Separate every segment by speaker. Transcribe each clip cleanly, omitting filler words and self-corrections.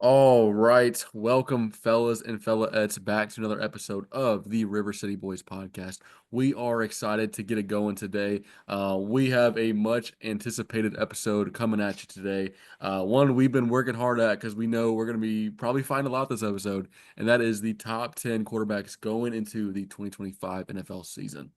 Speaker 1: All right. Welcome, fellas and fellaettes, back to another episode of the River City Boys podcast. We are excited to get it going today. We have a much anticipated episode coming at you today. One we've been working hard at because we know we're going to be probably finding a lot this episode, and that is the top 10 quarterbacks going into the 2025 NFL season.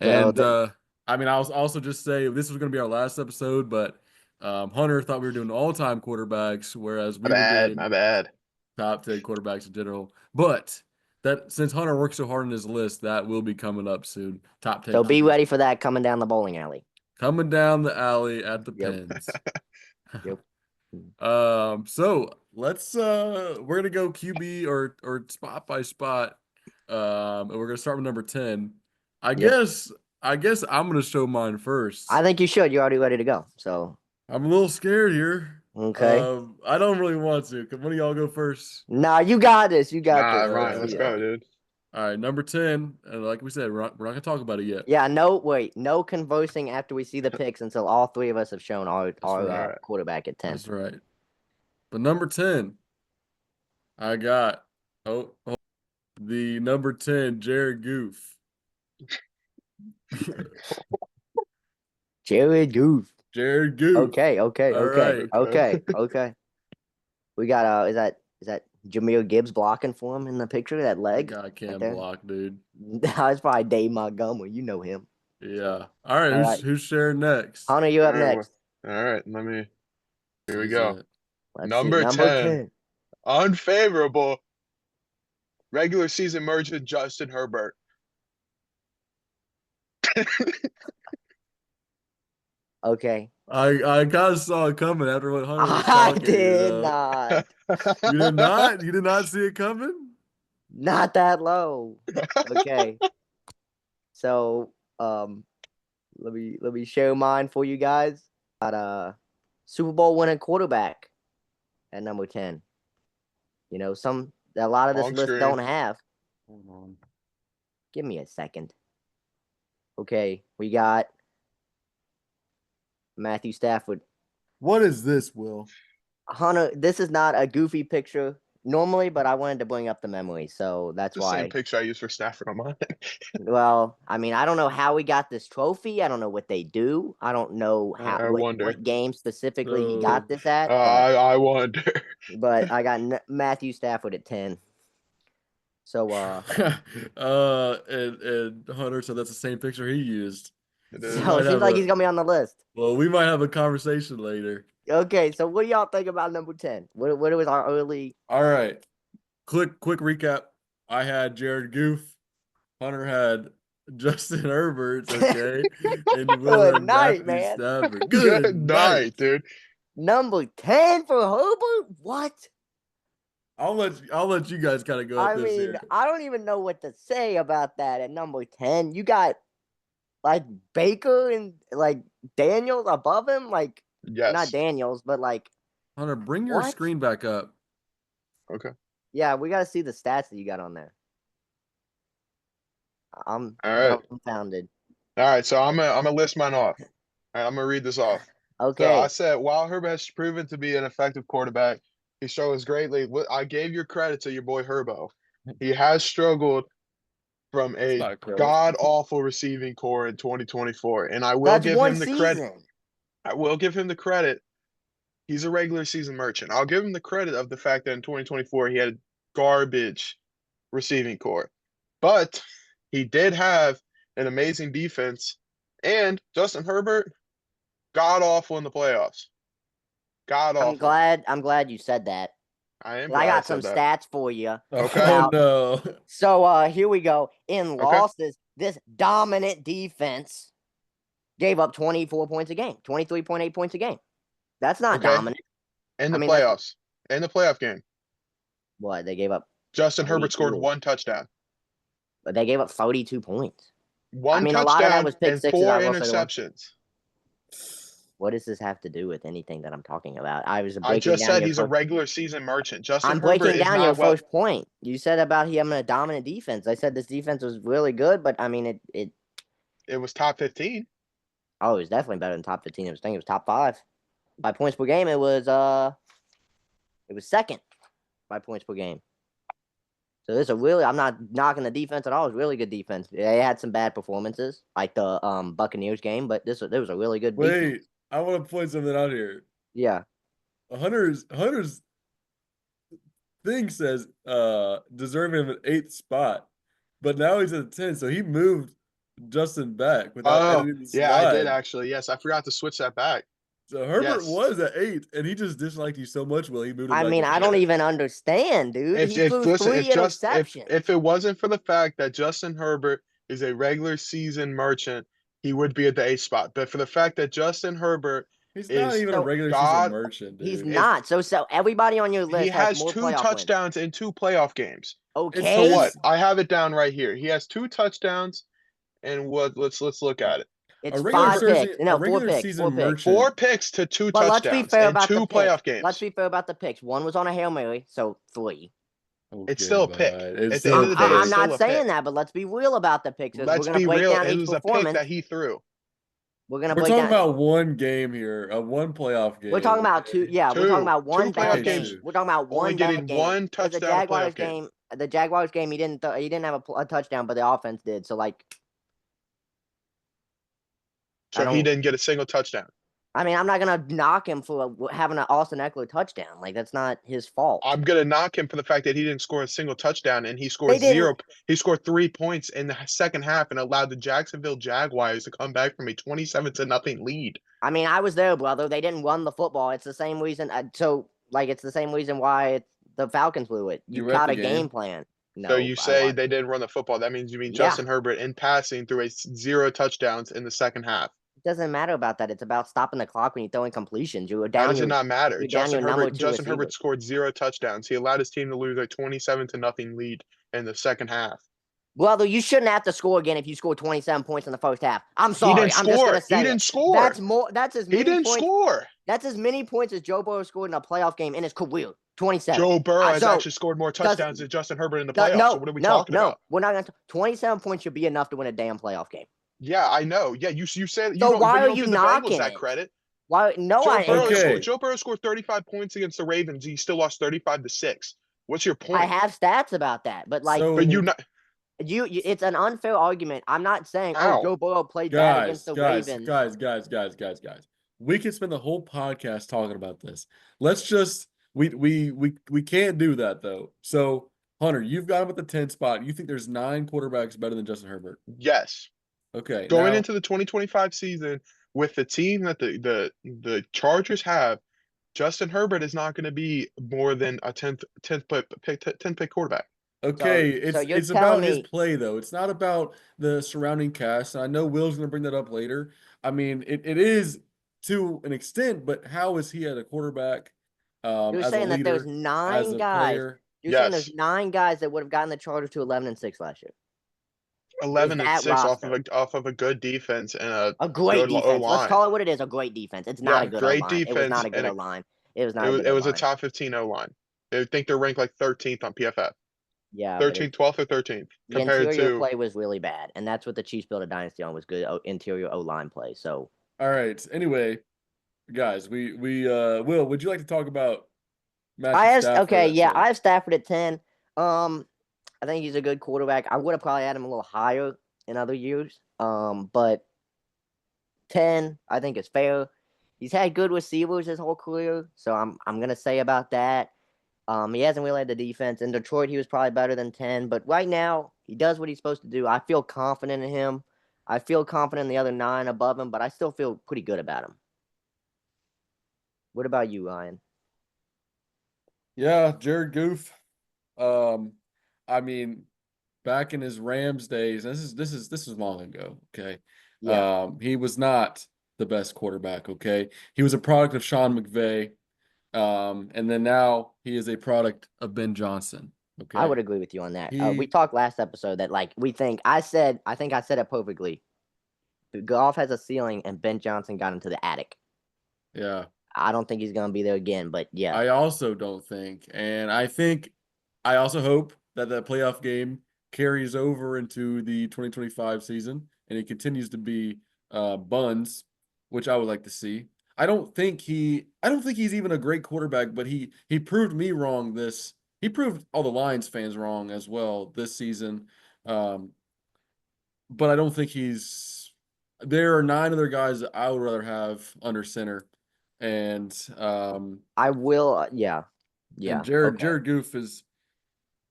Speaker 2: So
Speaker 1: And I'll also just say this was going to be our last episode, but Hunter thought we were doing all-time quarterbacks, whereas
Speaker 3: My
Speaker 1: we were
Speaker 3: bad,
Speaker 1: doing
Speaker 3: my bad.
Speaker 1: top 10 quarterbacks in general. But that since Hunter works so hard on his list, that will be coming up soon. Top 10
Speaker 2: so be
Speaker 1: QBs
Speaker 2: ready for that coming down the bowling alley.
Speaker 1: coming down the alley at the
Speaker 2: Yep.
Speaker 1: pins.
Speaker 2: Yep.
Speaker 1: So let's we're gonna go QB or spot by spot. And we're gonna start with number 10. I
Speaker 2: Yep.
Speaker 1: guess I guess I'm gonna show mine first.
Speaker 2: I think you should. You're already ready to go. So
Speaker 1: I'm a little scared here.
Speaker 2: okay.
Speaker 1: I don't really want to. Can one of y'all go first?
Speaker 2: Nah, you got this. You got
Speaker 3: Nah,
Speaker 2: this.
Speaker 3: Ryan, let's
Speaker 2: Yeah.
Speaker 3: go, dude.
Speaker 1: All right, number 10. And like we said, we're not gonna talk about it yet.
Speaker 2: Yeah. No, wait. No conversing after we see the picks until all three of us have shown our
Speaker 3: right.
Speaker 2: quarterback at 10.
Speaker 1: That's right. But number 10, I got the number 10, Jared Goof.
Speaker 2: Jared Goose.
Speaker 1: Jared Goof.
Speaker 2: Okay.
Speaker 1: All right.
Speaker 2: Okay. We got is that Jameer Gibbs blocking for him in the picture? That
Speaker 1: That
Speaker 2: leg.
Speaker 1: guy can't
Speaker 2: there.
Speaker 1: block, dude.
Speaker 2: That's probably Dave Montgomery. You know him.
Speaker 1: Yeah. All right,
Speaker 2: All right.
Speaker 1: who's sharing next?
Speaker 2: Hunter, you up
Speaker 3: All right,
Speaker 2: next.
Speaker 3: All right, here we
Speaker 1: Who's
Speaker 3: go.
Speaker 1: that?
Speaker 2: Let's
Speaker 3: Number
Speaker 2: see.
Speaker 3: 10. Unfavorable regular season merchant Justin Herbert.
Speaker 2: Okay.
Speaker 1: I kind of saw it coming after what Hunter was
Speaker 2: I
Speaker 1: talking.
Speaker 2: did not.
Speaker 1: You did not? You did not see it coming?
Speaker 2: Not that low. Okay. So, let me show mine for you guys. Got a Super Bowl winning quarterback at number 10. You know, a lot of this
Speaker 3: Long
Speaker 2: list
Speaker 3: screen.
Speaker 2: don't have.
Speaker 1: Hold on.
Speaker 2: Give me a second. Okay, we got Matthew Stafford.
Speaker 1: What is this, Will?
Speaker 2: Hunter, this is not a goofy picture normally, but I wanted to bring up the memory, so that's
Speaker 3: The
Speaker 2: why.
Speaker 3: same picture I used for Stafford on mine.
Speaker 2: Well, I mean, I don't know how we got this trophy. I don't know what they do. I don't know
Speaker 3: I wonder.
Speaker 2: what game specifically he got this at.
Speaker 3: I wonder.
Speaker 2: But I got Matthew Stafford at 10. So,
Speaker 1: and Hunter said that's the same picture he used.
Speaker 3: It
Speaker 2: so
Speaker 3: is.
Speaker 2: it
Speaker 1: might
Speaker 2: seems
Speaker 1: have
Speaker 2: like
Speaker 1: a-
Speaker 2: he's gonna be on the list.
Speaker 1: Well, we might have a conversation later.
Speaker 2: Okay, so what do y'all think about number 10? What was our early?
Speaker 1: All right. Quick recap. I had Jared Goof. Hunter had Justin Herbert, okay? And Will
Speaker 2: Good
Speaker 1: had
Speaker 2: night,
Speaker 1: Matthew
Speaker 2: man.
Speaker 1: Stafford.
Speaker 3: Good night, dude.
Speaker 2: Number 10 for Herbert? What?
Speaker 1: I'll let you guys kind of go
Speaker 2: I
Speaker 1: at this
Speaker 2: mean,
Speaker 1: here.
Speaker 2: I don't even know what to say about that at number 10. You got like Baker and like Daniels above him, like
Speaker 3: Yes.
Speaker 2: not Daniels, but like
Speaker 1: Hunter, bring your
Speaker 2: What?
Speaker 1: screen back up.
Speaker 3: Okay.
Speaker 2: yeah, we got to see the stats that you got on there. I'm
Speaker 3: All right.
Speaker 2: dumbfounded.
Speaker 3: All right, so I'm gonna list mine off. All right, I'm gonna read this off. So
Speaker 2: Okay,
Speaker 3: I said, while Herbert has proven to be an effective quarterback, he struggles greatly. I gave your credit to your boy Herbo. He has struggled from
Speaker 1: It's
Speaker 3: a
Speaker 1: not a credit.
Speaker 3: god awful receiving core in 2024, and I will
Speaker 2: that's
Speaker 3: give
Speaker 2: one
Speaker 3: him the
Speaker 2: season.
Speaker 3: credit. I will give him the credit. He's a regular season merchant. I'll give him the credit of the fact that in 2024 he had garbage receiving core, but he did have an amazing defense. And Justin Herbert, god awful in the playoffs. God awful.
Speaker 2: I'm glad you said that.
Speaker 3: I am.
Speaker 2: 'Cause I
Speaker 3: glad
Speaker 2: got
Speaker 3: said
Speaker 2: some
Speaker 3: that.
Speaker 2: stats for you.
Speaker 3: Okay.
Speaker 1: Oh no.
Speaker 2: So here we go. In
Speaker 3: Okay.
Speaker 2: losses, this dominant defense gave up 24 points a game, 23.8 points a game. That's not
Speaker 3: Okay.
Speaker 2: dominant.
Speaker 3: In the
Speaker 2: I mean, that's-
Speaker 3: playoffs. In the playoff game.
Speaker 2: What they gave up?
Speaker 3: Justin Herbert scored
Speaker 2: 32.
Speaker 3: one touchdown.
Speaker 2: But they gave up 42 points.
Speaker 3: One
Speaker 2: mean, a lot of that
Speaker 3: touchdown
Speaker 2: was pick
Speaker 3: and
Speaker 2: sixes,
Speaker 3: 4
Speaker 2: I will say the one.
Speaker 3: interceptions.
Speaker 2: What does this have to do with anything that I'm talking about? I was
Speaker 3: I
Speaker 2: breaking
Speaker 3: just
Speaker 2: down
Speaker 3: said
Speaker 2: your
Speaker 3: he's a
Speaker 2: first-
Speaker 3: regular season merchant. Justin
Speaker 2: I'm
Speaker 3: Herbert
Speaker 2: breaking
Speaker 3: is
Speaker 2: down your
Speaker 3: not well.
Speaker 2: first point. You said about him having a dominant defense. I said this defense was really good, but I mean it.
Speaker 3: It was top 15.
Speaker 2: Oh, it was definitely better than top 15. I think it was top 5 by points per game. It was It was second by points per game. So this is a really, I'm not knocking the defense at all. It was really good defense. They had some bad performances, like the Buccaneers game, but there was a really good defense.
Speaker 1: Wait, I want to point something out here.
Speaker 2: Yeah.
Speaker 1: Hunter's thing says deserving of an 8th spot, but now he's at 10, so he moved Justin back without
Speaker 3: Oh,
Speaker 1: editing the
Speaker 3: yeah, I did
Speaker 1: slide.
Speaker 3: actually. Yes, I forgot to switch that back.
Speaker 1: So Herbert
Speaker 3: Yes.
Speaker 1: was at 8, and he just disliked you so much, Will, he moved him
Speaker 2: I
Speaker 1: back
Speaker 2: mean,
Speaker 1: to
Speaker 2: I don't
Speaker 1: 10.
Speaker 2: even understand, dude. He threw
Speaker 3: Listen,
Speaker 2: 3 interceptions.
Speaker 3: if it wasn't for the fact that Justin Herbert is a regular season merchant, he would be at the 8th spot. But for the fact that Justin Herbert
Speaker 1: He's not
Speaker 3: is
Speaker 1: even a
Speaker 2: So
Speaker 1: regular season
Speaker 3: God,
Speaker 1: merchant,
Speaker 2: he's
Speaker 1: dude.
Speaker 2: not. So everybody on your
Speaker 3: he
Speaker 2: list has
Speaker 3: has
Speaker 2: more
Speaker 3: 2
Speaker 2: playoff wins.
Speaker 3: touchdowns in 2 playoff games.
Speaker 1: It's
Speaker 3: So
Speaker 2: Okay.
Speaker 3: what? I have it down right here. He has 2 touchdowns, and what? Let's look at it.
Speaker 2: It's
Speaker 1: A regular
Speaker 2: 5
Speaker 1: season,
Speaker 2: picks.
Speaker 1: a
Speaker 2: No, 4
Speaker 1: regular
Speaker 2: picks.
Speaker 1: season
Speaker 2: 4 picks.
Speaker 1: merchant.
Speaker 3: 4 picks to 2
Speaker 2: But let's be
Speaker 3: touchdowns
Speaker 2: fair
Speaker 3: in
Speaker 2: about the
Speaker 3: 2
Speaker 2: picks.
Speaker 3: playoff games.
Speaker 2: Let's be fair about the picks. One was on a Hail Mary, so 3.
Speaker 3: It's
Speaker 1: Okay,
Speaker 3: still a
Speaker 1: bud.
Speaker 3: pick.
Speaker 1: It's
Speaker 3: At the end of
Speaker 1: so
Speaker 3: the day,
Speaker 2: I'm
Speaker 3: it's
Speaker 1: pick.
Speaker 3: still
Speaker 2: not
Speaker 3: a
Speaker 2: saying
Speaker 3: pick.
Speaker 2: that, but let's be real about the picks. We're
Speaker 3: Let's
Speaker 2: gonna
Speaker 3: be
Speaker 2: break
Speaker 3: real.
Speaker 2: down
Speaker 3: It
Speaker 2: each
Speaker 3: was a pick
Speaker 2: performance.
Speaker 3: that he threw.
Speaker 2: We're gonna
Speaker 1: We're
Speaker 2: break
Speaker 1: talking
Speaker 2: down.
Speaker 1: about one game here, one playoff game.
Speaker 2: We're talking about 2.
Speaker 1: Okay?
Speaker 2: Yeah, we're talking
Speaker 3: 2
Speaker 2: about
Speaker 3: 2
Speaker 2: one bad
Speaker 3: playoff
Speaker 2: game.
Speaker 3: games.
Speaker 2: We're talking about
Speaker 3: Only
Speaker 2: one bad
Speaker 3: getting
Speaker 2: game.
Speaker 3: 1
Speaker 2: Because the
Speaker 3: touchdown a
Speaker 2: Jaguars
Speaker 3: playoff game.
Speaker 2: he didn't have a touchdown, but the offense did. So like, I
Speaker 3: So he
Speaker 2: don't.
Speaker 3: didn't get a single touchdown.
Speaker 2: I mean, I'm not gonna knock him for having an Austin Eckler touchdown. Like that's not his fault.
Speaker 3: I'm gonna knock him for the fact that he didn't score a single touchdown and he
Speaker 2: They
Speaker 3: scored
Speaker 2: didn't.
Speaker 3: 0. He scored 3 points in the second half and allowed the Jacksonville Jaguars to come back from a 27-0 lead.
Speaker 2: I mean, I was there, brother. They didn't run the football. It's the same reason. It's the same reason why the Falcons blew it.
Speaker 1: You
Speaker 2: You
Speaker 1: were at
Speaker 2: got
Speaker 1: the
Speaker 2: a game
Speaker 1: game?
Speaker 2: plan.
Speaker 3: So
Speaker 2: No,
Speaker 3: you
Speaker 2: I
Speaker 3: say
Speaker 2: watched.
Speaker 3: they didn't run the football. That means you mean
Speaker 2: Yeah,
Speaker 3: Justin Herbert in passing threw 0 touchdowns in the second half.
Speaker 2: it doesn't matter about that. It's about stopping the clock when you're throwing completions. You were
Speaker 3: How
Speaker 2: down
Speaker 3: does it
Speaker 2: your
Speaker 3: not matter?
Speaker 2: you're down your number 2
Speaker 3: Justin Herbert
Speaker 2: receiver.
Speaker 3: scored 0 touchdowns. He allowed his team to lose a 27-0 lead in the second half.
Speaker 2: Brother, you shouldn't have to score again if you scored 27 points in the first half. I'm
Speaker 3: He
Speaker 2: sorry.
Speaker 3: didn't
Speaker 2: I'm just gonna
Speaker 3: score. He
Speaker 2: say
Speaker 3: didn't
Speaker 2: it.
Speaker 3: score.
Speaker 2: That's more. That's as
Speaker 3: He
Speaker 2: many
Speaker 3: didn't
Speaker 2: points.
Speaker 3: score.
Speaker 2: That's as many points as Joe Burrow scored in a playoff game in his career. 27.
Speaker 3: Joe Burrow has
Speaker 2: So
Speaker 3: actually scored more
Speaker 2: does
Speaker 3: touchdowns than Justin Herbert in the playoffs. So
Speaker 2: no
Speaker 3: what are we
Speaker 2: no
Speaker 3: talking
Speaker 2: no.
Speaker 3: about?
Speaker 2: We're not gonna. 27 points should be enough to win a damn playoff game.
Speaker 3: Yeah, I know. Yeah, you said you
Speaker 2: So
Speaker 3: don't,
Speaker 2: why
Speaker 3: but you
Speaker 2: are
Speaker 3: don't
Speaker 2: you
Speaker 3: give the Bengals
Speaker 2: knocking
Speaker 3: that
Speaker 2: it?
Speaker 3: credit.
Speaker 2: Why? No, I ain't.
Speaker 1: Okay.
Speaker 3: Joe Burrow scored 35 points against the Ravens. He still lost 35-6. What's your
Speaker 2: I
Speaker 3: point?
Speaker 2: have stats about that, but like
Speaker 1: So,
Speaker 3: But you not
Speaker 2: it's an unfair argument. I'm not saying
Speaker 3: how?
Speaker 2: Joe Burrow played bad against the Ravens.
Speaker 1: guys. We could spend the whole podcast talking about this. Let's just we can't do that though. So, Hunter, you've got him at the 10 spot. You think there's 9 quarterbacks better than Justin Herbert?
Speaker 3: Yes.
Speaker 1: Okay.
Speaker 3: Going
Speaker 1: Now,
Speaker 3: into the 2025 season with the team that the Chargers have, Justin Herbert is not going to be more than a 10th pick quarterback.
Speaker 1: okay,
Speaker 2: So you're
Speaker 1: it's
Speaker 2: telling
Speaker 1: about his
Speaker 2: me
Speaker 1: play though. It's not about the surrounding cast. And I know Will's going to bring that up later. I mean, it is to an extent, but how is he at a quarterback
Speaker 2: you're
Speaker 1: as a
Speaker 2: saying that there's
Speaker 1: leader, as
Speaker 2: 9
Speaker 1: a
Speaker 2: guys.
Speaker 1: player?
Speaker 2: You're saying
Speaker 3: Yes.
Speaker 2: there's 9 guys that would have gotten the Chargers to 11-6 last year.
Speaker 3: 11-6
Speaker 2: roster.
Speaker 3: off of a good defense and
Speaker 2: A great
Speaker 3: good
Speaker 2: defense. Let's
Speaker 3: O-line.
Speaker 2: call it what it is. A great defense. It's not
Speaker 3: Yeah,
Speaker 2: a good O
Speaker 3: great
Speaker 2: line. It was
Speaker 3: defense
Speaker 2: not a good
Speaker 3: and
Speaker 2: O line. It was not a good
Speaker 3: it
Speaker 2: O
Speaker 3: was a
Speaker 2: line.
Speaker 3: top 15 O-line. I think they're ranked like 13th on PFF.
Speaker 2: Yeah, but
Speaker 3: 13th, 12th, or 13th
Speaker 2: the
Speaker 3: compared
Speaker 2: interior
Speaker 3: to
Speaker 2: play was really bad, and that's what the Chiefs built a dynasty on was good interior O line play. So
Speaker 1: All right. Anyway, guys, Will, would you like to talk about Matthew Stafford at 10?
Speaker 2: I have Stafford at 10. I think he's a good quarterback. I would have probably had him a little higher in other years. But 10, I think is fair. He's had good receivers his whole career, so I'm gonna say about that. He hasn't really had the defense. In Detroit, he was probably better than 10, but right now he does what he's supposed to do. I feel confident in him. I feel confident in the other 9 above him, but I still feel pretty good about him. What about you, Ryan?
Speaker 1: Yeah, Jared Goof. I mean, back in his Rams days, this is long ago, okay?
Speaker 2: Yeah,
Speaker 1: He was not the best quarterback, okay? He was a product of Sean McVay. And then now he is a product of Ben Johnson. Okay.
Speaker 2: I would agree with you on that. We
Speaker 1: He
Speaker 2: talked last episode that like I think I said it perfectly. Goff has a ceiling, and Ben Johnson got into the attic.
Speaker 1: yeah.
Speaker 2: I don't think he's gonna be there again, but yeah,
Speaker 1: I also don't think, and I also hope that that playoff game carries over into the 2025 season and it continues to be buns, which I would like to see. I don't think he's even a great quarterback, but he proved me wrong this. He proved all the Lions fans wrong as well this season. Um, but I don't think he's. There are 9 other guys that I would rather have under center, and
Speaker 2: I will. Yeah. Yeah. Okay.
Speaker 1: Jared Goof is.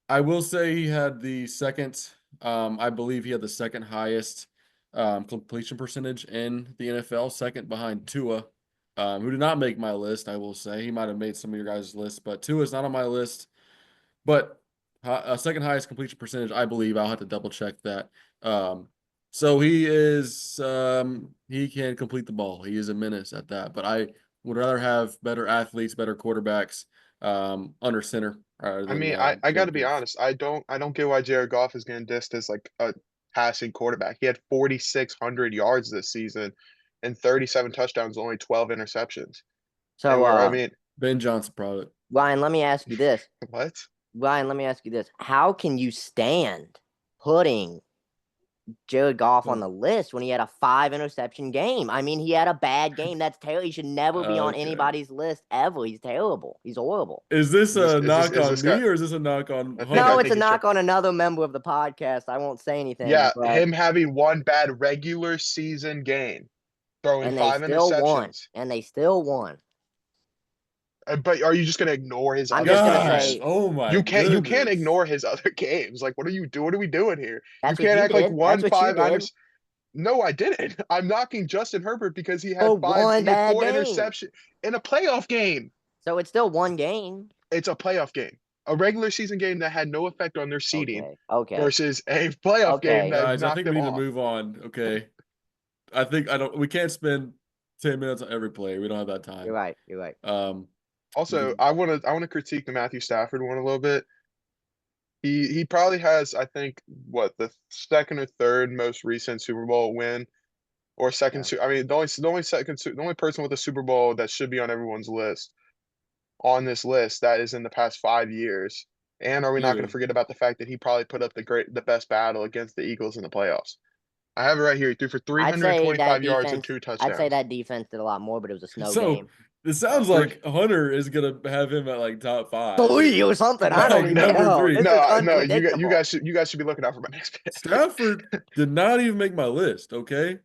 Speaker 1: I will say he had the second. I believe he had the second highest completion percentage in the NFL, second behind Tua, who did not make my list. I will say he might have made some of your guys' list, but Tua is not on my list. But second highest completion percentage, I believe. I'll have to double check that. So he is he can complete the ball. He is a menace at that. But I would rather have better athletes, better quarterbacks under center rather
Speaker 3: I
Speaker 1: than
Speaker 3: mean, I got to
Speaker 1: Jared
Speaker 3: be
Speaker 1: Goff.
Speaker 3: honest. I don't get why Jared Goff is getting dissed as like a passing quarterback. He had 4,600 yards this season and 37 touchdowns, only 12 interceptions. And
Speaker 2: So,
Speaker 3: we're, I mean,
Speaker 1: Ben Johnson product.
Speaker 2: Ryan, let me ask you this.
Speaker 3: what?
Speaker 2: Ryan, let me ask you this. How can you stand putting Jared Goff on the list when he had a 5 interception game? I mean, he had a bad game. That's terrible. He should never be on
Speaker 1: Okay.
Speaker 2: anybody's list ever. He's terrible. He's horrible.
Speaker 1: Is this
Speaker 3: Is this
Speaker 1: a
Speaker 3: is this
Speaker 1: knock
Speaker 3: is
Speaker 1: on
Speaker 3: this guy?
Speaker 1: me or is this a knock on
Speaker 3: I think
Speaker 2: No,
Speaker 3: I
Speaker 1: Hunter?
Speaker 2: it's
Speaker 3: think
Speaker 2: a
Speaker 3: he's trying.
Speaker 2: knock on another member of the podcast. I won't say anything,
Speaker 3: Yeah,
Speaker 2: but
Speaker 3: him having one bad regular season game, throwing
Speaker 2: and they
Speaker 3: five
Speaker 2: still won.
Speaker 3: interceptions.
Speaker 2: And they still won.
Speaker 3: But are you just gonna ignore his
Speaker 2: I'm
Speaker 3: other
Speaker 2: just gonna
Speaker 3: games?
Speaker 1: Gosh,
Speaker 2: say
Speaker 1: oh my
Speaker 3: You can't
Speaker 1: goodness.
Speaker 3: ignore his other games. Like, what are you doing? What are we doing here? You
Speaker 2: that's what
Speaker 3: can't
Speaker 2: you
Speaker 3: act like
Speaker 2: did. That's
Speaker 3: one
Speaker 2: what you
Speaker 3: five
Speaker 2: did
Speaker 3: unders. No, I didn't. I'm knocking Justin Herbert because he had
Speaker 2: for
Speaker 3: five.
Speaker 2: one
Speaker 3: He had
Speaker 2: bad
Speaker 3: four
Speaker 2: game.
Speaker 3: interceptions in a playoff game.
Speaker 2: So it's still one game.
Speaker 3: It's a playoff game, a regular season game that had no effect on their seeding
Speaker 2: Okay. Okay.
Speaker 3: versus a playoff game
Speaker 2: Okay.
Speaker 3: that
Speaker 1: Guys, I
Speaker 3: knocked
Speaker 1: think we
Speaker 3: them
Speaker 1: need to
Speaker 3: off.
Speaker 1: move on. Okay. I don't we can't spend 10 minutes on every play. We don't have that
Speaker 2: You're
Speaker 1: time.
Speaker 2: right. You're right.
Speaker 1: Um we
Speaker 3: Also,
Speaker 1: can
Speaker 3: I want to critique the Matthew Stafford one a little bit. He probably has, I think, what, the second or third most recent Super Bowl win, or second.
Speaker 2: Yeah.
Speaker 3: I mean, the only person with a Super Bowl that should be on everyone's list on this list that is in the past 5 years. And are we not going to
Speaker 1: you.
Speaker 3: forget about the fact that he probably put up the best battle against the Eagles in the playoffs? I have it right here. He threw for
Speaker 2: I'd say that
Speaker 3: 325 yards and
Speaker 2: defense.
Speaker 3: two
Speaker 2: I'd say
Speaker 3: touchdowns.
Speaker 2: that defense did a lot more, but it was a snow
Speaker 1: So
Speaker 2: game.
Speaker 1: it sounds
Speaker 3: Three.
Speaker 1: like Hunter is gonna have him at like top 5.
Speaker 2: 3 or something. I don't
Speaker 1: Like
Speaker 2: even
Speaker 3: No,
Speaker 1: number
Speaker 2: know.
Speaker 1: 3.
Speaker 2: This is
Speaker 3: no. You
Speaker 2: unpredictable.
Speaker 3: guys should be looking out for my next pick.
Speaker 1: Stafford did not even make my list, okay?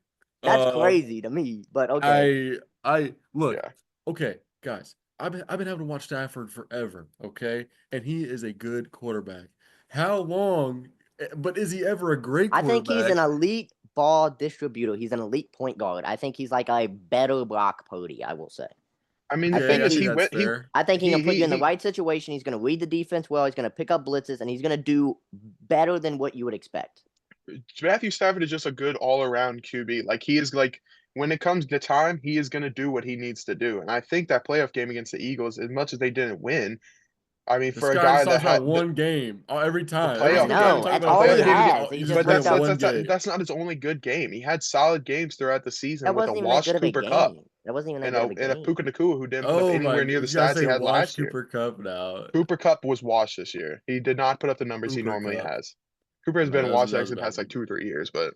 Speaker 2: That's
Speaker 1: Uh
Speaker 2: crazy to me, but okay.
Speaker 1: I look,
Speaker 3: Yeah.
Speaker 1: okay, guys. I've been having to watch Stafford forever, okay? And he is a good quarterback. How long but is he ever a great
Speaker 2: I think he's an
Speaker 1: quarterback?
Speaker 2: elite ball distributor. He's an elite point guard. I think he's like a better Brock Purdy, I will say.
Speaker 3: I mean,
Speaker 2: I
Speaker 3: the
Speaker 1: Okay,
Speaker 3: thing
Speaker 2: think
Speaker 1: I
Speaker 3: is,
Speaker 1: think
Speaker 2: he
Speaker 1: that's fair.
Speaker 2: I think he
Speaker 3: he
Speaker 2: can put
Speaker 3: he
Speaker 2: you in the
Speaker 3: he.
Speaker 2: right situation. He's going to read the defense well. He's going to pick up blitzes, and he's going to do better than what you would expect.
Speaker 3: Matthew Stafford is just a good all-around QB. Like, he is like, when it comes to time, he is going to do what he needs to do. And I think that playoff game against the Eagles, as much as they didn't win, I mean,
Speaker 1: This
Speaker 3: for a
Speaker 1: guy
Speaker 3: guy
Speaker 1: just
Speaker 3: that
Speaker 1: talks
Speaker 3: had
Speaker 1: about one game every
Speaker 3: the
Speaker 1: time. Every
Speaker 2: I
Speaker 3: playoff
Speaker 1: single time we
Speaker 3: game,
Speaker 2: know.
Speaker 1: talk
Speaker 2: That's
Speaker 1: about a
Speaker 3: the
Speaker 2: all he
Speaker 1: playoff
Speaker 3: playoff
Speaker 1: game,
Speaker 3: game
Speaker 1: he
Speaker 3: against,
Speaker 2: has.
Speaker 1: just,
Speaker 2: He
Speaker 1: he just
Speaker 2: just
Speaker 3: but
Speaker 1: brings
Speaker 2: puts
Speaker 1: up
Speaker 2: up.
Speaker 1: one game.
Speaker 3: that's not his only good game. He had solid games throughout the season
Speaker 2: That
Speaker 3: with a
Speaker 2: wasn't even that good
Speaker 3: washed
Speaker 2: of a
Speaker 3: Cooper Cup
Speaker 2: game. That wasn't even that
Speaker 3: and
Speaker 2: good
Speaker 3: a
Speaker 2: of a
Speaker 3: and a
Speaker 2: game.
Speaker 3: Puka Nakua who didn't put up
Speaker 1: Oh my,
Speaker 3: anywhere near the
Speaker 1: you gotta
Speaker 3: stats he
Speaker 1: say
Speaker 3: had
Speaker 1: wash
Speaker 3: last year.
Speaker 1: Cooper Cup now.
Speaker 3: Cooper Cup was washed this year. He did not put up the numbers he
Speaker 1: Cooper
Speaker 3: normally
Speaker 1: Cup.
Speaker 3: has. Cooper has
Speaker 1: No,
Speaker 3: been washed, I
Speaker 1: that
Speaker 3: think,
Speaker 1: was a
Speaker 3: in the
Speaker 1: bad
Speaker 3: past like
Speaker 1: one.
Speaker 3: 2 or 3 years, but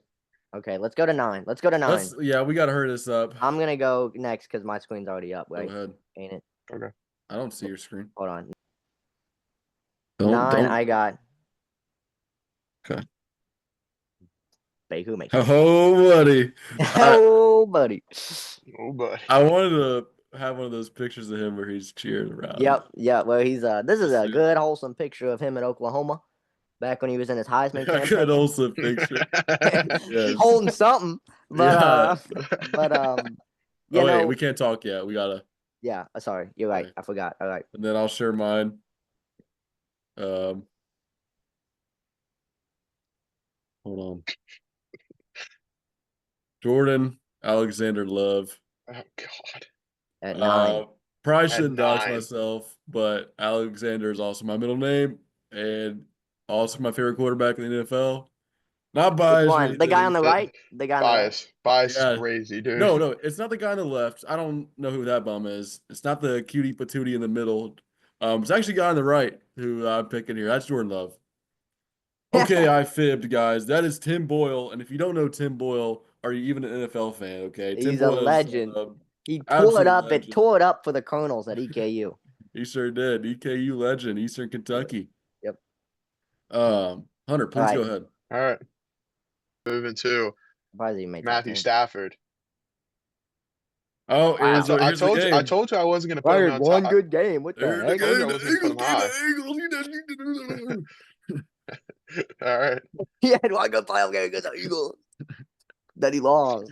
Speaker 2: Okay, let's go to 9. Let's go to 9.
Speaker 1: Yeah, we gotta hurry this up.
Speaker 2: I'm gonna go next because my screen's already up,
Speaker 1: Go
Speaker 2: right?
Speaker 1: ahead.
Speaker 2: Ain't it?
Speaker 3: okay.
Speaker 1: I don't see your screen.
Speaker 2: Hold on.
Speaker 1: Don't
Speaker 2: 9,
Speaker 1: don't
Speaker 2: I got
Speaker 1: okay.
Speaker 2: Baker Mayfield.
Speaker 1: Oh buddy. I
Speaker 2: Oh, buddy.
Speaker 3: Oh, but
Speaker 1: I wanted to have one of those pictures of him where he's cheering around.
Speaker 2: Yep, yeah. Well, he's this is
Speaker 1: Let's
Speaker 2: a
Speaker 1: see.
Speaker 2: good wholesome picture of him in Oklahoma back when he was in his Heisman
Speaker 1: A good
Speaker 2: campaign,
Speaker 1: also picture. Yes.
Speaker 2: holding something. But
Speaker 1: Yeah.
Speaker 2: but you
Speaker 1: Oh wait, we
Speaker 2: know,
Speaker 1: can't talk yet. We gotta
Speaker 2: yeah. Sorry, you're right.
Speaker 1: okay.
Speaker 2: I forgot. All right.
Speaker 1: And then I'll share mine. Um hold on. Jordan Alexander Love.
Speaker 3: Oh God.
Speaker 2: At
Speaker 1: Uh,
Speaker 2: 9.
Speaker 1: Probably
Speaker 3: At
Speaker 1: shouldn't dox
Speaker 3: 9.
Speaker 1: myself, but Alexander is also my middle name and also my favorite quarterback in the NFL. Not
Speaker 2: Which
Speaker 1: biased or
Speaker 2: one? The guy on
Speaker 1: anything.
Speaker 2: the
Speaker 3: That
Speaker 2: right? The guy on the right?
Speaker 3: bias is
Speaker 1: Yeah.
Speaker 3: crazy, dude.
Speaker 1: No, it's not the guy on the left. I don't know who that bum is. It's not the cutie patootie in the middle. It's actually the guy on the right who I'm picking here. That's Jordan Love. Okay, I fibbed, guys. That is Tim Boyle. And if you don't know Tim Boyle, are you even an NFL fan? Okay, Tim
Speaker 2: He's a
Speaker 1: Boyle is
Speaker 2: legend. He tore it
Speaker 1: Absolute
Speaker 2: up. It
Speaker 1: legend.
Speaker 2: tore it up for the Colonels at EKU.
Speaker 1: He sure did. EKU legend, Eastern Kentucky.
Speaker 2: Yep.
Speaker 1: Hunter,
Speaker 2: All
Speaker 1: please go
Speaker 2: right.
Speaker 1: ahead.
Speaker 3: All right. Moving to
Speaker 2: Surprised he made top
Speaker 3: Matthew
Speaker 2: 10.
Speaker 3: Stafford.
Speaker 1: Oh,
Speaker 2: Wow.
Speaker 1: here's the
Speaker 3: I
Speaker 1: game.
Speaker 3: told you I wasn't gonna put him
Speaker 2: Right,
Speaker 3: on
Speaker 2: one
Speaker 3: top.
Speaker 2: good game. What the
Speaker 1: Here's the
Speaker 2: heck?
Speaker 3: Told you
Speaker 1: game.
Speaker 3: I
Speaker 1: The
Speaker 3: wasn't gonna put
Speaker 1: Eagles
Speaker 3: him
Speaker 1: beat
Speaker 3: high.
Speaker 1: the Eagles.
Speaker 3: All right.
Speaker 2: He had one good playoff game against the Eagles that he lost.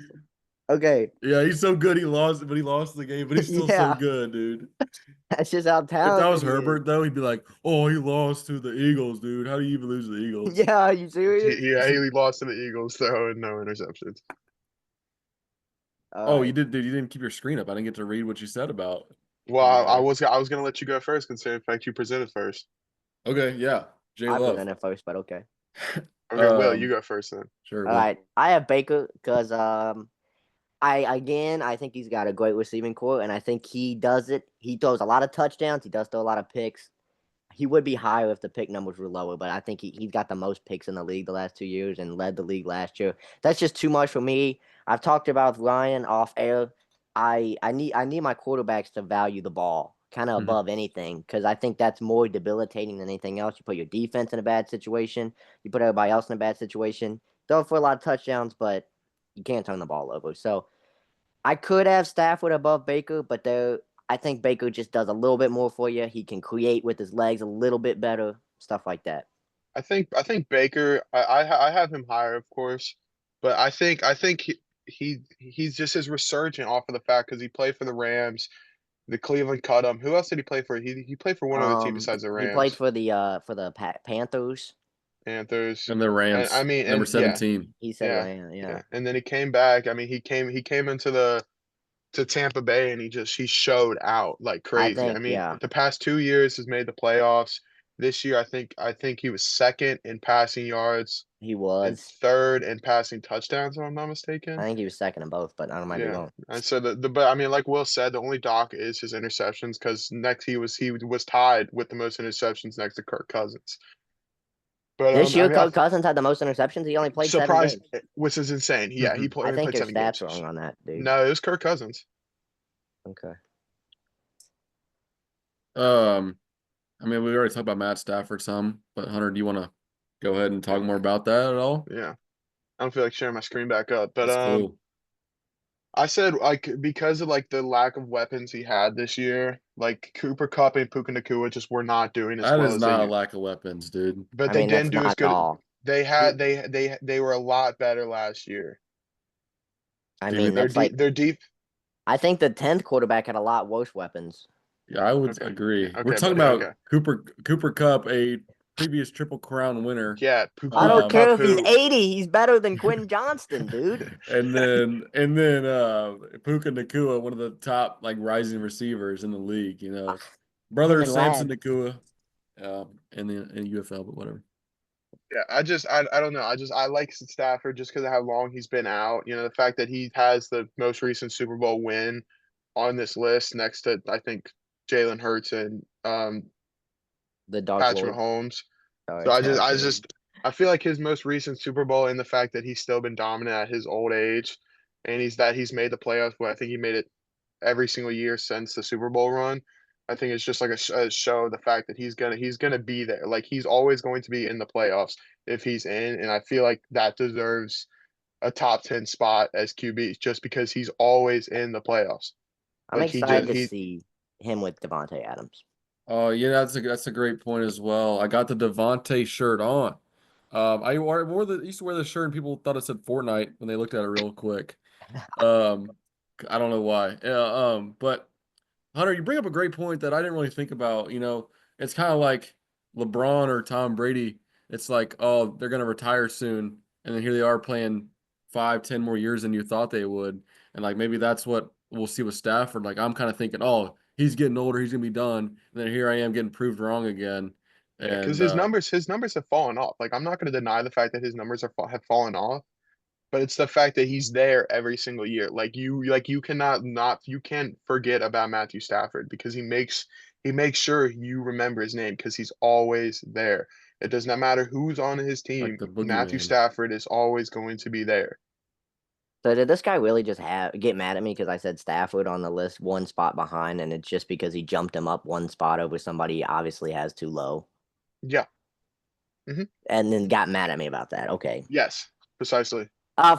Speaker 2: Okay.
Speaker 1: Yeah, he's so good. He lost, but he lost the game. But he's still so
Speaker 2: Yeah.
Speaker 1: good, dude.
Speaker 2: That's just how
Speaker 1: If that was
Speaker 2: talented he is.
Speaker 1: Herbert, though, he'd be like, "Oh, he lost to the Eagles, dude. How do you even lose to the Eagles?"
Speaker 2: Yeah, are you serious?
Speaker 3: Yeah, he lost to the Eagles, throwing no interceptions.
Speaker 2: All
Speaker 1: Oh, you
Speaker 2: right.
Speaker 1: did, dude. You didn't keep your screen up. I didn't get to read what you said about.
Speaker 3: Well,
Speaker 1: The,
Speaker 3: I was gonna let you go first, considering the fact you presented first.
Speaker 1: okay, yeah, Jay
Speaker 2: I
Speaker 1: Love.
Speaker 2: presented first, but okay.
Speaker 3: Okay, Will, you go first then.
Speaker 1: Sure,
Speaker 2: All
Speaker 1: Will.
Speaker 2: right. I have Baker because I think he's got a great receiving core, and I think he does it. He throws a lot of touchdowns. He does throw a lot of picks. He would be higher if the pick numbers were lower, but I think he's got the most picks in the league the last 2 years and led the league last year. That's just too much for me. I've talked about Ryan off air. I need my quarterbacks to value the ball kind of
Speaker 1: Mhm.
Speaker 2: above anything because I think that's more debilitating than anything else. You put your defense in a bad situation. You put everybody else in a bad situation. Throw for a lot of touchdowns, but you can't turn the ball over. So I could have Stafford above Baker, but I think Baker just does a little bit more for you. He can create with his legs a little bit better, stuff like that.
Speaker 3: I think Baker. I have him higher, of course, but I think he's just his resurgent off of the fact because he played for the Rams. The Cleveland cut him. Who else did he play for? He played for one other team besides the
Speaker 2: He played
Speaker 3: Rams,
Speaker 2: for the Panthers.
Speaker 3: Panthers,
Speaker 1: And the
Speaker 3: and I
Speaker 1: Rams,
Speaker 3: mean,
Speaker 1: number
Speaker 3: and yeah,
Speaker 1: 17.
Speaker 2: He said,
Speaker 3: yeah,
Speaker 2: "Ran, yeah."
Speaker 3: yeah. And then he came back. I mean, he came into the to Tampa Bay and he showed out like
Speaker 2: I
Speaker 3: crazy. I
Speaker 2: think,
Speaker 3: mean,
Speaker 2: yeah,
Speaker 3: the past 2 years has made the playoffs. This year, I think he was second in passing yards
Speaker 2: he
Speaker 3: and
Speaker 2: was.
Speaker 3: third in passing touchdowns, if I'm not
Speaker 2: I
Speaker 3: mistaken.
Speaker 2: think he was second in both, but I might be
Speaker 3: Yeah.
Speaker 2: wrong.
Speaker 3: And so the but I mean, like Will said, the only dock is his interceptions because next he was tied with the most interceptions next to Kirk Cousins. But
Speaker 2: This
Speaker 3: I
Speaker 2: year,
Speaker 3: mean,
Speaker 2: Kirk Cousins had the most interceptions. He only played 7 games.
Speaker 3: surprised, which is insane. Yeah,
Speaker 1: Mhm.
Speaker 3: only
Speaker 2: I think
Speaker 3: played
Speaker 2: your
Speaker 3: 7 games.
Speaker 2: stats are wrong on that, dude.
Speaker 3: No, it was Kirk Cousins.
Speaker 2: Okay.
Speaker 1: Um, I mean, we already talked about Matt Stafford some, but Hunter, do you want to go ahead and talk more about that at all?
Speaker 3: Yeah, I don't feel like sharing my screen back up, but
Speaker 1: That's cool.
Speaker 3: I said like because of like the lack of weapons he had this year, like Cooper Cup and Puka Nacua just were not doing as
Speaker 1: That
Speaker 3: well
Speaker 1: is
Speaker 3: as they
Speaker 1: not a
Speaker 3: used.
Speaker 1: lack of weapons, dude.
Speaker 3: But
Speaker 2: I
Speaker 3: they
Speaker 2: mean,
Speaker 3: didn't
Speaker 2: that's
Speaker 3: do
Speaker 2: not
Speaker 3: as
Speaker 2: at
Speaker 3: good.
Speaker 2: all.
Speaker 3: They were a lot better last year.
Speaker 2: I mean,
Speaker 1: Dude,
Speaker 3: They're
Speaker 2: that's
Speaker 3: deep.
Speaker 2: like
Speaker 3: They're deep.
Speaker 2: I think the 10th quarterback had a lot worse weapons.
Speaker 1: yeah, I would
Speaker 3: Okay,
Speaker 1: agree. We're
Speaker 3: okay,
Speaker 1: talking
Speaker 3: buddy. Okay,
Speaker 1: about Cooper Cup, a previous Triple Crown winner.
Speaker 3: yeah.
Speaker 2: I don't
Speaker 1: Um,
Speaker 3: Cup
Speaker 2: care if he's
Speaker 3: who?
Speaker 2: 80. He's better than Quentin Johnston, dude.
Speaker 1: and then Puka Nakua, one of the top like rising receivers in the league,
Speaker 2: Him
Speaker 1: brother
Speaker 2: and
Speaker 1: Samson
Speaker 2: Rad.
Speaker 1: Nakua, in UFL, but whatever.
Speaker 3: Yeah, I don't know. I like Stafford just because of how long he's been out. You know, the fact that he has the most recent Super Bowl win on this list next to I think Jalen Hurts and
Speaker 2: The Dark
Speaker 3: Patrick
Speaker 2: Lord.
Speaker 3: Mahomes.
Speaker 2: Sorry,
Speaker 3: So
Speaker 2: Dark Lord.
Speaker 3: I feel like his most recent Super Bowl and the fact that he's still been dominant at his old age, and he's made the playoffs. But I think he made it every single year since the Super Bowl run. I think it's just like a show of the fact that he's gonna be there. Like he's always going to be in the playoffs if he's in, and I feel like that deserves a top 10 spot as QB just because he's always in the playoffs.
Speaker 2: I'm
Speaker 3: Like he
Speaker 2: excited
Speaker 3: just
Speaker 2: to
Speaker 3: he
Speaker 2: see him with Devontae Adams.
Speaker 1: Oh yeah, that's a great point as well. I got the Devontae shirt on. Used to wear the shirt and people thought it said Fortnite when they looked at it real quick. Um, I don't know why. But Hunter, you bring up a great point that I didn't really think about. It's kind of like LeBron or Tom Brady. It's like, oh, they're gonna retire soon, and then here they are playing 5, 10 more years than you thought they would. And like maybe that's what we'll see with Stafford. Like I'm kind of thinking, oh, he's getting older, he's gonna be done. And then here I am getting proved wrong again.
Speaker 3: yeah, because
Speaker 1: And
Speaker 3: his numbers have fallen off. Like I'm not going to deny the fact that his numbers have fallen off, but it's the fact that he's there every single year. You cannot not you can't forget about Matthew Stafford because he makes sure you remember his name because he's always there. It does not matter who's on his
Speaker 1: like
Speaker 3: team.
Speaker 1: the
Speaker 3: Matthew
Speaker 1: boogeyman.
Speaker 3: Stafford is always going to be there.
Speaker 2: So did this guy really just get mad at me because I said Stafford on the list one spot behind, and it's just because he jumped him up one spot over somebody he obviously has too low,
Speaker 3: Yeah. Hmm.
Speaker 2: and then got mad at me about that? Okay.
Speaker 3: Yes, precisely.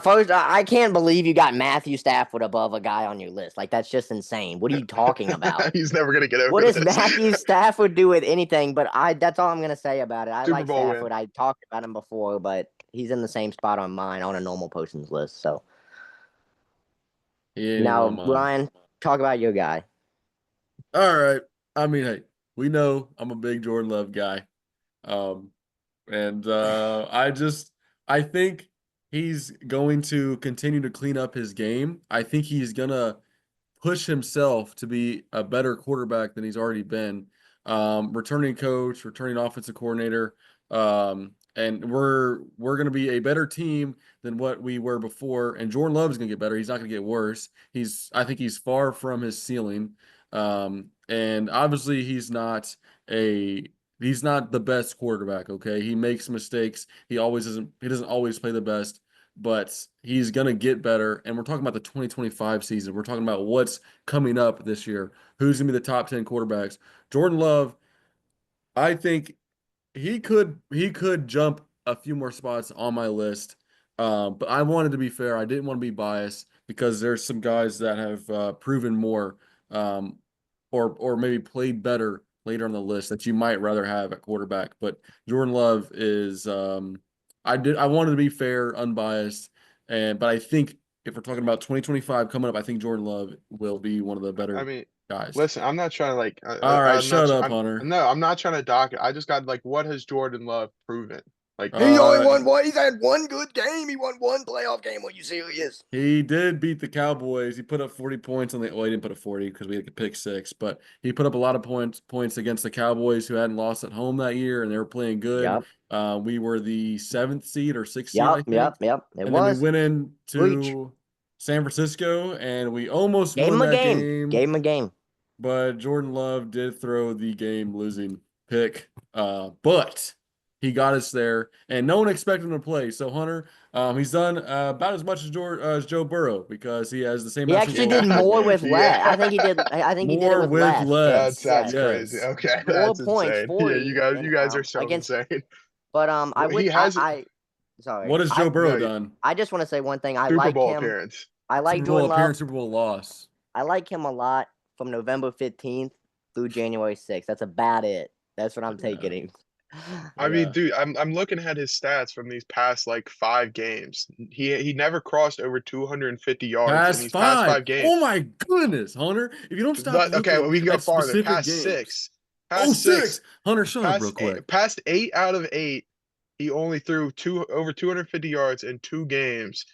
Speaker 2: First, I can't believe you got Matthew Stafford above a guy on your list. Like that's just insane. What are you talking about?
Speaker 3: He's never gonna get
Speaker 2: What
Speaker 3: over
Speaker 2: does
Speaker 3: this.
Speaker 2: Matthew Stafford do with anything? But that's all I'm gonna say about it. I
Speaker 3: Super
Speaker 2: like
Speaker 3: Bowl win.
Speaker 2: Stafford. I talked about him before, but he's in the same spot on mine on a normal person's list. So
Speaker 1: He ain't even on
Speaker 2: now,
Speaker 1: mine.
Speaker 2: Ryan, talk about your guy.
Speaker 1: All right. I mean, hey, we know I'm a big Jordan Love guy. Um, and I think he's going to continue to clean up his game. I think he's gonna push himself to be a better quarterback than he's already been. Returning coach, returning offensive coordinator, and we're going to be a better team than what we were before. And Jordan Love is going to get better. He's not going to get worse. I think he's far from his ceiling. And obviously he's not the best quarterback. Okay, he makes mistakes. He doesn't always play the best, but he's going to get better. And we're talking about the 2025 season. We're talking about what's coming up this year. Who's going to be the top 10 quarterbacks? Jordan Love, I think he could jump a few more spots on my list. But I wanted to be fair. I didn't want to be biased because there's some guys that have proven more um, or maybe played better later on the list that you might rather have at quarterback. But Jordan Love is I wanted to be fair, unbiased, but I think if we're talking about 2025 coming up, I think Jordan Love will be one of the
Speaker 3: I
Speaker 1: better
Speaker 3: mean,
Speaker 1: guys.
Speaker 3: listen, I'm not trying to like.
Speaker 1: All right,
Speaker 3: I'm not.
Speaker 1: shut up,
Speaker 3: I'm
Speaker 1: Hunter.
Speaker 3: no. I'm not trying to dock it. I just got like, what has Jordan Love proven? Like,
Speaker 2: He only
Speaker 1: Uh,
Speaker 2: won one. He's had one good game. He won one playoff game. Are you serious?
Speaker 1: He did beat the Cowboys. He put up 40 points on the. Well, he didn't put up 40 because we had a pick six, but he put up a lot of points against the Cowboys, who hadn't lost at home that year, and they were playing good.
Speaker 2: Yep.
Speaker 1: We were the seventh seed or sixth seed, I
Speaker 2: Yep.
Speaker 1: think,
Speaker 2: Yep. Yep. It
Speaker 1: and then we
Speaker 2: was
Speaker 1: went
Speaker 2: reach.
Speaker 1: into San Francisco and we almost
Speaker 2: Gave
Speaker 1: won
Speaker 2: him a
Speaker 1: that
Speaker 2: game.
Speaker 1: game.
Speaker 2: Gave him a game.
Speaker 1: But Jordan Love did throw the game losing pick. But he got us there, and no one expected him to play. So Hunter, he's done about as much as Joe Burrow because he has the same
Speaker 2: He
Speaker 1: amount of Super
Speaker 2: actually
Speaker 3: yeah,
Speaker 2: did
Speaker 1: Bowls as Joe
Speaker 2: more
Speaker 1: Burrow.
Speaker 2: with less. I think he
Speaker 3: yeah.
Speaker 2: did. I think he did it
Speaker 1: More
Speaker 2: with
Speaker 1: with
Speaker 2: less.
Speaker 1: less.
Speaker 3: That's
Speaker 2: Yes.
Speaker 3: crazy.
Speaker 1: Yes.
Speaker 3: Okay,
Speaker 2: More
Speaker 3: that's
Speaker 2: points,
Speaker 3: insane. Yeah,
Speaker 2: 40,
Speaker 3: you guys are so
Speaker 2: against.
Speaker 3: insane.
Speaker 2: But I
Speaker 3: Well,
Speaker 2: would.
Speaker 3: he has
Speaker 2: I sorry.
Speaker 1: What has Joe Burrow
Speaker 3: no
Speaker 1: done?
Speaker 2: I just want to say one thing. I
Speaker 3: Super
Speaker 2: like
Speaker 3: Bowl
Speaker 2: him.
Speaker 3: appearance.
Speaker 2: I like
Speaker 1: Super Bowl
Speaker 2: Jordan Love.
Speaker 1: appearance, Super Bowl loss.
Speaker 2: I like him a lot from November 15th through January 6th. That's about it. That's what I'm
Speaker 1: Yeah.
Speaker 2: taking him.
Speaker 3: I mean,
Speaker 1: Yeah.
Speaker 3: dude, I'm looking at his stats from these past like 5 games. He never crossed over 250 yards in
Speaker 1: Past
Speaker 3: these past
Speaker 1: five.
Speaker 3: 5 games.
Speaker 1: Oh my goodness, Hunter. If you don't stop
Speaker 3: Okay, well,
Speaker 1: looking
Speaker 3: we can go
Speaker 1: at
Speaker 3: farther.
Speaker 1: specific
Speaker 3: Past
Speaker 1: games.
Speaker 3: six,
Speaker 1: Oh,
Speaker 3: past six,
Speaker 1: six. Hunter, shut up real quick.
Speaker 3: past 8 out of 8. He only threw over 250 yards in 2 games.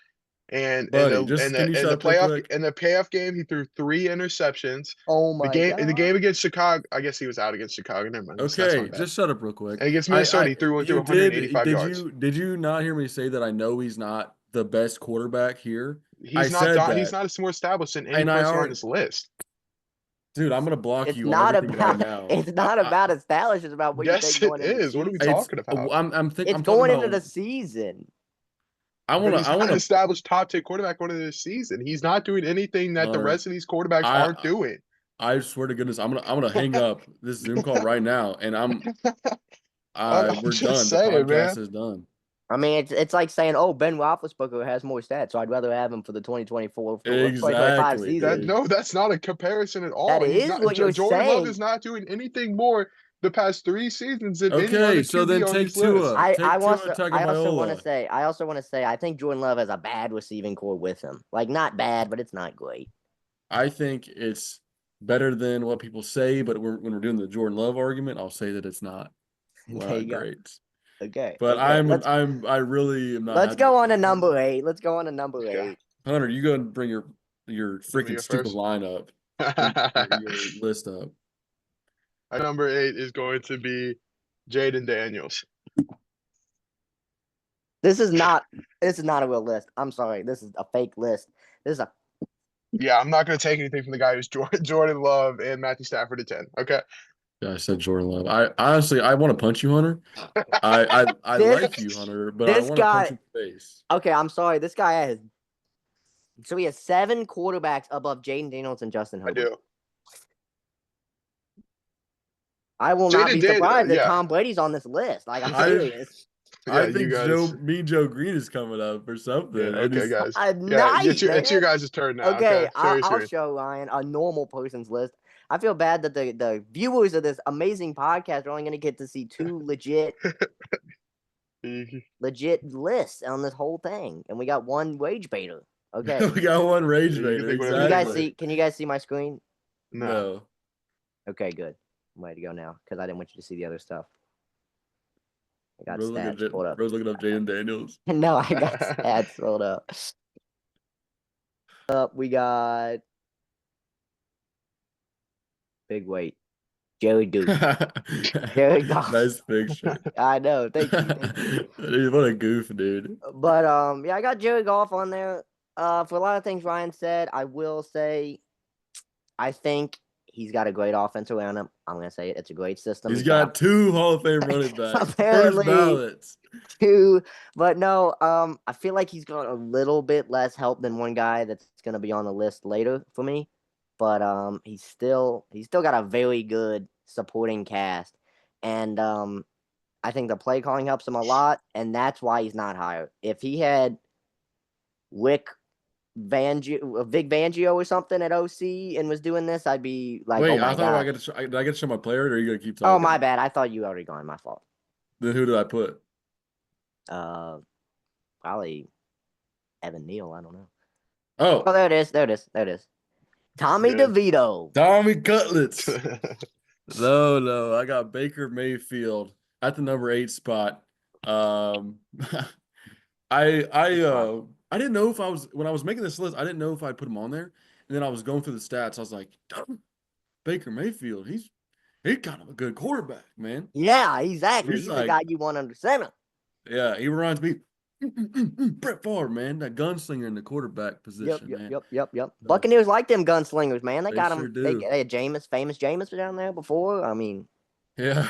Speaker 3: And in
Speaker 1: Buddy, just can you
Speaker 3: in
Speaker 1: shut
Speaker 3: the
Speaker 1: up real
Speaker 3: playoff
Speaker 1: quick?
Speaker 3: in the playoff game, he threw 3 interceptions.
Speaker 2: Oh
Speaker 3: The
Speaker 2: my
Speaker 3: game in the
Speaker 2: god.
Speaker 3: game against Chicago, I guess he was out against Chicago. Never mind, that's my
Speaker 1: Okay,
Speaker 3: bad.
Speaker 1: just shut up real quick.
Speaker 3: And against
Speaker 1: I
Speaker 3: Minnesota, he threw
Speaker 1: you did
Speaker 3: 185
Speaker 1: did
Speaker 3: yards.
Speaker 1: you not hear me say that I know he's not the best quarterback here? I
Speaker 3: He's not
Speaker 1: said
Speaker 3: he's
Speaker 1: that.
Speaker 3: not more established than any
Speaker 1: And I
Speaker 3: person on
Speaker 1: already
Speaker 3: this list.
Speaker 1: dude, I'm gonna block
Speaker 2: It's
Speaker 1: you on
Speaker 2: not
Speaker 1: everything right
Speaker 2: about
Speaker 1: now.
Speaker 2: it's not about established, it's about what you
Speaker 3: Yes,
Speaker 2: think
Speaker 3: it
Speaker 2: going into the
Speaker 3: is. What are we
Speaker 2: season.
Speaker 1: It's
Speaker 3: talking about?
Speaker 2: It's
Speaker 1: I'm talking
Speaker 2: going into
Speaker 1: about
Speaker 2: the season.
Speaker 3: But he's
Speaker 1: I
Speaker 3: not an
Speaker 1: wanna
Speaker 3: established top 10 quarterback going into this season. He's not doing anything that the
Speaker 1: Hunter.
Speaker 3: rest of these quarterbacks aren't
Speaker 1: I
Speaker 3: doing.
Speaker 1: I swear to goodness, I'm gonna hang up this Zoom call right now, and
Speaker 3: I'm
Speaker 1: we're
Speaker 3: just
Speaker 1: done. The
Speaker 3: saying, man.
Speaker 1: podcast is done.
Speaker 2: I mean, it's like saying, "Oh, Ben Roethlisberger has more stats, so I'd rather have him for the 2025
Speaker 1: Exactly,
Speaker 2: season."
Speaker 1: dude.
Speaker 3: That's not a comparison at
Speaker 2: That
Speaker 3: all. He's
Speaker 2: is
Speaker 3: not
Speaker 2: what you're
Speaker 3: Jordan Love
Speaker 2: saying.
Speaker 3: is not doing anything more the past 3 seasons than any
Speaker 1: Okay,
Speaker 3: other
Speaker 1: so then
Speaker 3: QB on this list.
Speaker 1: Take Tua Tagovailoa.
Speaker 2: I also want to say I think Jordan Love has a bad receiving core with him. Like not bad, but it's not great.
Speaker 1: I think it's better than what people say, but when we're doing the Jordan Love argument, I'll say that it's not
Speaker 2: There you go.
Speaker 1: great.
Speaker 2: Okay,
Speaker 1: But
Speaker 2: okay.
Speaker 1: I really am not
Speaker 2: Let's
Speaker 1: happy
Speaker 2: go
Speaker 1: with
Speaker 2: on to
Speaker 1: this.
Speaker 2: number 8. Let's go on to number
Speaker 3: Okay.
Speaker 2: 8.
Speaker 1: Hunter, you go and bring your
Speaker 3: You want me to
Speaker 1: freaking
Speaker 3: go
Speaker 1: stupid
Speaker 3: first?
Speaker 1: lineup, your list up.
Speaker 3: Number 8 is going to be Jaden Daniels.
Speaker 2: This is not a real list. I'm sorry. This is a fake list. This is a
Speaker 3: Yeah, I'm not going to take anything from the guy who's Jordan Love and Matthew Stafford at 10. Okay.
Speaker 1: Yeah, I said Jordan Love. I honestly I want to punch you, Hunter. I
Speaker 2: this
Speaker 1: like you, Hunter, but I
Speaker 2: this
Speaker 1: want to punch
Speaker 2: guy.
Speaker 1: you in the face.
Speaker 2: Okay, I'm sorry. This guy has So he has 7 quarterbacks above Jaden Daniels and Justin
Speaker 3: I
Speaker 2: Herbert.
Speaker 3: do.
Speaker 2: I will not be
Speaker 3: Jaden Daniels,
Speaker 2: surprised that
Speaker 3: yeah.
Speaker 2: Tom Brady's on this list. Like, I'm
Speaker 1: I
Speaker 2: serious.
Speaker 3: Yeah,
Speaker 1: I
Speaker 3: you
Speaker 1: think
Speaker 3: guys.
Speaker 1: Joe Green is coming up or something.
Speaker 3: Yeah,
Speaker 1: And
Speaker 3: okay,
Speaker 1: he's
Speaker 3: guys. Yeah,
Speaker 2: Nice,
Speaker 3: it's your
Speaker 2: man.
Speaker 3: guys' turn now.
Speaker 2: Okay,
Speaker 3: Okay, share your
Speaker 2: I'll
Speaker 3: screen.
Speaker 2: show Ryan a normal person's list. I feel bad that the viewers of this amazing podcast are only going to get to see 2 legit lists on this whole thing, and we got 1 wage baiter. Okay,
Speaker 1: we got one rage
Speaker 3: You can
Speaker 1: baiter.
Speaker 3: think whatever
Speaker 2: can you
Speaker 3: you
Speaker 2: guys
Speaker 1: Exactly.
Speaker 3: want.
Speaker 2: see? Can you guys see my screen?
Speaker 3: No.
Speaker 1: No.
Speaker 2: Okay, good. I'm ready to go now because I didn't want you to see the other stuff. I got
Speaker 1: Bro's looking
Speaker 2: stats pulled up.
Speaker 1: Bro's looking up Jaden Daniels.
Speaker 2: No, I got stats pulled up. We got big weight. Jerry Duke. Jerry Goff.
Speaker 1: Nice picture.
Speaker 2: I know. Thank you. Thank you.
Speaker 1: Dude, what a goof, dude.
Speaker 2: But yeah, I got Jerry Goff on there. For a lot of things Ryan said, I will say I think he's got a great offense around him. I'm gonna say it. It's a great system.
Speaker 1: He's got 2 Hall of Fame running backs. First
Speaker 2: apparently
Speaker 1: ballots.
Speaker 2: 2, but no. I feel like he's got a little bit less help than one guy that's gonna be on the list later for me. But he's still got a very good supporting cast, and I think the play calling helps him a lot, and that's why he's not higher. If he had Vic Fangio or something at OC and was doing this, I'd be like,
Speaker 1: Wait,
Speaker 2: oh
Speaker 1: I
Speaker 2: my
Speaker 1: thought
Speaker 2: god.
Speaker 1: did I get to show my player, or are you gonna keep
Speaker 2: Oh
Speaker 1: talking?
Speaker 2: my bad. I thought you already gone. My fault.
Speaker 1: Then who did I put?
Speaker 2: Probably Evan Neal. I don't know.
Speaker 1: Oh,
Speaker 2: Oh, there it is. There it is. There it is. Tommy
Speaker 3: Good.
Speaker 2: DeVito.
Speaker 1: Tommy Cutlets. No, I got Baker Mayfield at the number 8 spot. Um, I didn't know if I was when I was making this list. I didn't know if I'd put him on there, and then I was going through the stats. I was like, Baker Mayfield, he's kind of a good quarterback, man.
Speaker 2: Yeah, exactly.
Speaker 1: He's
Speaker 2: He's the
Speaker 1: like,
Speaker 2: guy you want under center.
Speaker 1: yeah, he reminds me, Brett Favre, man, that gunslinger in the quarterback position, man.
Speaker 2: Yep.
Speaker 1: So,
Speaker 2: Buccaneers like them gunslingers, man. They
Speaker 1: they
Speaker 2: got
Speaker 1: sure
Speaker 2: them. They
Speaker 1: do.
Speaker 2: had famous Jameis down there before. I mean,
Speaker 1: Yeah,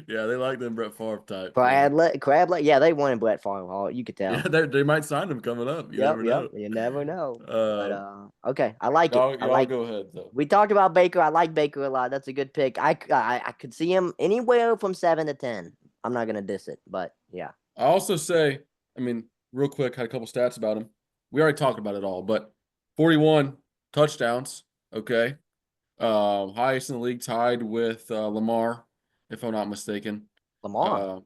Speaker 1: yeah, they like them Brett Favre type, man.
Speaker 2: Crab. Yeah, they wanted Brett Favre. You could
Speaker 1: Yeah,
Speaker 2: tell.
Speaker 1: they might sign him coming up. You never know.
Speaker 2: You never know. But
Speaker 1: Uh,
Speaker 2: okay, I like it. I
Speaker 1: y'all
Speaker 2: like.
Speaker 1: go ahead though.
Speaker 2: We talked about Baker. I like Baker a lot. That's a good pick. I could see him anywhere from 7 to 10. I'm not gonna diss it, but yeah.
Speaker 1: I also say, I mean, real quick, had a couple stats about him. We already talked about it all, but 41 touchdowns. Okay, highest in the league, tied with Lamar, if I'm not mistaken.
Speaker 2: Lamar.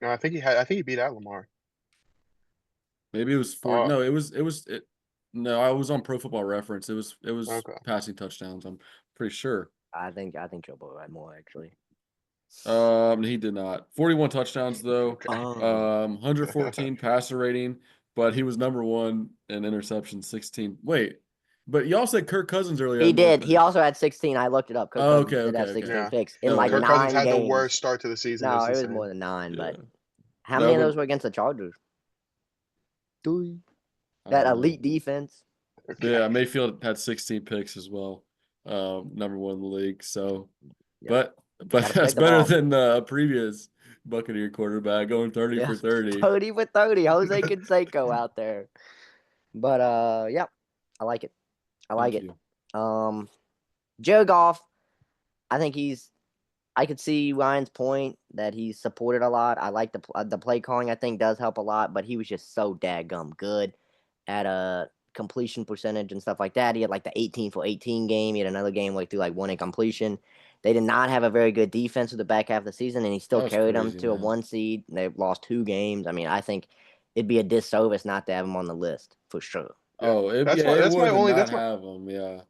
Speaker 3: No, I think he beat out Lamar.
Speaker 1: Maybe it was 40.
Speaker 3: Oh,
Speaker 1: No, no, I was on Pro Football Reference. It was
Speaker 3: okay.
Speaker 1: passing touchdowns. I'm pretty sure.
Speaker 2: I think Joe Burrow had more actually.
Speaker 1: He did not. 41 touchdowns though.
Speaker 3: Okay.
Speaker 1: 114 passer rating, but he was number 1 in interception, 16. Wait, but y'all said Kirk Cousins earlier
Speaker 2: He
Speaker 1: had more
Speaker 2: did. He
Speaker 1: picks.
Speaker 2: also had 16. I looked it up. Kirk
Speaker 1: Oh,
Speaker 2: Cousins did have
Speaker 1: okay.
Speaker 2: 16
Speaker 3: Yeah.
Speaker 2: picks in
Speaker 1: No,
Speaker 2: like
Speaker 3: Kirk
Speaker 1: no.
Speaker 3: Cousins
Speaker 2: 9
Speaker 3: had the
Speaker 2: games.
Speaker 3: worst start to the season.
Speaker 2: No,
Speaker 3: It's
Speaker 2: it was
Speaker 3: insane.
Speaker 2: more than 9.
Speaker 1: Yeah.
Speaker 2: But how
Speaker 1: No,
Speaker 2: many of
Speaker 1: but
Speaker 2: those were against the Chargers? 3.
Speaker 1: I
Speaker 2: That
Speaker 1: don't know.
Speaker 2: elite defense.
Speaker 3: Okay.
Speaker 1: Yeah, Mayfield had 16 picks as well. Number 1 in the league. So,
Speaker 2: Yep.
Speaker 1: but
Speaker 2: Gotta
Speaker 1: that's
Speaker 2: protect the
Speaker 1: better
Speaker 2: ball.
Speaker 1: than the previous Buccaneer quarterback going 30 for 30.
Speaker 2: 30 for 30. Jose Canseco out there. But yeah, I like it. I like
Speaker 1: Thank
Speaker 2: it.
Speaker 1: you.
Speaker 2: Jared Goff, I think I could see Ryan's point that he's supported a lot. I like the play calling. I think does help a lot, but he was just so daggum good at a completion percentage and stuff like that. He had like the 18 for 18 game. He had another game where he threw like 1 incompletion. They did not have a very good defense for the back half of the season, and he still
Speaker 1: That was
Speaker 2: carried them
Speaker 1: crazy,
Speaker 2: to a
Speaker 1: man.
Speaker 2: 1 seed. They lost 2 games. I mean, I think it'd be a disservice not to have him on the list for sure.
Speaker 3: Yeah.
Speaker 1: Oh,
Speaker 3: That's
Speaker 1: yeah,
Speaker 3: my
Speaker 1: it
Speaker 3: that's my
Speaker 1: would to
Speaker 3: only
Speaker 1: not
Speaker 3: that's my
Speaker 1: have him. Yeah.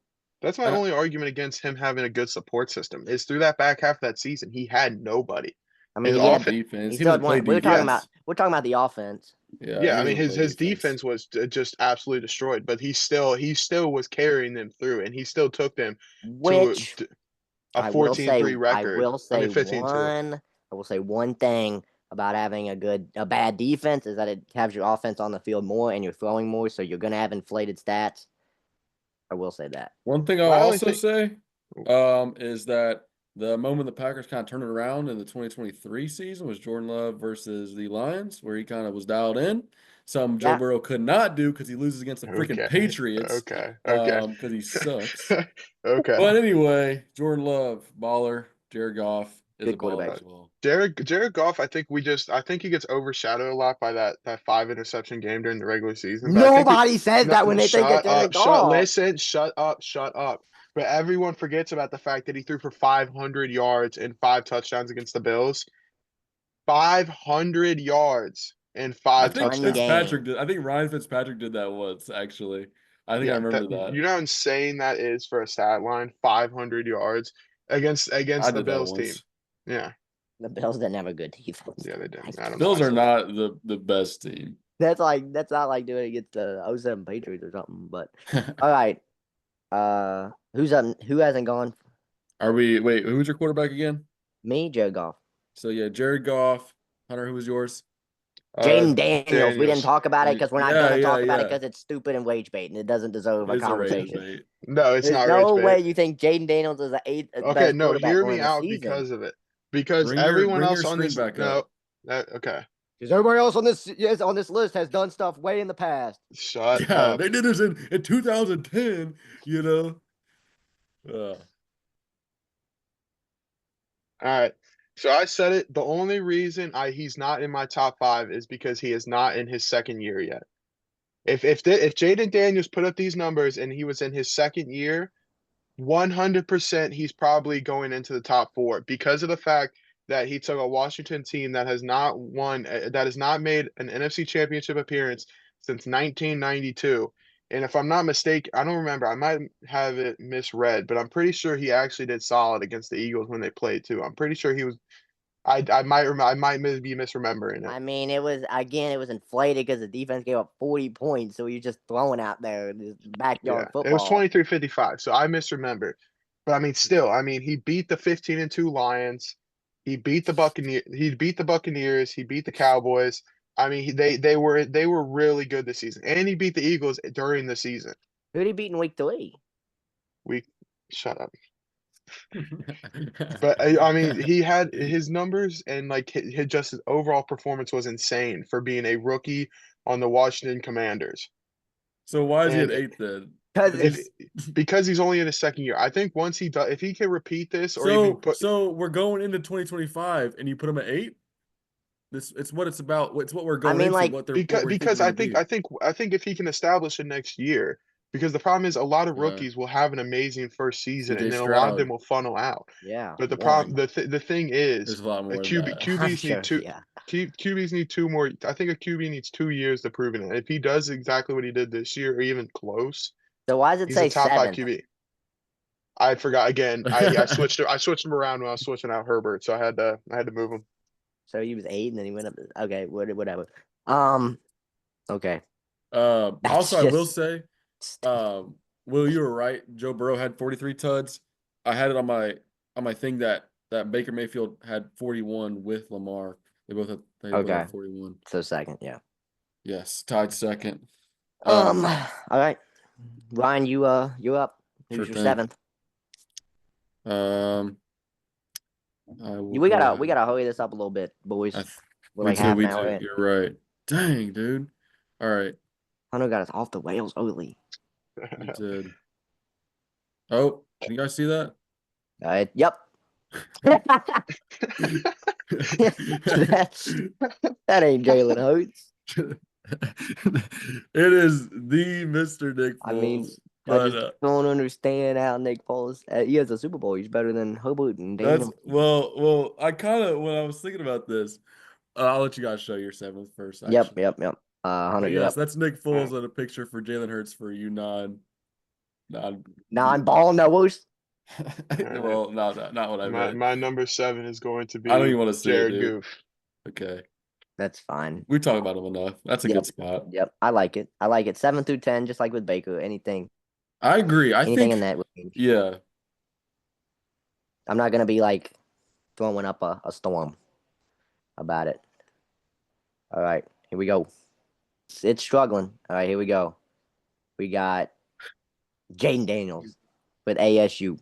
Speaker 3: that's my
Speaker 1: And
Speaker 3: only argument against him having a good support system is through that back half of that season he had nobody.
Speaker 2: I
Speaker 3: His
Speaker 2: mean,
Speaker 1: on
Speaker 3: offense,
Speaker 1: defense,
Speaker 2: he
Speaker 1: he
Speaker 2: still had
Speaker 1: doesn't play
Speaker 2: one.
Speaker 1: defense.
Speaker 2: We're talking about the offense.
Speaker 1: Yeah,
Speaker 3: yeah,
Speaker 1: he
Speaker 3: I mean
Speaker 1: doesn't play
Speaker 3: his
Speaker 1: defense.
Speaker 3: defense was just absolutely destroyed, but he still was carrying them through, and he still took them to
Speaker 2: Which
Speaker 3: a
Speaker 2: I will say
Speaker 3: 14-3 record. I mean 15-2.
Speaker 2: I will say one thing about having a bad defense is that it has your offense on the field more and you're throwing more, so you're gonna have inflated stats. I will say that.
Speaker 1: One thing I'll
Speaker 3: Well, I only
Speaker 1: also
Speaker 3: think
Speaker 1: say, is that The moment the Packers kind of turned it around in the 2023 season was Jordan Love versus the Lions, where he kind of was dialed in. Something Joe
Speaker 2: Yeah.
Speaker 1: Burrow could not do because he loses against the freaking
Speaker 3: Okay.
Speaker 1: Patriots,
Speaker 3: Okay.
Speaker 1: because he sucks.
Speaker 3: Okay.
Speaker 1: But anyway, Jordan Love, baller. Jared Goff is a
Speaker 2: Good
Speaker 1: baller
Speaker 2: quarterback.
Speaker 1: as well.
Speaker 3: Jared Goff, I think he gets overshadowed a lot by that 5 interception game during the regular season. But I think
Speaker 2: Nobody says that when they think of
Speaker 3: shut
Speaker 2: Jared
Speaker 3: up,
Speaker 2: Goff.
Speaker 3: shut up. But everyone forgets about the fact that he threw for 500 yards and 5 touchdowns against the Bills. 500 yards and
Speaker 1: I
Speaker 3: five
Speaker 1: think
Speaker 2: One
Speaker 3: touchdowns.
Speaker 2: game.
Speaker 1: Fitzpatrick did. I think Ryan Fitzpatrick did that once, actually. I think I
Speaker 3: Yeah, that
Speaker 1: remember that.
Speaker 3: you know how insane that is for a stat line. 500 yards
Speaker 1: I
Speaker 3: against the
Speaker 1: did that
Speaker 3: Bills team.
Speaker 1: once.
Speaker 3: Yeah,
Speaker 2: The Bills didn't have a good defense.
Speaker 3: yeah, they did. Adam
Speaker 1: Bills are
Speaker 3: Boswell.
Speaker 1: not the best team.
Speaker 2: That's not like doing it against the '07 Patriots or something. But all right. Who hasn't gone?
Speaker 1: Wait, who's your quarterback again?
Speaker 2: Me, Jared Goff.
Speaker 1: So yeah, Jared Goff. Hunter, who was yours?
Speaker 3: Uh,
Speaker 2: Jaden Daniels. We didn't
Speaker 3: Daniels.
Speaker 2: talk about it because we're not
Speaker 1: Yeah,
Speaker 2: gonna
Speaker 1: yeah,
Speaker 2: talk about it
Speaker 1: yeah.
Speaker 2: because it's stupid and wage bait and it doesn't deserve
Speaker 1: It
Speaker 2: a
Speaker 1: is a rage
Speaker 2: conversation.
Speaker 1: bait.
Speaker 3: No, it's
Speaker 2: There's
Speaker 3: not rage
Speaker 2: no way
Speaker 3: bait.
Speaker 2: you think Jaden Daniels is the
Speaker 3: Okay,
Speaker 2: best
Speaker 3: no,
Speaker 2: quarterback
Speaker 3: hear
Speaker 2: going
Speaker 3: me
Speaker 2: the
Speaker 3: out
Speaker 2: season.
Speaker 3: because of it. Because everyone
Speaker 1: Bring your
Speaker 3: else on
Speaker 1: screen
Speaker 3: this
Speaker 1: back
Speaker 3: no,
Speaker 1: up.
Speaker 3: okay.
Speaker 2: Because everybody else on this list has done stuff way in the past.
Speaker 3: Shut
Speaker 1: Yeah,
Speaker 3: up.
Speaker 1: they did this in 2010, you know. Uh,
Speaker 3: All right. So I said it. The only reason he's not in my top 5 is because he is not in his second year yet. If Jaden Daniels put up these numbers and he was in his second year, 100% he's probably going into the top 4 because of the fact that he took a Washington team that has not won, that has not made an NFC Championship appearance since 1992. And if I'm not mistaken, I don't remember. I might have it misread, but I'm pretty sure he actually did solid against the Eagles when they played too. I'm pretty sure he was. I might be misremembering it.
Speaker 2: I mean, it was inflated because the defense gave up 40 points, so you're just throwing out there this
Speaker 3: Yeah,
Speaker 2: backyard
Speaker 3: it was
Speaker 2: football.
Speaker 3: 23-55, so I misremembered. But I mean, still, I mean, he beat the 15-2 Lions. He beat the Buccaneers. He beat the Cowboys. I mean, they were really good this season, and he beat the Eagles during the season.
Speaker 2: Who did he beat in week 3?
Speaker 3: We shut up. But I mean, he had his numbers and like his overall performance was insane for being a rookie on the Washington Commanders.
Speaker 1: So why is he at
Speaker 3: And
Speaker 1: 8 then?
Speaker 2: Because
Speaker 3: if because he's only in his second year, I think once he does, if he can repeat this or even
Speaker 1: So
Speaker 3: put
Speaker 1: so we're going into 2025 and you put him at 8? It's what it's about. It's what we're
Speaker 2: I
Speaker 1: going
Speaker 2: mean,
Speaker 1: into,
Speaker 2: like
Speaker 1: what we think
Speaker 3: because
Speaker 1: they're gonna be.
Speaker 3: I think if he can establish it next year, because the problem is a lot of
Speaker 1: Yeah.
Speaker 3: rookies will have an amazing first season
Speaker 1: CJ
Speaker 3: and then a lot of them
Speaker 1: Stroud.
Speaker 3: will funnel out.
Speaker 2: yeah,
Speaker 3: But
Speaker 2: one.
Speaker 3: the thing is,
Speaker 1: There's a lot
Speaker 3: a
Speaker 1: more than
Speaker 3: QB
Speaker 1: that.
Speaker 2: I'm
Speaker 3: QBs need
Speaker 2: sure.
Speaker 3: two
Speaker 2: Yeah.
Speaker 3: QBs need 2 more. I think a QB needs 2 years to prove it. If he does exactly what he did this year or even close,
Speaker 2: So why does it
Speaker 3: he's a
Speaker 2: say
Speaker 3: top 5
Speaker 2: 7th?
Speaker 3: QB. I forgot again. I switched him around when I was switching out Herbert, so I had to move him.
Speaker 2: So he was 8, and then he went up. Okay, whatever. Okay, that's
Speaker 1: Also I will
Speaker 2: just
Speaker 1: say,
Speaker 2: stupid.
Speaker 1: Will, you were right. Joe Burrow had 43 tuds. I had it on my thing that Baker Mayfield had 41 with Lamar. They both
Speaker 2: Okay,
Speaker 1: had 41.
Speaker 2: so second, yeah.
Speaker 1: Yes, tied second.
Speaker 2: All right, Ryan, you're up.
Speaker 1: Sure
Speaker 2: Who's your
Speaker 1: thing.
Speaker 2: 7th?
Speaker 1: I will
Speaker 2: We
Speaker 1: go
Speaker 2: gotta
Speaker 1: ahead.
Speaker 2: hurry this up a little bit, boys.
Speaker 1: I th
Speaker 2: We're like half an
Speaker 1: we
Speaker 2: hour
Speaker 1: do.
Speaker 2: in.
Speaker 1: You're right. Dang, dude. All right,
Speaker 2: Hunter got us off the rails early.
Speaker 1: you did. Oh, can you guys see that?
Speaker 2: Yep. that ain't Jalen Hurts.
Speaker 1: It is the Mr. Nick
Speaker 2: I mean,
Speaker 1: Foles.
Speaker 2: I
Speaker 1: But
Speaker 2: just don't understand how Nick Foles. He has a Super Bowl. He's better than Herbert and
Speaker 1: that's
Speaker 2: Daniel.
Speaker 1: I kind of when I was thinking about this, I'll let you guys show your 7th first,
Speaker 2: Yep.
Speaker 1: actually.
Speaker 2: Hunter,
Speaker 1: But
Speaker 2: you're
Speaker 1: yes,
Speaker 2: up.
Speaker 1: that's Nick
Speaker 3: All
Speaker 1: Foles
Speaker 3: right.
Speaker 1: on a picture for Jalen Hurts for you non
Speaker 2: Non-ball knowers.
Speaker 3: All right.
Speaker 1: well, not what I meant.
Speaker 3: My number 7 is going to
Speaker 1: I don't even
Speaker 3: be
Speaker 1: want to see it,
Speaker 3: Jared
Speaker 1: dude.
Speaker 3: Goof.
Speaker 1: Okay.
Speaker 2: That's fine.
Speaker 1: We talk about him enough. That's a
Speaker 2: Yep.
Speaker 1: good spot.
Speaker 2: Yep. I like it. 7 through 10, just like with Baker. Anything
Speaker 1: I agree. I
Speaker 2: in
Speaker 1: think,
Speaker 2: that range.
Speaker 1: yeah.
Speaker 2: I'm not gonna be like throwing up a storm about it. All right, here we go. It's struggling. All right, here we go. We got Jaden Daniels with ASU.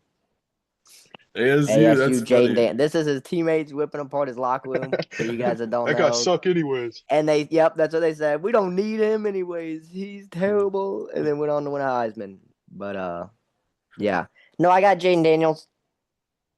Speaker 1: ASU,
Speaker 2: ASU
Speaker 1: that's
Speaker 2: Jaden
Speaker 1: funny.
Speaker 2: Dan. This is his teammates whipping apart his locker room. For you guys that don't
Speaker 3: That guy
Speaker 2: know,
Speaker 3: suck anyways.
Speaker 2: and yep, that's what they said. We don't need him anyways. He's terrible. And then went on to win a Heisman. But yeah. No, I got Jaden Daniels,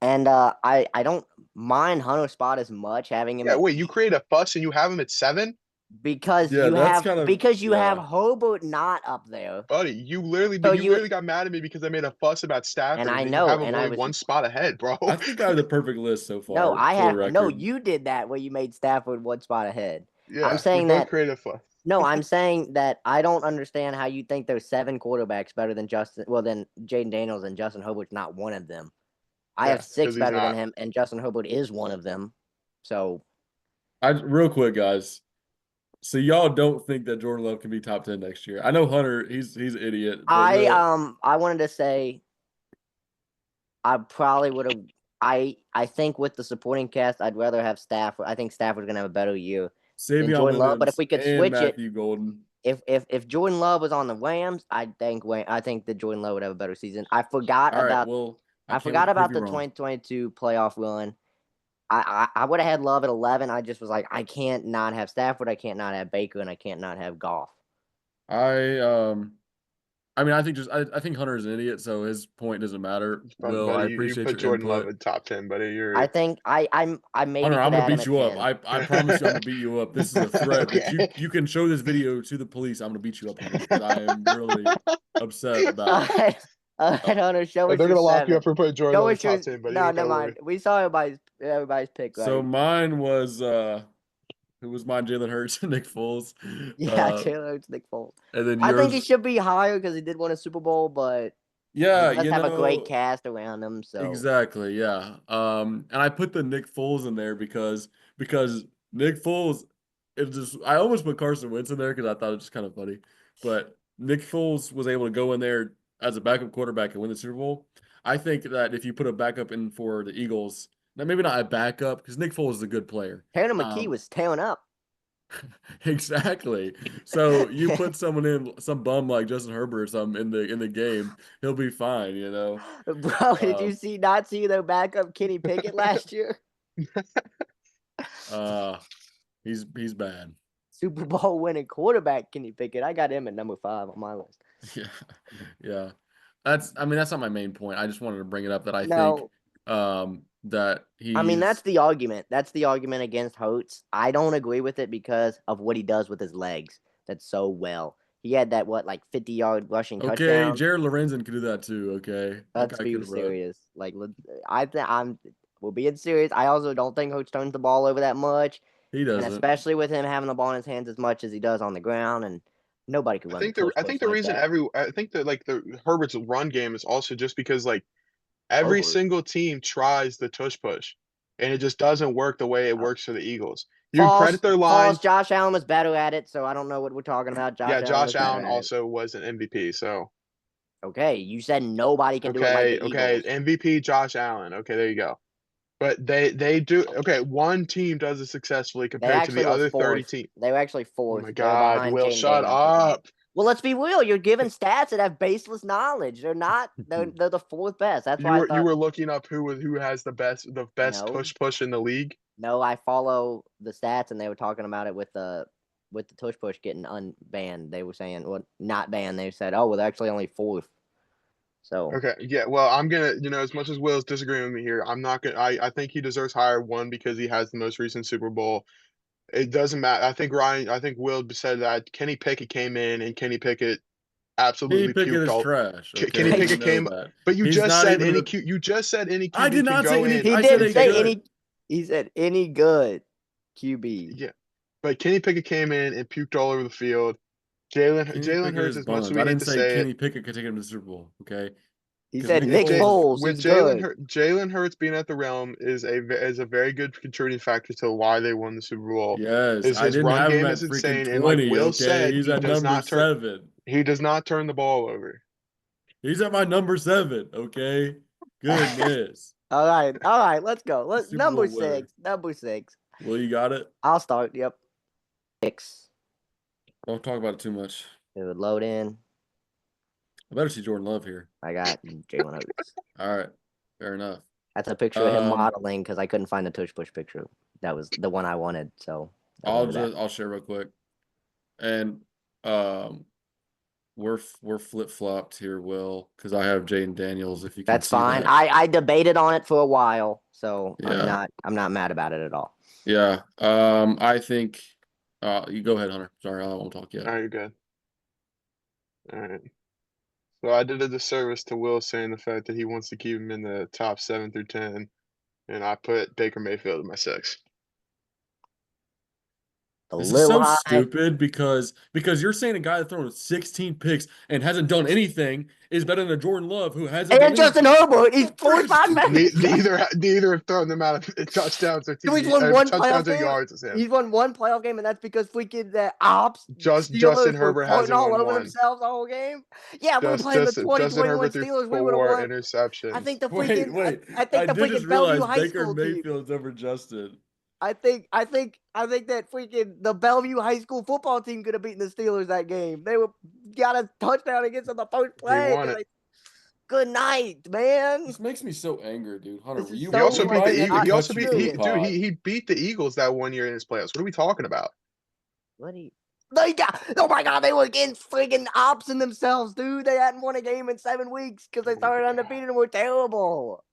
Speaker 2: and I don't mind Hunter Spot as much having him
Speaker 3: Yeah,
Speaker 2: at
Speaker 3: wait, you create a fuss and you have him at 7?
Speaker 2: because
Speaker 1: Yeah,
Speaker 2: you
Speaker 1: that's
Speaker 2: have
Speaker 1: kind of yeah.
Speaker 2: Herbert not up there.
Speaker 3: Buddy,
Speaker 2: So
Speaker 3: you literally got mad at me because I made a fuss about
Speaker 2: and
Speaker 3: Stafford
Speaker 2: I
Speaker 3: and you
Speaker 2: know,
Speaker 3: have him
Speaker 2: and I
Speaker 3: only
Speaker 2: was
Speaker 3: one spot ahead, bro.
Speaker 1: I think I have the perfect list so
Speaker 2: no,
Speaker 1: far, for the record.
Speaker 2: you did that where you made Stafford one spot ahead. I'm
Speaker 3: Yeah, we
Speaker 2: saying
Speaker 3: both
Speaker 2: that
Speaker 3: created a fuss.
Speaker 2: no, I'm saying that I don't understand how you think there's 7 quarterbacks better than than Jaden Daniels, and Justin Herbert's not one of them. I have
Speaker 3: Yeah,
Speaker 2: 6
Speaker 3: because he's
Speaker 2: better than
Speaker 3: not.
Speaker 2: him, and Justin Herbert is one of them. So
Speaker 1: I real quick, guys. So y'all don't think that Jordan Love can be top 10 next year? I know Hunter, he's an idiot, but
Speaker 2: I wanted to say I probably would have. I think with the supporting cast, I'd rather have Stafford. I think Stafford's gonna have a better year than
Speaker 1: Savion
Speaker 2: Jordan Love. But if
Speaker 1: Williams
Speaker 2: we could
Speaker 1: and
Speaker 2: switch it,
Speaker 1: Matthew Golden.
Speaker 2: if Jordan Love was on the Rams, I think that Jordan Love would have a better season.
Speaker 1: All right, well, I
Speaker 2: I
Speaker 1: can't wait
Speaker 2: forgot
Speaker 1: to prove
Speaker 2: about
Speaker 1: you
Speaker 2: the
Speaker 1: wrong.
Speaker 2: 2022 playoff run. I would have had Love at 11. I just was like, I can't not have Stafford. I can't not have Baker, and I can't not have Goff.
Speaker 1: I I mean, I think Hunter is an idiot, so his point doesn't matter.
Speaker 3: But
Speaker 1: Will, I
Speaker 3: buddy, you
Speaker 1: appreciate
Speaker 3: put
Speaker 1: your
Speaker 3: Jordan Love
Speaker 1: input.
Speaker 3: in top 10, buddy.
Speaker 2: I
Speaker 3: You're
Speaker 2: think I maybe
Speaker 1: Hunter, I'm
Speaker 2: could
Speaker 1: gonna
Speaker 2: add him
Speaker 1: beat
Speaker 2: at
Speaker 1: you up.
Speaker 2: 10.
Speaker 1: I promise you I'm gonna beat you up. This is a threat that
Speaker 3: okay.
Speaker 1: you can show this video to the police. I'm gonna beat you up, Hunter, because I am really upset
Speaker 2: All
Speaker 1: about it.
Speaker 2: right,
Speaker 1: Uh,
Speaker 2: Hunter, show
Speaker 3: They're
Speaker 2: us your
Speaker 3: gonna lock you up
Speaker 2: 7.
Speaker 3: for putting Jordan
Speaker 2: Show
Speaker 3: Love in
Speaker 2: us your
Speaker 3: top 10, buddy.
Speaker 2: no,
Speaker 3: Don't
Speaker 2: never
Speaker 3: worry.
Speaker 2: mind. We saw everybody's pick,
Speaker 1: so
Speaker 2: right?
Speaker 1: mine was who was mine? Jalen Hurts and Nick Foles.
Speaker 2: Yeah,
Speaker 1: Uh,
Speaker 2: Taylor Hurts, Nick Foles.
Speaker 1: and then
Speaker 2: I think he
Speaker 1: yours,
Speaker 2: should be higher because he did win a Super Bowl, but he
Speaker 1: yeah,
Speaker 2: does have a great cast around him. So
Speaker 1: exactly, yeah. And I put the Nick Foles in there because Nick Foles, it just I almost put Carson Wentz in there because I thought it was just kind of funny. But Nick Foles was able to go in there as a backup quarterback and win the Super Bowl. I think that if you put a backup in for the Eagles, now maybe not a backup because Nick Foles is a good player.
Speaker 2: Tanner McKee
Speaker 1: Um,
Speaker 2: was tearing up.
Speaker 1: exactly. So you put someone in some bum like Justin Herbert or something in the game, he'll be fine, you know.
Speaker 2: Bro, did you
Speaker 1: Um,
Speaker 2: not see their backup Kenny Pickett last year?
Speaker 1: uh he's bad.
Speaker 2: Super Bowl winning quarterback Kenny Pickett. I got him at number 5 on my list.
Speaker 1: Yeah. Yeah. I mean that's not my main point. I just wanted to bring it up that I think
Speaker 2: No,
Speaker 1: that
Speaker 2: I mean that's
Speaker 1: he's
Speaker 2: the argument. That's the argument against Hurts. I don't agree with it because of what he does with his legs. That's so well. He had that like 50-yard rushing
Speaker 1: okay.
Speaker 2: touchdown.
Speaker 1: Jared Lorenzen can do that too. Okay. That
Speaker 2: Let's
Speaker 1: guy
Speaker 2: be
Speaker 1: could run.
Speaker 2: serious. Like I think we're being serious. I also don't think Hurts turns the ball over that much,
Speaker 1: He
Speaker 2: and
Speaker 1: doesn't.
Speaker 2: especially with him having the ball in his hands as much as he does on the ground, and nobody could run the tush
Speaker 3: I
Speaker 2: push
Speaker 3: think the
Speaker 2: like
Speaker 3: reason
Speaker 2: that.
Speaker 3: I think that like the Herbert's run game is also just because like every
Speaker 2: Herbert.
Speaker 3: single team tries the tush push, and it just doesn't work the way it works for the Eagles. You can
Speaker 2: False.
Speaker 3: credit their
Speaker 2: False.
Speaker 3: line.
Speaker 2: Josh Allen was better at it, so I don't know what we're talking about. Josh
Speaker 3: Yeah,
Speaker 2: Allen
Speaker 3: Josh
Speaker 2: was better
Speaker 3: Allen
Speaker 2: at it.
Speaker 3: also was an MVP. So
Speaker 2: Okay, you said nobody can do it like
Speaker 3: okay,
Speaker 2: the
Speaker 3: okay,
Speaker 2: Eagles.
Speaker 3: MVP Josh Allen. Okay, there you go. But they do okay. One team does it successfully
Speaker 2: They
Speaker 3: compared to
Speaker 2: actually
Speaker 3: the
Speaker 2: was
Speaker 3: other 30
Speaker 2: fourth.
Speaker 3: teams.
Speaker 2: They were actually
Speaker 3: Oh
Speaker 2: fourth.
Speaker 3: my
Speaker 2: They were
Speaker 3: God,
Speaker 2: behind
Speaker 3: Will,
Speaker 2: Jaden
Speaker 3: shut
Speaker 2: Daniels and Cam.
Speaker 3: up.
Speaker 2: Well, let's be real. You're giving stats that have baseless knowledge. They're not. They're the fourth best. That's why I
Speaker 3: You
Speaker 2: thought
Speaker 3: were looking up who has the best
Speaker 2: no,
Speaker 3: tush push in the league.
Speaker 2: no. I follow the stats, and they were talking about it with the tush push getting unbanned. They were saying, well, not banned. They said, oh, well, they're actually only fourth. So
Speaker 3: Okay, yeah. Well, I'm gonna, as much as Will's disagreeing with me here, I'm not gonna. I think he deserves higher one because he has the most recent Super Bowl. It doesn't matter. I think Will said that Kenny Pickett came in and Kenny Pickett
Speaker 1: Kenny
Speaker 3: absolutely
Speaker 1: Pickett
Speaker 3: puked
Speaker 1: is
Speaker 3: all.
Speaker 1: trash.
Speaker 3: Kenny
Speaker 1: Okay. You
Speaker 3: Pickett
Speaker 1: know
Speaker 3: came,
Speaker 1: that.
Speaker 3: but
Speaker 1: He's not even
Speaker 3: You just said any
Speaker 1: I did
Speaker 3: QB can
Speaker 1: not say
Speaker 3: go
Speaker 1: any
Speaker 3: in.
Speaker 2: he
Speaker 1: I said
Speaker 2: didn't
Speaker 1: a
Speaker 2: say
Speaker 1: good.
Speaker 2: any. He said any good QB.
Speaker 3: Yeah, but Kenny Pickett came in and puked all over the field.
Speaker 1: Kenny
Speaker 3: Jalen
Speaker 1: Pickett
Speaker 3: Hurts,
Speaker 1: is
Speaker 3: as much as
Speaker 1: buns.
Speaker 3: we
Speaker 1: I
Speaker 3: hate
Speaker 1: didn't
Speaker 3: to
Speaker 1: say
Speaker 3: say it,
Speaker 1: Kenny Pickett could take him to the Super Bowl. Okay.
Speaker 2: He
Speaker 1: Because
Speaker 2: said
Speaker 1: Nick
Speaker 2: Nick
Speaker 1: Foles,
Speaker 2: Foles
Speaker 3: with
Speaker 2: is good.
Speaker 3: Jalen Hurts being at the realm is a very good contributing factor to why they won the Super Bowl.
Speaker 1: yes,
Speaker 3: Is
Speaker 1: I
Speaker 3: his
Speaker 1: didn't
Speaker 3: run
Speaker 1: have him
Speaker 3: game
Speaker 1: at
Speaker 3: is
Speaker 1: freaking
Speaker 3: insane, and like
Speaker 1: 20.
Speaker 3: Will
Speaker 1: Okay.
Speaker 3: said,
Speaker 1: He's at number 7.
Speaker 3: he does not turn the ball over.
Speaker 1: He's at my number 7. Okay. Goodness.
Speaker 2: All right. Let's go. Let's
Speaker 1: Super
Speaker 2: number
Speaker 1: Bowl winner.
Speaker 2: 6. Number 6.
Speaker 1: Well, you got it.
Speaker 2: I'll start. Yep. 6.
Speaker 1: Don't talk about it too much.
Speaker 2: It would load in.
Speaker 1: I better see Jordan Love here.
Speaker 2: I got Jalen Hurts.
Speaker 1: All right. Fair enough.
Speaker 2: That's a picture of him
Speaker 1: Um,
Speaker 2: modeling because I couldn't find the tush push picture. That was the one I wanted. So that's why that.
Speaker 1: I'll share real quick, and um, we're flip flopped here, Will, because I have Jaden Daniels. If you can
Speaker 2: That's
Speaker 1: see
Speaker 2: fine.
Speaker 1: that,
Speaker 2: I debated on it for a while, so
Speaker 1: yeah,
Speaker 2: I'm not mad about it at all.
Speaker 1: yeah. I think. You go ahead, Hunter. Sorry, I won't talk yet.
Speaker 3: All right, you're good. All right. So I did a disservice to Will saying the fact that he wants to keep him in the top 7 through 10, and I put Baker Mayfield in my 6.
Speaker 2: A
Speaker 1: This is
Speaker 2: little
Speaker 1: so
Speaker 2: high.
Speaker 1: stupid because you're saying a guy that's thrown 16 picks and hasn't done anything is better than a Jordan Love who hasn't done
Speaker 2: And Justin
Speaker 1: anything.
Speaker 2: Herbert, he's
Speaker 1: Freaking
Speaker 2: 45
Speaker 1: stupid.
Speaker 2: minutes.
Speaker 3: Neither have thrown them out of touchdowns or
Speaker 2: He's won one playoff
Speaker 3: touchdowns or
Speaker 2: game.
Speaker 3: yards as him.
Speaker 2: He's won one playoff game, and that's because freaking the ops
Speaker 3: Justin
Speaker 2: Steelers were
Speaker 3: Herbert
Speaker 2: farting
Speaker 3: hasn't
Speaker 2: all
Speaker 3: won
Speaker 2: over
Speaker 3: one.
Speaker 2: themselves the whole game. Yeah, if we were playing the
Speaker 3: Justin
Speaker 2: 2021
Speaker 3: Herbert threw
Speaker 2: Steelers, we would have
Speaker 3: 4
Speaker 2: won. I
Speaker 3: interceptions.
Speaker 2: think the
Speaker 1: Wait,
Speaker 2: freaking
Speaker 1: wait.
Speaker 2: I think
Speaker 1: I
Speaker 2: the
Speaker 1: did just
Speaker 2: freaking Bellevue
Speaker 1: realize
Speaker 2: High
Speaker 1: Baker
Speaker 2: School team.
Speaker 1: Mayfield's over Justin.
Speaker 2: I think that freaking the Bellevue High School football team could have beaten the Steelers that game. They were got a touchdown against them the first
Speaker 3: He
Speaker 2: play.
Speaker 3: won it.
Speaker 2: Good night, man.
Speaker 1: This makes me so angry, dude. Hunter,
Speaker 2: This is
Speaker 1: you
Speaker 3: He
Speaker 2: so
Speaker 3: also
Speaker 1: we
Speaker 3: beat the
Speaker 1: might need
Speaker 3: Eagles.
Speaker 1: to
Speaker 3: He also
Speaker 1: cut you
Speaker 3: beat
Speaker 1: from the
Speaker 3: he
Speaker 2: infuriating.
Speaker 3: dude.
Speaker 1: pod.
Speaker 3: He beat the Eagles that 1 year in his playoffs. What are we talking about?
Speaker 2: What do you? They got, oh my god, they were against freaking ops in themselves, dude. They hadn't won a game in 7 weeks because they
Speaker 3: Oh my
Speaker 2: started
Speaker 3: God.
Speaker 2: undefeated and were terrible.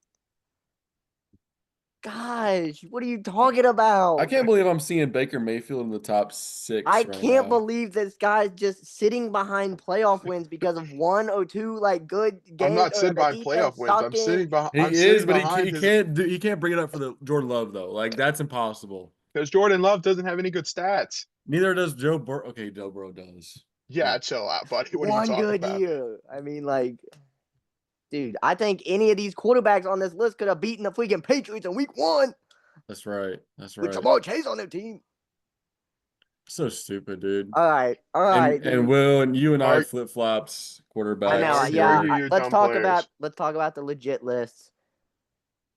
Speaker 2: Gosh, what are you talking
Speaker 1: I
Speaker 2: about?
Speaker 1: can't believe I'm seeing Baker Mayfield in the top
Speaker 2: I
Speaker 1: 6 right
Speaker 2: can't
Speaker 1: now.
Speaker 2: believe this guy's just sitting behind playoff wins because of 1 or 2 like good
Speaker 3: I'm
Speaker 2: games
Speaker 3: not
Speaker 2: or
Speaker 3: sitting
Speaker 2: the
Speaker 3: behind playoff
Speaker 2: defense
Speaker 3: wins. I'm
Speaker 2: sucking.
Speaker 3: sitting behind.
Speaker 1: He
Speaker 3: I'm
Speaker 1: is,
Speaker 3: sitting
Speaker 1: but
Speaker 3: behind his
Speaker 1: he can't bring it up for the Jordan Love though. Like that's impossible.
Speaker 3: because Jordan Love doesn't have any good stats.
Speaker 1: Neither does Joe Burrow. Okay, Joe Burrow does.
Speaker 3: Yeah, chill out, buddy. What are you
Speaker 2: One
Speaker 3: talking
Speaker 2: good
Speaker 3: about?
Speaker 2: year. I mean, like, dude, I think any of these quarterbacks on this list could have beaten the freaking Patriots in week 1
Speaker 1: That's right. That's
Speaker 2: with
Speaker 1: right.
Speaker 2: Jamar Chase on their team.
Speaker 1: So stupid, dude.
Speaker 2: All right,
Speaker 1: And
Speaker 2: dude.
Speaker 1: Will and you and I
Speaker 3: Ar-
Speaker 1: flip flops
Speaker 2: I know.
Speaker 1: quarterbacks
Speaker 3: argue,
Speaker 2: Yeah.
Speaker 3: argue,
Speaker 1: here.
Speaker 3: you dumb players.
Speaker 2: Let's talk about the legit lists.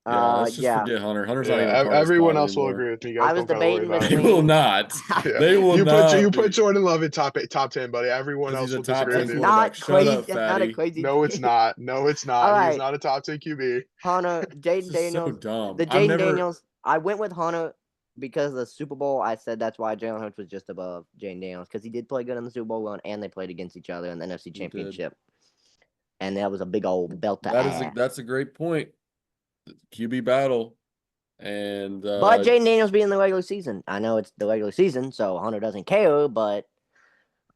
Speaker 1: Yeah, let's just
Speaker 2: Yeah.
Speaker 1: forget Hunter. Hunter's not even a
Speaker 3: Yeah,
Speaker 1: part of this
Speaker 3: everyone
Speaker 1: pod
Speaker 3: else will
Speaker 1: anymore.
Speaker 3: agree with me. You guys
Speaker 2: I was
Speaker 3: don't gotta worry
Speaker 2: debating
Speaker 3: about
Speaker 1: They
Speaker 3: it.
Speaker 1: will
Speaker 2: between.
Speaker 1: not.
Speaker 3: Yeah.
Speaker 1: They will
Speaker 3: You
Speaker 1: not
Speaker 3: put
Speaker 1: be.
Speaker 3: Jordan Love in top 10, buddy. Everyone
Speaker 1: Because he's
Speaker 3: else
Speaker 1: a
Speaker 3: will
Speaker 1: top
Speaker 3: disagree
Speaker 1: 10
Speaker 3: with
Speaker 2: That's
Speaker 3: you.
Speaker 1: quarterback.
Speaker 2: not
Speaker 1: Shut
Speaker 2: crazy.
Speaker 1: up,
Speaker 2: That's not a
Speaker 1: fatty.
Speaker 2: crazy
Speaker 3: No, it's
Speaker 2: take.
Speaker 3: not. No, it's
Speaker 2: All
Speaker 3: not. He is
Speaker 2: right,
Speaker 3: not a top 10 QB.
Speaker 2: Hunter,
Speaker 1: This
Speaker 2: Jaden
Speaker 1: is so
Speaker 2: Daniels.
Speaker 1: dumb.
Speaker 2: The
Speaker 1: I've
Speaker 2: Jaden
Speaker 1: never.
Speaker 2: Daniels. I went with Hunter because of the Super Bowl. I said that's why Jalen Hurts was just above Jaden Daniels because he did play good in the Super Bowl run and they played against each other in the NFC
Speaker 1: He did.
Speaker 2: Championship. And that was a big old belt to ass.
Speaker 1: That's a great point. QB battle. And
Speaker 2: But Jaden Daniels being the regular season. I know it's the regular season, so Hunter doesn't care, but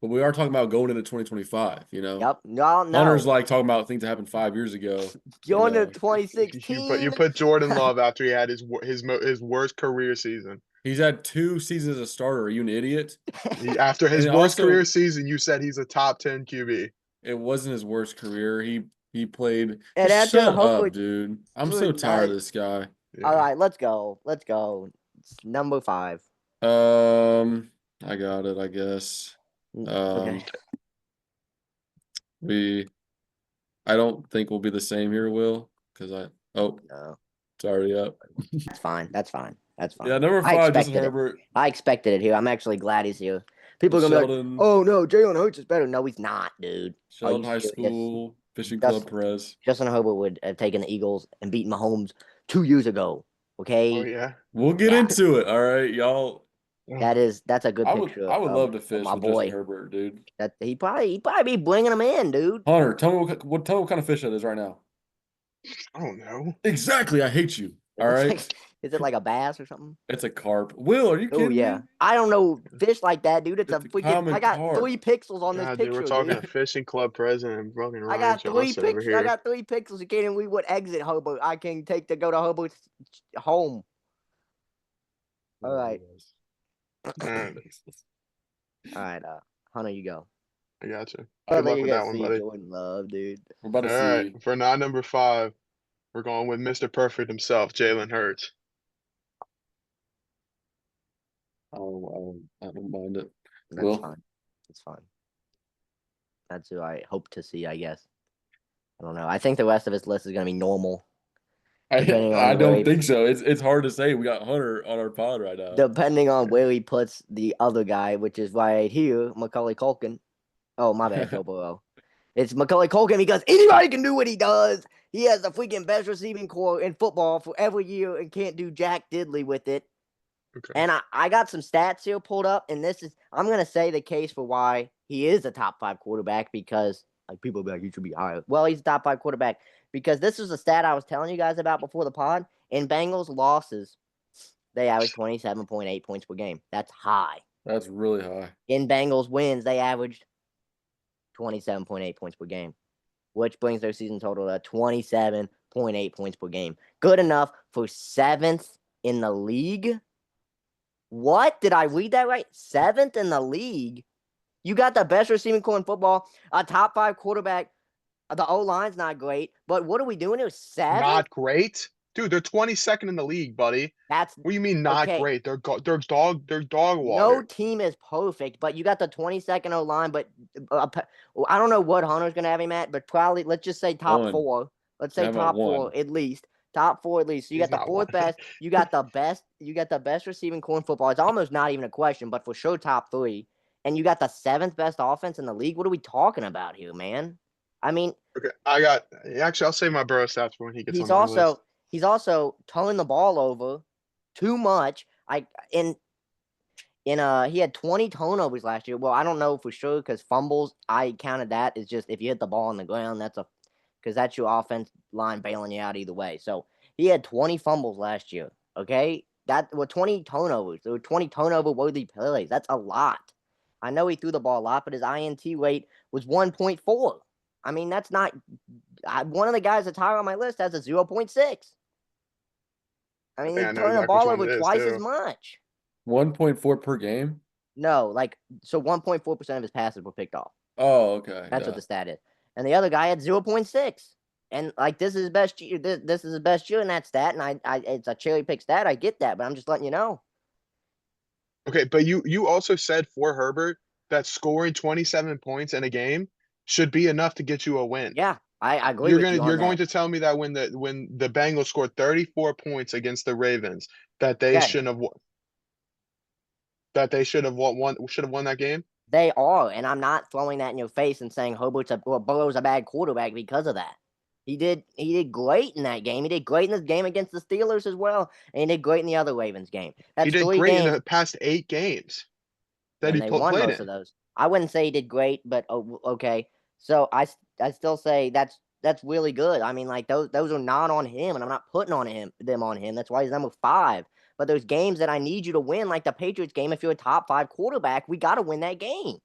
Speaker 1: we are talking about going into 2025, you know.
Speaker 2: yep, y'all
Speaker 1: Hunter's
Speaker 2: know.
Speaker 1: like talking about things that happened 5 years ago.
Speaker 2: Going to
Speaker 1: know.
Speaker 3: You
Speaker 2: 2016.
Speaker 3: put Jordan Love after he had his worst career season.
Speaker 1: He's had 2 seasons as a starter. Are you an idiot?
Speaker 3: After
Speaker 1: And
Speaker 3: his worst career season, you said he's a top 10 QB.
Speaker 1: it wasn't his worst career. He played.
Speaker 2: And
Speaker 1: Just
Speaker 2: after
Speaker 1: shut up,
Speaker 2: Hurts,
Speaker 1: dude. I'm so
Speaker 2: good
Speaker 1: tired of
Speaker 2: night.
Speaker 1: this guy.
Speaker 3: Yeah.
Speaker 2: All right, let's go. Let's go. It's number 5.
Speaker 1: I got it, I guess.
Speaker 2: Okay.
Speaker 1: I don't think we'll be the same here, Will, because
Speaker 2: No.
Speaker 1: it's already up.
Speaker 2: That's fine. That's fine. That's fine.
Speaker 1: Yeah, number
Speaker 2: I
Speaker 1: 5, Justin
Speaker 2: expected it.
Speaker 1: Herbert.
Speaker 2: I expected it here. I'm actually glad he's here. People are gonna be like,
Speaker 1: Sheldon,
Speaker 2: "Oh no, Jalen Hurts is better." No, he's not, dude.
Speaker 1: Sheldon
Speaker 2: you
Speaker 1: High
Speaker 2: serious?
Speaker 1: School, Fishing Club
Speaker 2: Justin,
Speaker 1: Perez.
Speaker 2: Justin Herbert would have taken the Eagles and beaten Mahomes 2 years ago. Okay.
Speaker 3: Oh yeah.
Speaker 1: We'll get
Speaker 2: Yeah.
Speaker 1: into it. All right, y'all.
Speaker 2: That's a good picture.
Speaker 1: I would
Speaker 2: of,
Speaker 1: love to
Speaker 2: of
Speaker 1: fish
Speaker 2: my
Speaker 1: with Justin
Speaker 2: boy.
Speaker 1: Herbert, dude.
Speaker 2: That he probably be bringing them in, dude.
Speaker 1: Hunter, tell me what kind of fish that is right now.
Speaker 3: I don't know.
Speaker 1: Exactly. I hate you. All right.
Speaker 2: Is it like a bass or something?
Speaker 1: It's a carp. Will, are you
Speaker 2: Oh
Speaker 1: kidding
Speaker 2: yeah.
Speaker 1: me?
Speaker 2: I don't know fish like that, dude. It's a
Speaker 1: It's a
Speaker 2: freaking.
Speaker 1: common
Speaker 2: I got
Speaker 1: carp.
Speaker 2: 3 pixels on this
Speaker 3: God, dude, we're
Speaker 2: picture,
Speaker 3: talking
Speaker 2: dude.
Speaker 3: to fishing club president and fucking
Speaker 2: I
Speaker 3: Ryan
Speaker 2: got 3
Speaker 3: Johnson over
Speaker 2: pictures. I
Speaker 3: here.
Speaker 2: got 3 pixels. You can't even read what exit Herbert I can take to go to Herbert's home. All right.
Speaker 3: Alright,
Speaker 2: All right, Hunter, you go.
Speaker 3: I got you.
Speaker 2: I
Speaker 3: Good
Speaker 2: think
Speaker 3: luck
Speaker 2: you
Speaker 3: with
Speaker 2: got
Speaker 3: that
Speaker 2: to
Speaker 3: one,
Speaker 2: see
Speaker 3: buddy.
Speaker 2: Jordan Love, dude.
Speaker 1: We're about to
Speaker 3: All right,
Speaker 1: see.
Speaker 3: for not number 5, we're going with Mr. Perfect himself, Jalen Hurts.
Speaker 1: I don't mind it.
Speaker 2: That's
Speaker 1: Will.
Speaker 2: fine. It's fine. That's who I hope to see, I guess. I don't know. I think the rest of his list is gonna be normal. Depending
Speaker 1: I
Speaker 2: on where
Speaker 1: don't
Speaker 2: he,
Speaker 1: think so. It's hard to say. We got Hunter on our pod right now.
Speaker 2: depending on where he puts the other guy, which is right here, Macaulay Culkin. Oh, my bad, Joe Burrow. It's Macaulay Culkin because anybody can do what he does. He has the freaking best receiving core in football for every year and can't do jack diddly with it.
Speaker 3: Okay.
Speaker 2: And I got some stats here pulled up, and I'm gonna say the case for why he is a top 5 quarterback, because like people will be like, he should be higher. Well, he's a top 5 quarterback because this was a stat I was telling you guys about before the pod. In Bengals losses, they averaged 27.8 points per game. That's high.
Speaker 1: That's really high.
Speaker 2: In Bengals wins, they averaged 27.8 points per game, which brings their season total to 27.8 points per game. Good enough for 7th in the league. What? Did I read that right? 7th in the league. You got the best receiving core in football, a top 5 quarterback. The O-line's not great, but what are we doing here? 7th?
Speaker 3: Not great, dude. They're 22nd in the league, buddy.
Speaker 2: That's
Speaker 3: What do you mean not
Speaker 2: okay.
Speaker 3: great? They're dog
Speaker 2: No
Speaker 3: water.
Speaker 2: team is perfect, but you got the 22nd O-line, but I don't know what Hunter's going to have him at, but probably, let's just say top 4. Let's say
Speaker 1: Have him at
Speaker 2: top 4
Speaker 1: 1.
Speaker 2: at least. Top 4 at least. So you
Speaker 3: He's
Speaker 2: got the
Speaker 3: not
Speaker 2: 4th
Speaker 3: one.
Speaker 2: best. You got the best receiving core in football. It's almost not even a question, but for sure top 3. And you got the 7th best offense in the league. What are we talking about here, man? I mean,
Speaker 3: Okay, actually, I'll save my Burrow stats for when he gets on
Speaker 2: he's
Speaker 3: my list.
Speaker 2: also turning the ball over too much. He had 20 turnovers last year. Well, I don't know for sure because fumbles, I counted that as just if you hit the ball on the ground, because that's your offense line bailing you out either way. So he had 20 fumbles last year. Okay, that were 20 turnovers. There were 20 turnover worthy plays. That's a lot. I know he threw the ball a lot, but his INT rate was 1.4. I mean, that's not. One of the guys that's higher on my list has a 0.6. I
Speaker 3: I
Speaker 2: mean,
Speaker 3: think
Speaker 2: he's
Speaker 3: I know
Speaker 2: turning the
Speaker 3: exactly which
Speaker 2: ball
Speaker 3: one
Speaker 2: over
Speaker 3: it is
Speaker 2: twice as
Speaker 3: too.
Speaker 2: much.
Speaker 1: 1.4 per game?
Speaker 2: No, so 1.4% of his passes were picked off.
Speaker 1: Oh, okay.
Speaker 2: That's what
Speaker 1: Yeah.
Speaker 2: the stat is. And the other guy had 0.6. And this is his best year. This is his best year in that stat. And it's a cherry pick stat. I get that, but I'm just letting you know.
Speaker 3: Okay, but you also said for Herbert that scoring 27 points in a game should be enough to get you a win.
Speaker 2: Yeah, I agree with you on
Speaker 3: You're going
Speaker 2: that.
Speaker 3: to tell me that when the Bengals scored 34 points against the Ravens, that they
Speaker 2: Okay,
Speaker 3: shouldn't have won, that they should have won that game?
Speaker 2: they are, and I'm not throwing that in your face and saying Burrow's a bad quarterback because of that. He did great in that game. He did great in this game against the Steelers as well, and he did great in the other Ravens game.
Speaker 3: He
Speaker 2: That's
Speaker 3: did
Speaker 2: 3
Speaker 3: great in
Speaker 2: games,
Speaker 3: the past 8 games that
Speaker 2: and
Speaker 3: he
Speaker 2: they won
Speaker 3: played
Speaker 2: most of
Speaker 3: in.
Speaker 2: those. I wouldn't say he did great, but okay. So I still say that's really good. I mean, like those are not on him, and I'm not putting them on him. That's why he's number 5. But there's games that I need you to win, like the Patriots game. If you're a top 5 quarterback, we got to win that game.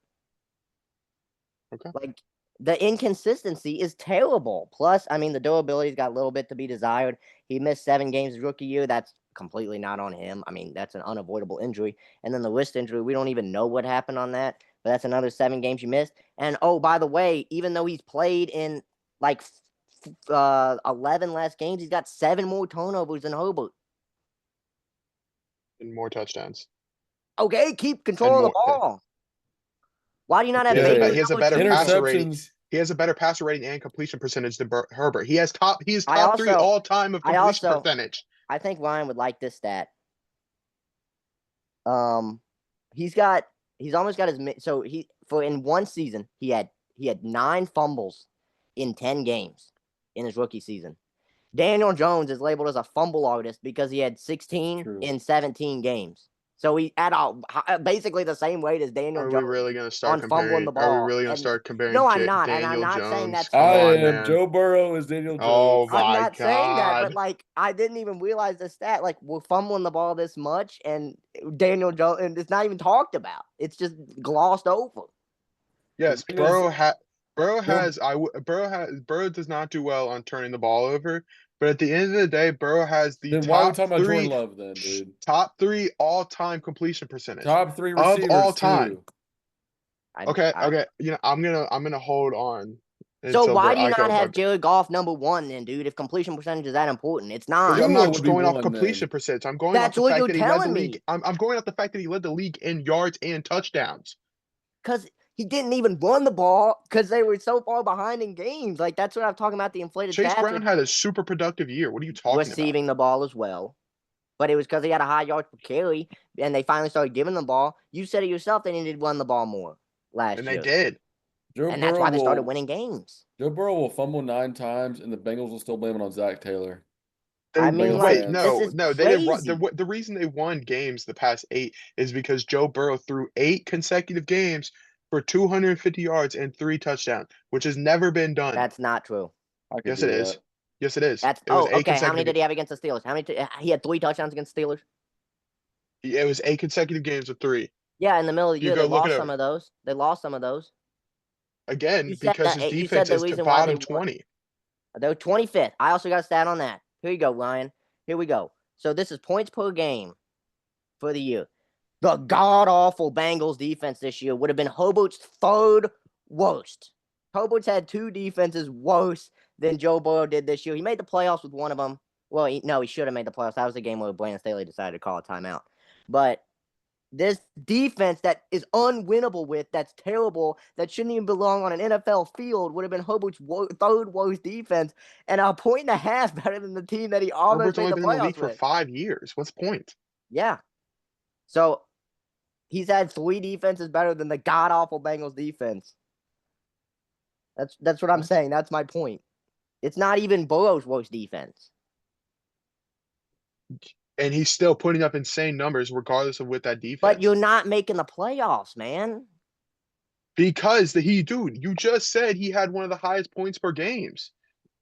Speaker 3: Okay.
Speaker 2: Like the inconsistency is terrible. Plus, I mean, the durability's got a little bit to be desired. He missed 7 games his rookie year. That's completely not on him. I mean, that's an unavoidable injury. And then the wrist injury, we don't even know what happened on that. But that's another 7 games you missed. And oh, by the way, even though he's played in like 11 less games, he's got 7 more turnovers than Herbert.
Speaker 3: And more touchdowns.
Speaker 2: Okay, keep
Speaker 3: And
Speaker 2: control of the
Speaker 3: more.
Speaker 2: ball. Why do you not
Speaker 3: He
Speaker 2: have
Speaker 3: has a
Speaker 2: faith
Speaker 1: Yeah.
Speaker 2: in
Speaker 3: he has a
Speaker 2: number
Speaker 3: better
Speaker 2: 2 then?
Speaker 3: passer rating.
Speaker 1: Interceptions.
Speaker 3: He has a better passer rating and completion percentage than Herbert. He is top 3
Speaker 2: I
Speaker 3: all time of completion
Speaker 2: also
Speaker 3: percentage.
Speaker 2: I think Ryan would like this stat. Um, he's almost got in one season he had 9 fumbles in 10 games in his rookie season. Daniel Jones is labeled as a fumble artist because he had 16
Speaker 1: True.
Speaker 2: in 17 games. So he had basically the same weight as Daniel
Speaker 3: Are we
Speaker 2: Jones
Speaker 3: really going to
Speaker 2: on
Speaker 3: start
Speaker 2: fumbling the
Speaker 3: comparing? Are we
Speaker 2: ball.
Speaker 3: really going to
Speaker 2: And
Speaker 3: start comparing
Speaker 2: no, I'm not, and I'm
Speaker 3: Daniel
Speaker 2: not saying
Speaker 3: Jones?
Speaker 2: that's
Speaker 3: Come
Speaker 1: I
Speaker 2: fair.
Speaker 3: on,
Speaker 1: am.
Speaker 3: man.
Speaker 1: Joe Burrow is Daniel
Speaker 3: Oh
Speaker 1: Jones.
Speaker 2: I'm
Speaker 3: my
Speaker 2: not saying that, but
Speaker 3: God.
Speaker 2: like I didn't even realize the stat. Like we're fumbling the ball this much, and Daniel Jones, and it's not even talked about. It's just glossed over.
Speaker 3: Yes,
Speaker 1: thing is, Joe,
Speaker 3: Burrow does not do well on turning the ball over, but at the end of the day, Burrow has the
Speaker 1: then why are we talking about Jordan Love then, dude?
Speaker 3: top 3 all-time completion percentage
Speaker 1: Top 3
Speaker 3: of all
Speaker 1: receivers
Speaker 3: time.
Speaker 1: too.
Speaker 3: Okay. I'm gonna hold on
Speaker 2: So
Speaker 3: until
Speaker 2: why do you
Speaker 3: I
Speaker 2: not
Speaker 3: go
Speaker 2: have
Speaker 3: back.
Speaker 2: Jared Goff number 1 then, dude? If completion percentage is that important, it's not.
Speaker 3: Because I'm
Speaker 1: Tua
Speaker 3: not
Speaker 1: would
Speaker 3: just
Speaker 1: be
Speaker 3: going off
Speaker 1: 1 then.
Speaker 3: completion percentage. I'm going off
Speaker 2: That's
Speaker 3: the
Speaker 2: what
Speaker 3: fact
Speaker 2: you're
Speaker 3: that he led the
Speaker 2: telling
Speaker 3: league.
Speaker 2: me.
Speaker 3: I'm going off the fact that he led the league in yards and touchdowns.
Speaker 2: Because he didn't even run the ball because they were so far behind in games. Like that's what I'm talking about. The inflated
Speaker 3: Chase
Speaker 2: stats
Speaker 3: Brown
Speaker 2: are
Speaker 3: had a super productive year. What are you talking about?
Speaker 2: receiving the ball as well. But it was because he had a high yards per carry, and they finally started giving the ball. You said it yourself; they needed to run the ball more last
Speaker 3: And they
Speaker 2: year,
Speaker 3: did.
Speaker 1: Joe
Speaker 2: and that's
Speaker 1: Burrow
Speaker 2: why they started
Speaker 1: will
Speaker 2: winning games.
Speaker 1: Joe Burrow will fumble 9 times, and the Bengals will still blame it on Zach Taylor.
Speaker 2: I mean,
Speaker 1: Bengals
Speaker 2: like,
Speaker 3: Wait,
Speaker 1: fans.
Speaker 2: this
Speaker 3: no,
Speaker 2: is
Speaker 3: no, they didn't run.
Speaker 2: crazy.
Speaker 3: The reason they won games the past 8 is because Joe Burrow threw 8 consecutive games for 250 yards and 3 touchdowns, which has never been done.
Speaker 2: That's not true.
Speaker 1: I could
Speaker 3: Yes, it
Speaker 1: do
Speaker 3: is.
Speaker 1: that.
Speaker 3: Yes, it is.
Speaker 2: That's
Speaker 3: It was eight
Speaker 2: okay. How many
Speaker 3: consecutive.
Speaker 2: did he have against the Steelers? He had 3 touchdowns against the Steelers?
Speaker 3: It was 8 consecutive games of 3.
Speaker 2: Yeah, in the middle of the
Speaker 3: You
Speaker 2: year, they
Speaker 3: go look it
Speaker 2: lost
Speaker 3: up
Speaker 2: some of those. They lost some of those.
Speaker 3: again because his
Speaker 2: You
Speaker 3: defense
Speaker 2: said the
Speaker 3: is
Speaker 2: reason why they
Speaker 3: bottom
Speaker 2: won.
Speaker 3: 20.
Speaker 2: They were 25th. I also got a stat on that. Here you go, Ryan. Here we go. So this is points per game for the year. The god awful Bengals defense this year would have been Hobart's third worst. Hobart's had 2 defenses worse than Joe Burrow did this year. He made the playoffs with one of them. Well, he should have made the playoffs. That was the game where Brandon Staley decided to call a timeout. But this defense that is unwinnable with, that's terrible, that shouldn't even belong on an NFL field, would have been Herbert's third worst defense, and a point and a half better than the team that he almost
Speaker 3: Herbert's
Speaker 2: made
Speaker 3: only
Speaker 2: the
Speaker 3: been in the league
Speaker 2: playoffs
Speaker 3: for
Speaker 2: with.
Speaker 3: 5 years. What's the point?
Speaker 2: Yeah. So he's had 3 defenses better than the god awful Bengals defense. That's what I'm saying. That's my point. It's not even Burrow's worst defense.
Speaker 3: And he's still putting up insane numbers regardless of with that
Speaker 2: But
Speaker 3: defense.
Speaker 2: you're not making the playoffs, man.
Speaker 3: Because dude, you just said he had one of the highest points per games.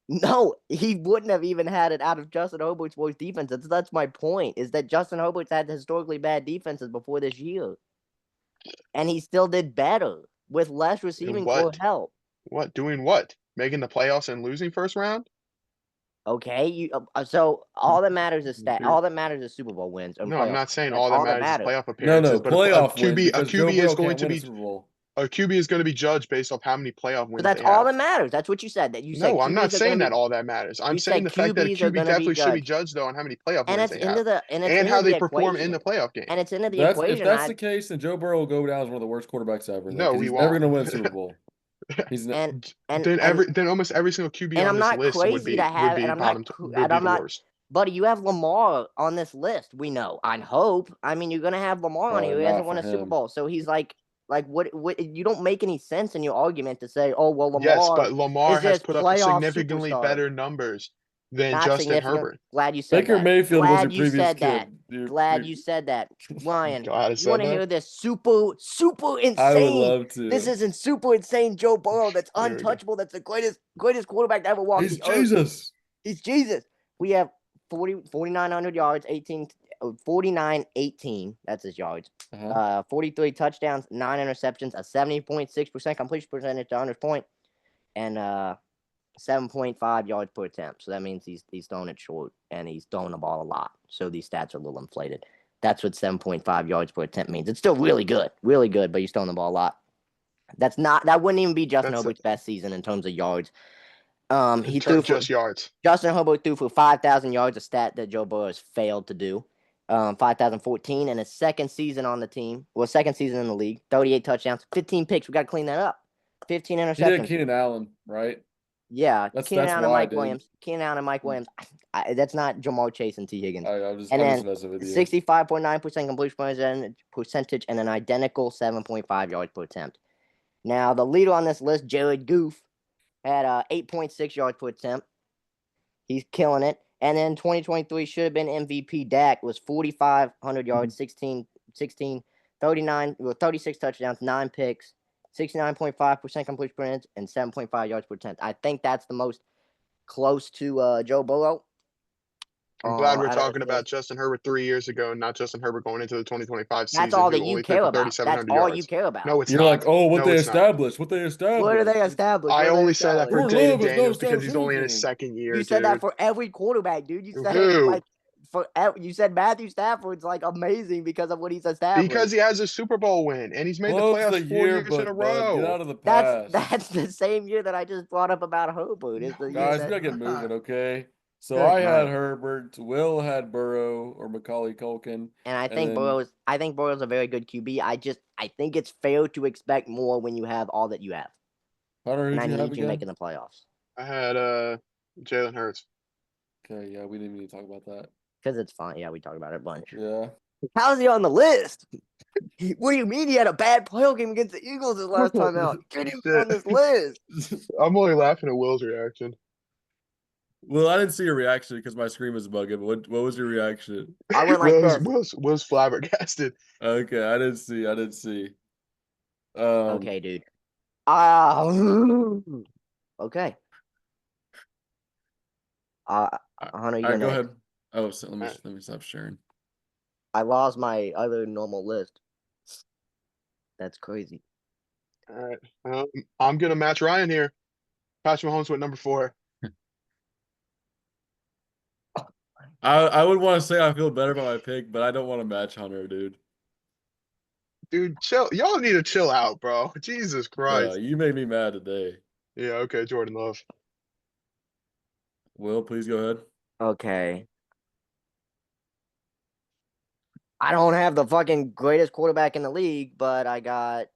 Speaker 2: No, he wouldn't have even had it out of Justin Herbert's worst defense. That's my point, is that Justin Herbert's had historically bad defenses before this year. And he still did better with less
Speaker 3: And
Speaker 2: receiving core
Speaker 3: what?
Speaker 2: help.
Speaker 3: What? Doing what? Making the playoffs and losing first round?
Speaker 2: Okay, so all that matters is stat.
Speaker 3: You're-
Speaker 2: All that matters is Super Bowl wins and
Speaker 3: No, I'm
Speaker 2: playoff
Speaker 3: not
Speaker 2: wins.
Speaker 3: saying
Speaker 2: That's
Speaker 3: all that
Speaker 2: all that
Speaker 3: matters is
Speaker 2: matters.
Speaker 3: playoff
Speaker 1: No,
Speaker 3: appearances,
Speaker 1: no,
Speaker 3: but
Speaker 1: playoff wins because Joe
Speaker 3: QB is
Speaker 1: Burrow
Speaker 3: going
Speaker 1: can't
Speaker 3: to
Speaker 1: win a
Speaker 3: be
Speaker 1: Super Bowl.
Speaker 3: a QB is going to be judged based off how many playoff
Speaker 2: So
Speaker 3: wins
Speaker 2: that's
Speaker 3: they
Speaker 2: all
Speaker 3: have.
Speaker 2: that matters. That's what you said. That you said
Speaker 3: No, I'm not
Speaker 2: QBs are
Speaker 3: saying
Speaker 2: going to
Speaker 3: that
Speaker 2: be.
Speaker 3: all that matters. I'm
Speaker 2: You
Speaker 3: saying
Speaker 2: said
Speaker 3: the fact that a
Speaker 2: QBs are
Speaker 3: QB
Speaker 2: going to be
Speaker 3: definitely should be
Speaker 2: judged,
Speaker 3: judged though on how many playoff
Speaker 2: and
Speaker 3: wins
Speaker 2: it's
Speaker 3: they have
Speaker 2: it's
Speaker 3: and
Speaker 2: into
Speaker 3: how
Speaker 2: the
Speaker 3: they perform in
Speaker 2: equation,
Speaker 3: the playoff game.
Speaker 2: and it's into the
Speaker 1: If
Speaker 2: equation.
Speaker 1: that's the case, then Joe Burrow will go down as one of the worst quarterbacks ever. Then
Speaker 3: No,
Speaker 1: because
Speaker 3: he
Speaker 1: he's never
Speaker 3: won't.
Speaker 1: going to win a Super Bowl. He's not.
Speaker 2: and and
Speaker 3: Then
Speaker 2: and
Speaker 3: then almost every single QB
Speaker 2: and
Speaker 3: on
Speaker 2: I'm
Speaker 3: this
Speaker 2: not
Speaker 3: list
Speaker 2: crazy to
Speaker 3: would
Speaker 2: have,
Speaker 3: be would
Speaker 2: and
Speaker 3: be
Speaker 2: I'm
Speaker 3: the
Speaker 2: not,
Speaker 3: worst.
Speaker 2: buddy. You have Lamar on this list. We know. I hope. I mean, you're gonna have Lamar on here.
Speaker 1: Probably
Speaker 2: He
Speaker 1: not
Speaker 2: hasn't won
Speaker 1: for
Speaker 2: a Super
Speaker 1: him.
Speaker 2: Bowl, so he's like what? You don't make any sense in your argument to say, oh well,
Speaker 3: Yes,
Speaker 2: Lamar
Speaker 3: but Lamar
Speaker 2: is
Speaker 3: has
Speaker 2: this
Speaker 3: put up
Speaker 2: playoff
Speaker 3: significantly
Speaker 2: superstar.
Speaker 3: better numbers than
Speaker 2: Not
Speaker 3: Justin
Speaker 2: significant.
Speaker 3: Herbert.
Speaker 2: Glad you said
Speaker 1: Baker
Speaker 2: that.
Speaker 1: Mayfield was your
Speaker 2: Glad you
Speaker 1: previous
Speaker 2: said that.
Speaker 1: kid.
Speaker 2: Glad you said that. Ryan,
Speaker 3: God, I
Speaker 2: you want
Speaker 3: said
Speaker 2: to
Speaker 3: that.
Speaker 2: hear this super
Speaker 1: I would
Speaker 2: insane?
Speaker 1: love
Speaker 2: This
Speaker 1: to.
Speaker 2: isn't super insane Joe Burrow that's
Speaker 3: There we go.
Speaker 2: untouchable. That's the greatest quarterback to ever walk
Speaker 1: He's
Speaker 2: the earth.
Speaker 1: Jesus.
Speaker 2: He's Jesus. We have 4,900 yards, 49, 18. That's his yards.
Speaker 1: Uh-huh.
Speaker 2: 43 touchdowns, 9 interceptions, a 70.6% completion percentage to 100 point, and 7.5 yards per attempt. So that means he's throwing it short and he's throwing the ball a lot. So these stats are a little inflated. That's what 7.5 yards per attempt means. It's still really good, but he's throwing the ball a lot. That wouldn't even be Justin
Speaker 3: That's
Speaker 2: Herbert's best season in terms of yards.
Speaker 3: in
Speaker 2: He
Speaker 3: terms
Speaker 2: threw for
Speaker 3: just yards.
Speaker 2: Justin Herbert threw for 5,000 yards, a stat that Joe Burrow has failed to do. 5,014 in his second season on the team. Well, second season in the league. 38 touchdowns, 15 picks. We got to clean that up. 15
Speaker 1: He had
Speaker 2: interceptions.
Speaker 1: Keenan Allen, right?
Speaker 2: Yeah, Keenan
Speaker 1: That's
Speaker 2: Allen and
Speaker 1: why,
Speaker 2: Mike
Speaker 1: dude.
Speaker 2: Williams. Keenan Allen and Mike Williams. That's not Jamar Chase and T. Higgins.
Speaker 1: I'm
Speaker 2: And
Speaker 1: just
Speaker 2: then
Speaker 1: messing with you.
Speaker 2: 65.9% completion percentage and an identical 7.5 yards per attempt. Now, the leader on this list, Jared Goff, had 8.6 yards per attempt. He's killing it. And then 2023 should have been MVP. Dak was 4,500 yards, 36 touchdowns, 9 picks, 69.5% completion percentage, and 7.5 yards per attempt. I think that's the most close to Joe Burrow.
Speaker 3: I'm glad we're
Speaker 2: Out of
Speaker 3: talking
Speaker 2: this
Speaker 3: about
Speaker 2: list.
Speaker 3: Justin Herbert 3 years ago, not Justin Herbert going into the 2025
Speaker 2: That's
Speaker 3: season,
Speaker 2: all
Speaker 3: who
Speaker 2: that you
Speaker 3: only threw
Speaker 2: care
Speaker 3: for
Speaker 2: about. That's
Speaker 3: 3,700
Speaker 2: all you
Speaker 3: yards.
Speaker 2: care about.
Speaker 3: No, it's
Speaker 1: You're like,
Speaker 3: not.
Speaker 1: oh, what
Speaker 3: No,
Speaker 1: they
Speaker 3: it's not.
Speaker 1: established, what they
Speaker 2: What are
Speaker 1: established.
Speaker 2: they established?
Speaker 3: I
Speaker 2: What are they
Speaker 3: only said that for
Speaker 2: established?
Speaker 1: Jordan
Speaker 3: Jaden
Speaker 1: Love has not
Speaker 3: Daniels because
Speaker 1: established
Speaker 3: he's only in his
Speaker 1: anything.
Speaker 3: second year,
Speaker 2: You said that
Speaker 3: dude.
Speaker 2: for every quarterback, dude. You said
Speaker 3: Who?
Speaker 2: you said Matthew Stafford's like amazing because of what he's established.
Speaker 3: Because he has a Super Bowl win and he's made the
Speaker 1: Love's the
Speaker 3: playoffs 4 years in a
Speaker 1: yearbook, bud. Get
Speaker 3: row.
Speaker 1: out of the
Speaker 2: That's
Speaker 1: past.
Speaker 2: the same year that I just brought up about Herbert. Is the year
Speaker 1: Guys, we
Speaker 2: that
Speaker 1: gotta get moving, okay? So
Speaker 2: good
Speaker 1: I had
Speaker 2: night.
Speaker 1: Herbert, Will had Burrow or Macaulay Culkin,
Speaker 2: And I
Speaker 1: and
Speaker 2: think
Speaker 1: then
Speaker 2: Burrow's a very good QB. I think it's fair to expect more when you have all that you have.
Speaker 1: Hunter,
Speaker 2: And
Speaker 1: who'd
Speaker 2: I
Speaker 1: you have
Speaker 2: need you
Speaker 1: again?
Speaker 2: making the playoffs.
Speaker 3: I had Jalen Hurts.
Speaker 1: Okay, yeah, we didn't even talk about that.
Speaker 2: Because it's fun. Yeah, we talked about it a bunch.
Speaker 1: Yeah.
Speaker 2: How's he on the list? What do you mean he had a bad playoff game against the Eagles his last time out? He can't even be on this list.
Speaker 3: I'm only laughing at Will's reaction.
Speaker 1: Well, I didn't see your reaction because my screen was bugging. What was your reaction?
Speaker 2: I went like this.
Speaker 3: Will's flabbergasted.
Speaker 1: Okay, I didn't see. I didn't see. Um,
Speaker 2: Okay, dude. Ah, okay.
Speaker 1: all
Speaker 2: Hunter, you go
Speaker 1: right, go
Speaker 2: next.
Speaker 1: ahead. Oh, so
Speaker 3: All right.
Speaker 1: let me stop sharing.
Speaker 2: I lost my other normal list. That's crazy.
Speaker 3: All right. I'm gonna match Ryan here. Patrick Mahomes went number 4.
Speaker 1: I would want to say I feel better about my pick, but I don't want to match Hunter, dude.
Speaker 3: Dude, chill. Y'all need to chill out, bro. Jesus
Speaker 1: Yeah,
Speaker 3: Christ.
Speaker 1: you made me mad today.
Speaker 3: Yeah, okay, Jordan Love.
Speaker 1: Will, please go ahead.
Speaker 2: Okay. I don't have the fucking greatest quarterback in the league, but I got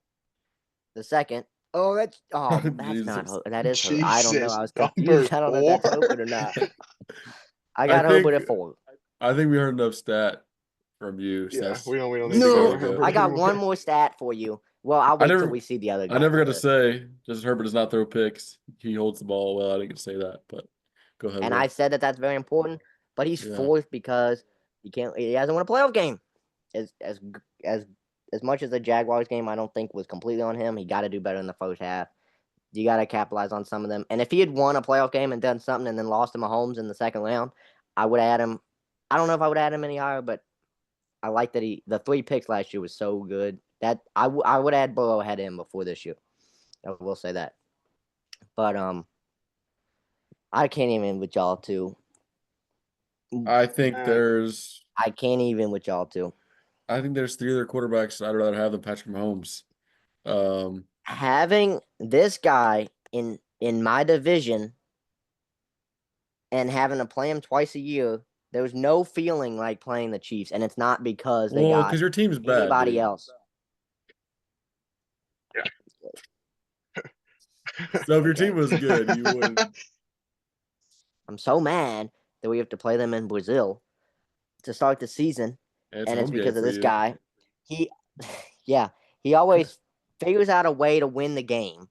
Speaker 2: the second. That's not
Speaker 1: Jesus.
Speaker 2: that is her. I don't know.
Speaker 3: Jesus,
Speaker 2: I was
Speaker 3: number
Speaker 2: confused. I don't know if
Speaker 3: 4.
Speaker 2: that's Herbert or not. I
Speaker 1: I
Speaker 2: got Herbert
Speaker 1: think
Speaker 2: at 4.
Speaker 1: I think we heard enough stat from you, so
Speaker 3: Yeah,
Speaker 1: that's
Speaker 3: we don't need to
Speaker 1: that's
Speaker 3: go
Speaker 1: good
Speaker 3: to
Speaker 1: to
Speaker 2: No,
Speaker 1: go.
Speaker 3: Herbert
Speaker 2: I got one
Speaker 3: anymore.
Speaker 2: more stat for you. Well, I'll
Speaker 1: I
Speaker 2: wait till
Speaker 1: never
Speaker 2: we see the other
Speaker 1: I
Speaker 2: guys
Speaker 1: never got to
Speaker 2: list.
Speaker 1: say just Herbert does not throw picks. He holds the ball well. I didn't get to say that, but go ahead,
Speaker 2: And I
Speaker 1: Will.
Speaker 2: said that that's very important, but he's
Speaker 1: Yeah.
Speaker 2: fourth because he hasn't won a playoff game. As as as much as the Jaguars game, I don't think was completely on him. He got to do better in the first half. You got to capitalize on some of them. And if he had won a playoff game and done something and then lost to Mahomes in the second round, I would add him. I don't know if I would add him any higher, but I like that the 3 picks last year was so good that I would add Burrow ahead of him before this year. I will say that. But I can't even with y'all two.
Speaker 1: I think
Speaker 3: Uh,
Speaker 1: there's
Speaker 2: I can't even with y'all two.
Speaker 1: I think there's 3 other quarterbacks I'd rather have than Patrick Mahomes. Um,
Speaker 2: Having this guy in my division and having to play him twice a year, there's no feeling like playing the Chiefs, and it's not because they
Speaker 1: well,
Speaker 2: got
Speaker 1: because your team's bad,
Speaker 2: anybody
Speaker 1: dude.
Speaker 2: else.
Speaker 1: So if your team
Speaker 2: Okay,
Speaker 1: was good, you wouldn't.
Speaker 2: I'm so mad that we have to play them in Brazil to start the season,
Speaker 1: It's a
Speaker 2: and it's
Speaker 1: home game
Speaker 2: because of
Speaker 1: for
Speaker 2: this
Speaker 1: you.
Speaker 2: guy. He, yeah, he always figures out a way to win the game.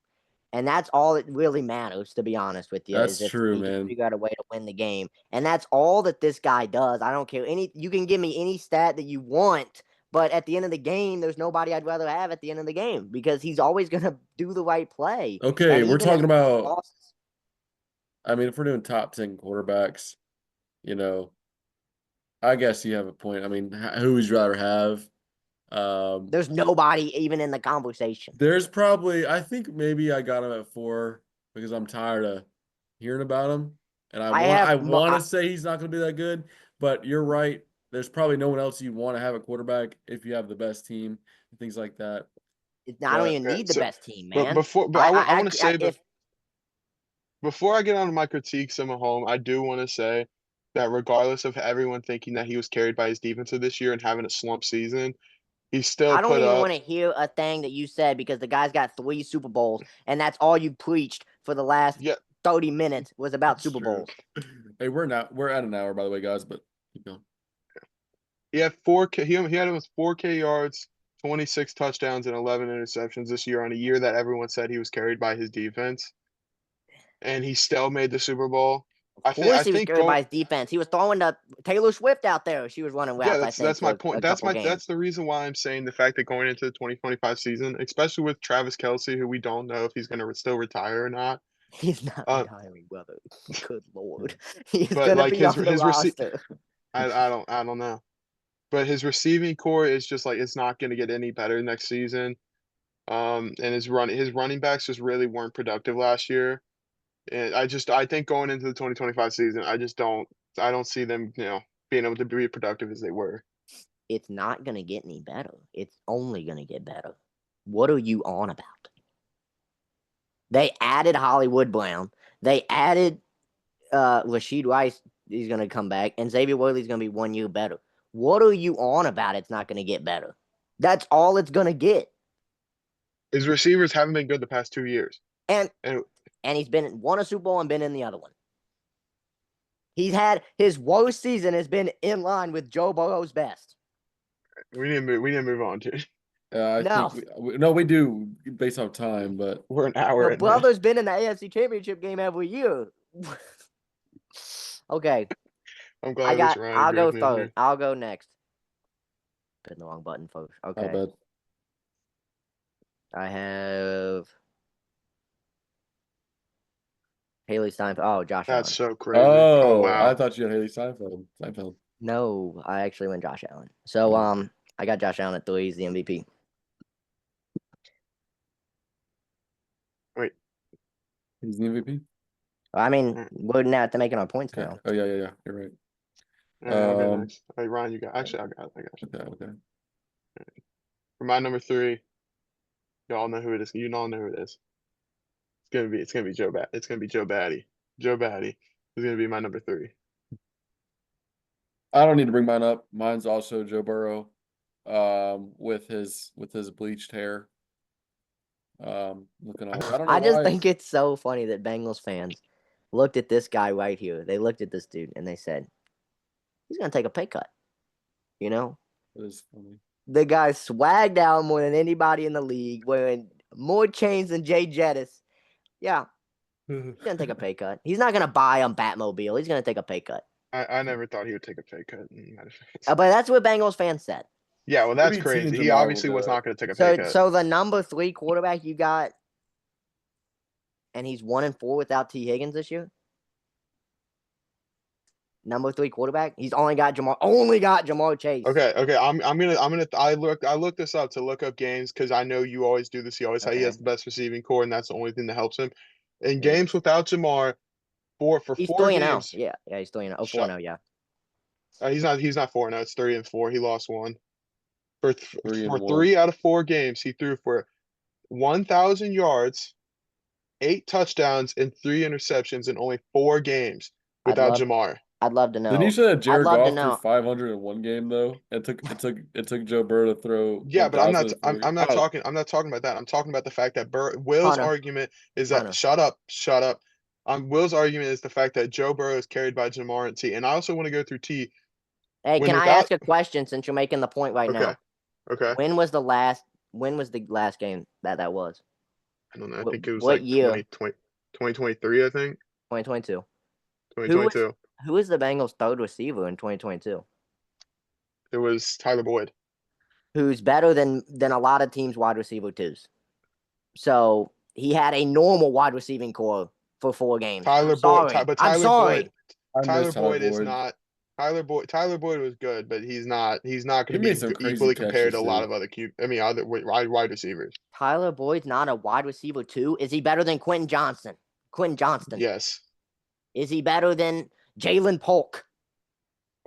Speaker 2: And that's all that really matters, to be honest with you, is
Speaker 1: That's
Speaker 2: if
Speaker 1: true,
Speaker 2: he can
Speaker 1: man.
Speaker 2: figure out a way to win the game. And that's all that this guy does. I don't care you can give me any stat that you want, but at the end of the game, there's nobody I'd rather have at the end of the game because he's always gonna do the right play.
Speaker 1: Okay,
Speaker 2: And
Speaker 1: we're
Speaker 2: even if
Speaker 1: talking about.
Speaker 2: losses,
Speaker 1: I mean, if we're doing top 10 quarterbacks, you know, I guess you have a point. I mean, who would you rather have? Um,
Speaker 2: there's nobody even in the conversation.
Speaker 1: there's probably, I think maybe I got him at 4 because I'm tired of hearing about him, and
Speaker 2: I
Speaker 1: I
Speaker 2: have
Speaker 1: want to say he's not going to be that good, but you're right. There's probably no one else you want to have a quarterback if you have the best team and things like that.
Speaker 2: I don't
Speaker 1: But
Speaker 2: even
Speaker 3: yeah,
Speaker 2: need the
Speaker 3: so,
Speaker 2: best team,
Speaker 3: but
Speaker 2: man.
Speaker 3: before, but I want to
Speaker 2: I
Speaker 3: say, but
Speaker 2: if
Speaker 3: before I get on to my critiques of Mahomes, I do want to say that regardless of everyone thinking that he was carried by his defense this year and having a slump season, he still
Speaker 2: I don't
Speaker 3: put
Speaker 2: even
Speaker 3: up.
Speaker 2: want to hear a thing that you said because the guy's got 3 Super Bowls, and that's all you preached for the last
Speaker 3: Yeah,
Speaker 2: 30 minutes was about
Speaker 1: that's
Speaker 2: Super
Speaker 1: true.
Speaker 2: Bowls.
Speaker 1: Hey, we're at an hour, by the way, guys, but keep going.
Speaker 3: he had 4K. He had almost 4K yards, 26 touchdowns, and 11 interceptions this year on a year that everyone said he was carried by his defense, and he still made the Super Bowl.
Speaker 2: Of
Speaker 3: I
Speaker 2: course, he was
Speaker 3: think
Speaker 2: carried
Speaker 3: go.
Speaker 2: by his defense. He was throwing to Taylor Swift out there. She was running
Speaker 3: Yeah,
Speaker 2: routes, I think,
Speaker 3: that's my
Speaker 2: for
Speaker 3: point.
Speaker 2: a couple
Speaker 3: That's
Speaker 2: games.
Speaker 3: the reason why I'm saying the fact that going into the 2025 season, especially with Travis Kelsey, who we don't know if he's going to still retire or not.
Speaker 2: He's not
Speaker 3: Uh,
Speaker 2: retiring, brother. Good lord, he's
Speaker 3: but
Speaker 2: gonna
Speaker 3: like
Speaker 2: be on the roster.
Speaker 3: I don't know. But his receiving core is just like it's not going to get any better next season. And his running backs just really weren't productive last year. And I think going into the 2025 season, I don't see them, being able to be productive as they were.
Speaker 2: It's not gonna get any better. It's only gonna get better. What are you on about? They added Hollywood Brown. They added Rashid Rice. He's gonna come back, and Xavier Worthy's gonna be 1 year better. What are you on about? It's not gonna get better. That's all it's gonna get.
Speaker 3: His receivers haven't been good the past 2 years.
Speaker 2: And
Speaker 3: And
Speaker 2: and he's won a Super Bowl and been in the other one. He's had his worst season has been in line with Joe Burrow's best.
Speaker 3: we need to move on, dude.
Speaker 1: I
Speaker 2: No,
Speaker 1: think no, we do based off time, but
Speaker 3: We're an hour
Speaker 2: the
Speaker 3: in, man.
Speaker 2: brother's been in the AFC Championship game every year. Okay,
Speaker 3: I'm glad at least Ryan
Speaker 2: I'll
Speaker 3: agrees
Speaker 2: go
Speaker 3: with me on
Speaker 2: third.
Speaker 3: here.
Speaker 2: I'll go next. Put the wrong button, folks.
Speaker 1: not
Speaker 2: Okay,
Speaker 1: bad.
Speaker 2: I have Haley Steinfeld. Oh, Josh
Speaker 3: That's
Speaker 2: Allen.
Speaker 3: so crazy. Oh
Speaker 1: Oh, I
Speaker 3: wow.
Speaker 1: thought you had Haley Seinfeld. Seinfeld.
Speaker 2: No, I actually went Josh Allen. So
Speaker 1: Oh,
Speaker 2: I got Josh Allen at 3. He's the MVP.
Speaker 3: Wait.
Speaker 1: he's the MVP.
Speaker 2: I mean,
Speaker 3: Mm,
Speaker 2: we're not making our points
Speaker 1: Okay.
Speaker 2: now.
Speaker 1: Oh yeah. You're right.
Speaker 3: All right, I'll go
Speaker 1: Um.
Speaker 3: next. All right, Ryan, you got. Actually, I got you.
Speaker 1: Okay.
Speaker 3: For my number 3, y'all know who it is. You all know who it is. It's gonna be Joe Bat. It's gonna be Joe Batty. Joe Batty is gonna be my number 3.
Speaker 1: I don't need to bring mine up. Mine's also Joe Burrow, with his bleached hair. Looking all. I don't know
Speaker 2: I just
Speaker 1: why.
Speaker 2: think it's so funny that Bengals fans looked at this guy right here. They looked at this dude and they said, he's going to take a pay cut. You know,
Speaker 1: It is funny.
Speaker 2: the guy swagged out more than anybody in the league, wearing more chains than Jay Jettis. Yeah, he's going to take a pay cut. He's not going to buy a Batmobile. He's going to take a pay cut.
Speaker 3: I never thought he would take a pay cut in my defense.
Speaker 2: But that's what Bengals fans said.
Speaker 3: Yeah, well, that's
Speaker 1: Maybe T and
Speaker 3: crazy. He
Speaker 1: Jamar will
Speaker 3: obviously
Speaker 1: do
Speaker 3: was
Speaker 1: it.
Speaker 3: not going to take a pay
Speaker 2: So,
Speaker 3: cut.
Speaker 2: so the number 3 quarterback you got, and he's 1-4 without T. Higgins this year. Number 3 quarterback. He's only got Jamar Chase.
Speaker 3: Okay. I looked this up to look up games because I know you always do this. You always say he
Speaker 2: Okay.
Speaker 3: has the best receiving core, and that's the only thing that helps him. In
Speaker 2: Yeah.
Speaker 3: games without Jamar, for
Speaker 2: He's
Speaker 3: 4
Speaker 2: 3-0.
Speaker 3: games,
Speaker 2: Yeah, he's 3-0. Oh,
Speaker 3: shut.
Speaker 2: 4-0, yeah.
Speaker 3: He's not 4 now. It's 3-4. He lost one.
Speaker 1: Three
Speaker 3: For
Speaker 1: and one.
Speaker 3: 3 out of 4 games, he threw for 1,000 yards, 8 touchdowns, and 3 interceptions in only 4 games
Speaker 2: I'd
Speaker 3: without
Speaker 2: love
Speaker 3: Jamar.
Speaker 2: I'd love to
Speaker 1: Didn't you
Speaker 2: know.
Speaker 1: say that
Speaker 2: I'd
Speaker 1: Jared
Speaker 2: love to
Speaker 1: Goff threw
Speaker 2: know.
Speaker 1: 500 in one game though? It took Joe Burrow to throw
Speaker 3: Yeah, but
Speaker 1: 1,000 in 3.
Speaker 2: Hey,
Speaker 3: I'm not talking about that. I'm talking about the fact that Will's
Speaker 2: Hunter,
Speaker 3: argument is that
Speaker 2: Hunter.
Speaker 3: shut up. Will's argument is the fact that Joe Burrow is carried by Jamar and T. And I also want to go through T
Speaker 2: Hey,
Speaker 3: when
Speaker 2: can I
Speaker 3: without.
Speaker 2: ask a question since you're making the point right
Speaker 3: Okay,
Speaker 2: now?
Speaker 3: okay.
Speaker 2: When was the last game that was?
Speaker 3: I don't know. I
Speaker 2: What,
Speaker 3: think it was
Speaker 2: what
Speaker 3: like
Speaker 2: year?
Speaker 3: 2023. I think
Speaker 2: 2022. Who was
Speaker 3: 2022.
Speaker 2: who was the Bengals' third receiver in 2022?
Speaker 3: It was Tyler Boyd.
Speaker 2: Who's better than a lot of teams' wide receiver twos. So he had a normal wide receiving core for 4 games. I'm
Speaker 3: Tyler Boyd,
Speaker 2: sorry.
Speaker 3: but
Speaker 2: I'm
Speaker 3: Tyler Boyd,
Speaker 2: sorry.
Speaker 1: I miss
Speaker 3: Tyler
Speaker 1: Tyler
Speaker 3: Boyd is
Speaker 1: Boyd.
Speaker 3: not. Tyler Boyd was good, but he's not
Speaker 1: He
Speaker 3: going to
Speaker 1: made
Speaker 3: be
Speaker 1: some crazy
Speaker 3: equally compared to
Speaker 1: catches
Speaker 3: a lot
Speaker 1: too.
Speaker 3: of other other wide receivers.
Speaker 2: Tyler Boyd's not a wide receiver too. Is he better than Quentin Johnston? Quentin Johnston.
Speaker 3: Yes.
Speaker 2: Is he better than Jalen Polk?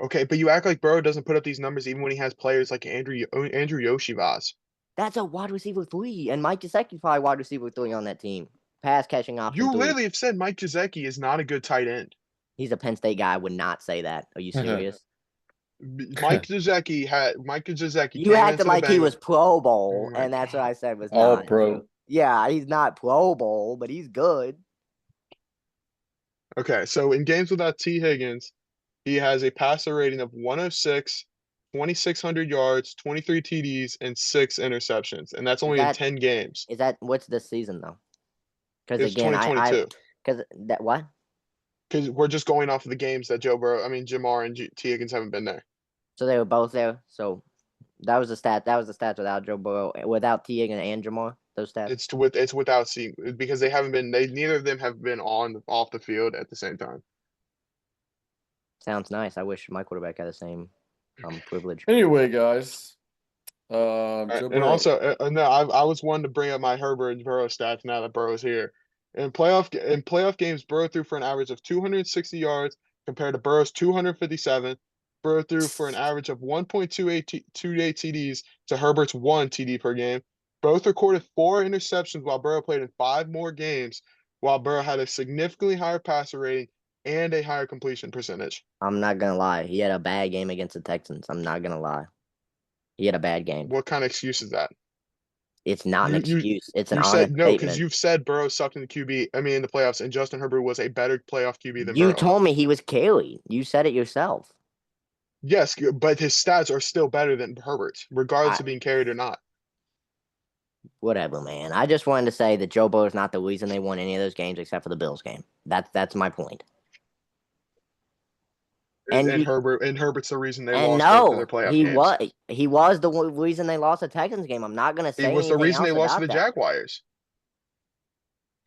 Speaker 3: Okay, but you act like Burrow doesn't put up these numbers even when he has players like Andrew Yoshivas.
Speaker 2: That's a wide receiver 3. And Mike Gesicki's probably wide receiver 3 on that team. Pass catching option
Speaker 3: You
Speaker 2: 3.
Speaker 3: literally have said Mike Gesicki is not a good tight end.
Speaker 2: He's a Penn State guy. I would not say that. Are you serious?
Speaker 3: Mike Gesicki
Speaker 2: You
Speaker 3: came
Speaker 2: acted
Speaker 3: into the
Speaker 2: like he
Speaker 3: Bengals.
Speaker 2: was Pro
Speaker 3: Oh
Speaker 2: Bowl,
Speaker 3: my
Speaker 2: and that's what
Speaker 3: God.
Speaker 2: I said was
Speaker 1: All
Speaker 2: not.
Speaker 1: pro.
Speaker 2: So, yeah, he's not Pro Bowl, but he's good.
Speaker 3: Okay, so in games without T. Higgins, he has a passer rating of 106, 2,600 yards, 23 TDs, and 6 interceptions. And that's
Speaker 2: Is
Speaker 3: only in
Speaker 2: that
Speaker 3: 10 games.
Speaker 2: what's this season though? Because
Speaker 3: It's
Speaker 2: again,2022. because that what?
Speaker 3: Because we're just going off of the games that Jamar and T. Higgins haven't been there.
Speaker 2: So they were both there. So that was the stat. That was the stats without Joe Burrow, without T. Higgins and Jamar. Those stats.
Speaker 3: It's without seeing because they haven't been neither of them have been off the field at the same time.
Speaker 2: Sounds nice. I wish my quarterback had the same privilege.
Speaker 1: Anyway, guys, Joe
Speaker 3: And
Speaker 1: Burrow.
Speaker 3: also, no, I was one to bring up my Herbert and Burrow stats now that Burrow's here. In playoff games, Burrow threw for an average of 260 yards compared to Burrow's 257. Burrow threw for an average of 1.28 TDs to Herbert's 1 TD per game. Both recorded 4 interceptions while Burrow played in 5 more games, while Burrow had a significantly higher passer rating and a higher completion percentage.
Speaker 2: I'm not gonna lie. He had a bad game against the Texans. I'm not gonna lie. He had a bad game.
Speaker 3: What kind of excuse is that?
Speaker 2: It's not an
Speaker 3: You
Speaker 2: excuse. It's an
Speaker 3: you said
Speaker 2: honest
Speaker 3: no because
Speaker 2: statement.
Speaker 3: you've said Burrow sucked in the in the playoffs, and Justin Herbert was a better playoff QB than
Speaker 2: You
Speaker 3: Burrow.
Speaker 2: told me he was carried. You said it yourself.
Speaker 3: Yes, but his stats are still better than Herbert's, regardless
Speaker 2: I,
Speaker 3: of being carried or not.
Speaker 2: Whatever, man. I just wanted to say that Joe Burrow is not the reason they won any of those games except for the Bills game. That's my point. And
Speaker 3: And
Speaker 2: you
Speaker 3: Herbert's the reason they
Speaker 2: and
Speaker 3: lost both of their
Speaker 2: no,
Speaker 3: playoff
Speaker 2: he
Speaker 3: games.
Speaker 2: was the reason they lost the Texans game. I'm not gonna
Speaker 3: He
Speaker 2: say
Speaker 3: was the
Speaker 2: anything
Speaker 3: reason they
Speaker 2: else
Speaker 3: lost to
Speaker 2: about
Speaker 3: the
Speaker 2: that.
Speaker 3: Jaguars.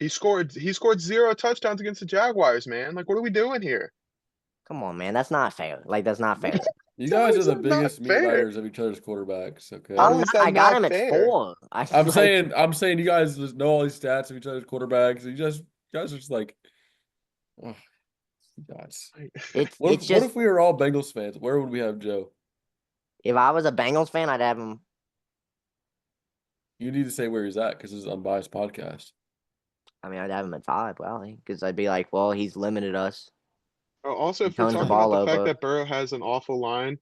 Speaker 3: He scored 0 touchdowns against the Jaguars, man. Like, what are we doing here?
Speaker 2: Come on, man. That's not fair. Like that's not fair.
Speaker 1: You
Speaker 3: How
Speaker 1: guys are
Speaker 3: is
Speaker 1: the
Speaker 3: that not
Speaker 1: biggest meat
Speaker 3: fair?
Speaker 1: writers of each other's quarterbacks. Okay.
Speaker 3: How
Speaker 2: I'm
Speaker 3: is
Speaker 2: not.
Speaker 3: that
Speaker 2: I got
Speaker 3: not
Speaker 2: him at
Speaker 3: fair?
Speaker 2: 4. I
Speaker 1: I'm
Speaker 2: like.
Speaker 1: saying you guys just know all these stats of each other's quarterbacks. You guys are just like, oh, guys.
Speaker 2: It's
Speaker 1: What
Speaker 2: just
Speaker 1: if we were all Bengals fans? Where would we have Joe?
Speaker 2: if I was a Bengals fan, I'd have him.
Speaker 1: You need to say where he's at because it's an unbiased podcast.
Speaker 2: I mean, I'd have him at 5 probably because I'd be like, well, he's limited us.
Speaker 3: Also,
Speaker 2: He
Speaker 3: if we're
Speaker 2: turns the
Speaker 3: talking about
Speaker 2: ball
Speaker 3: the fact
Speaker 2: over,
Speaker 3: that Burrow has an awful line,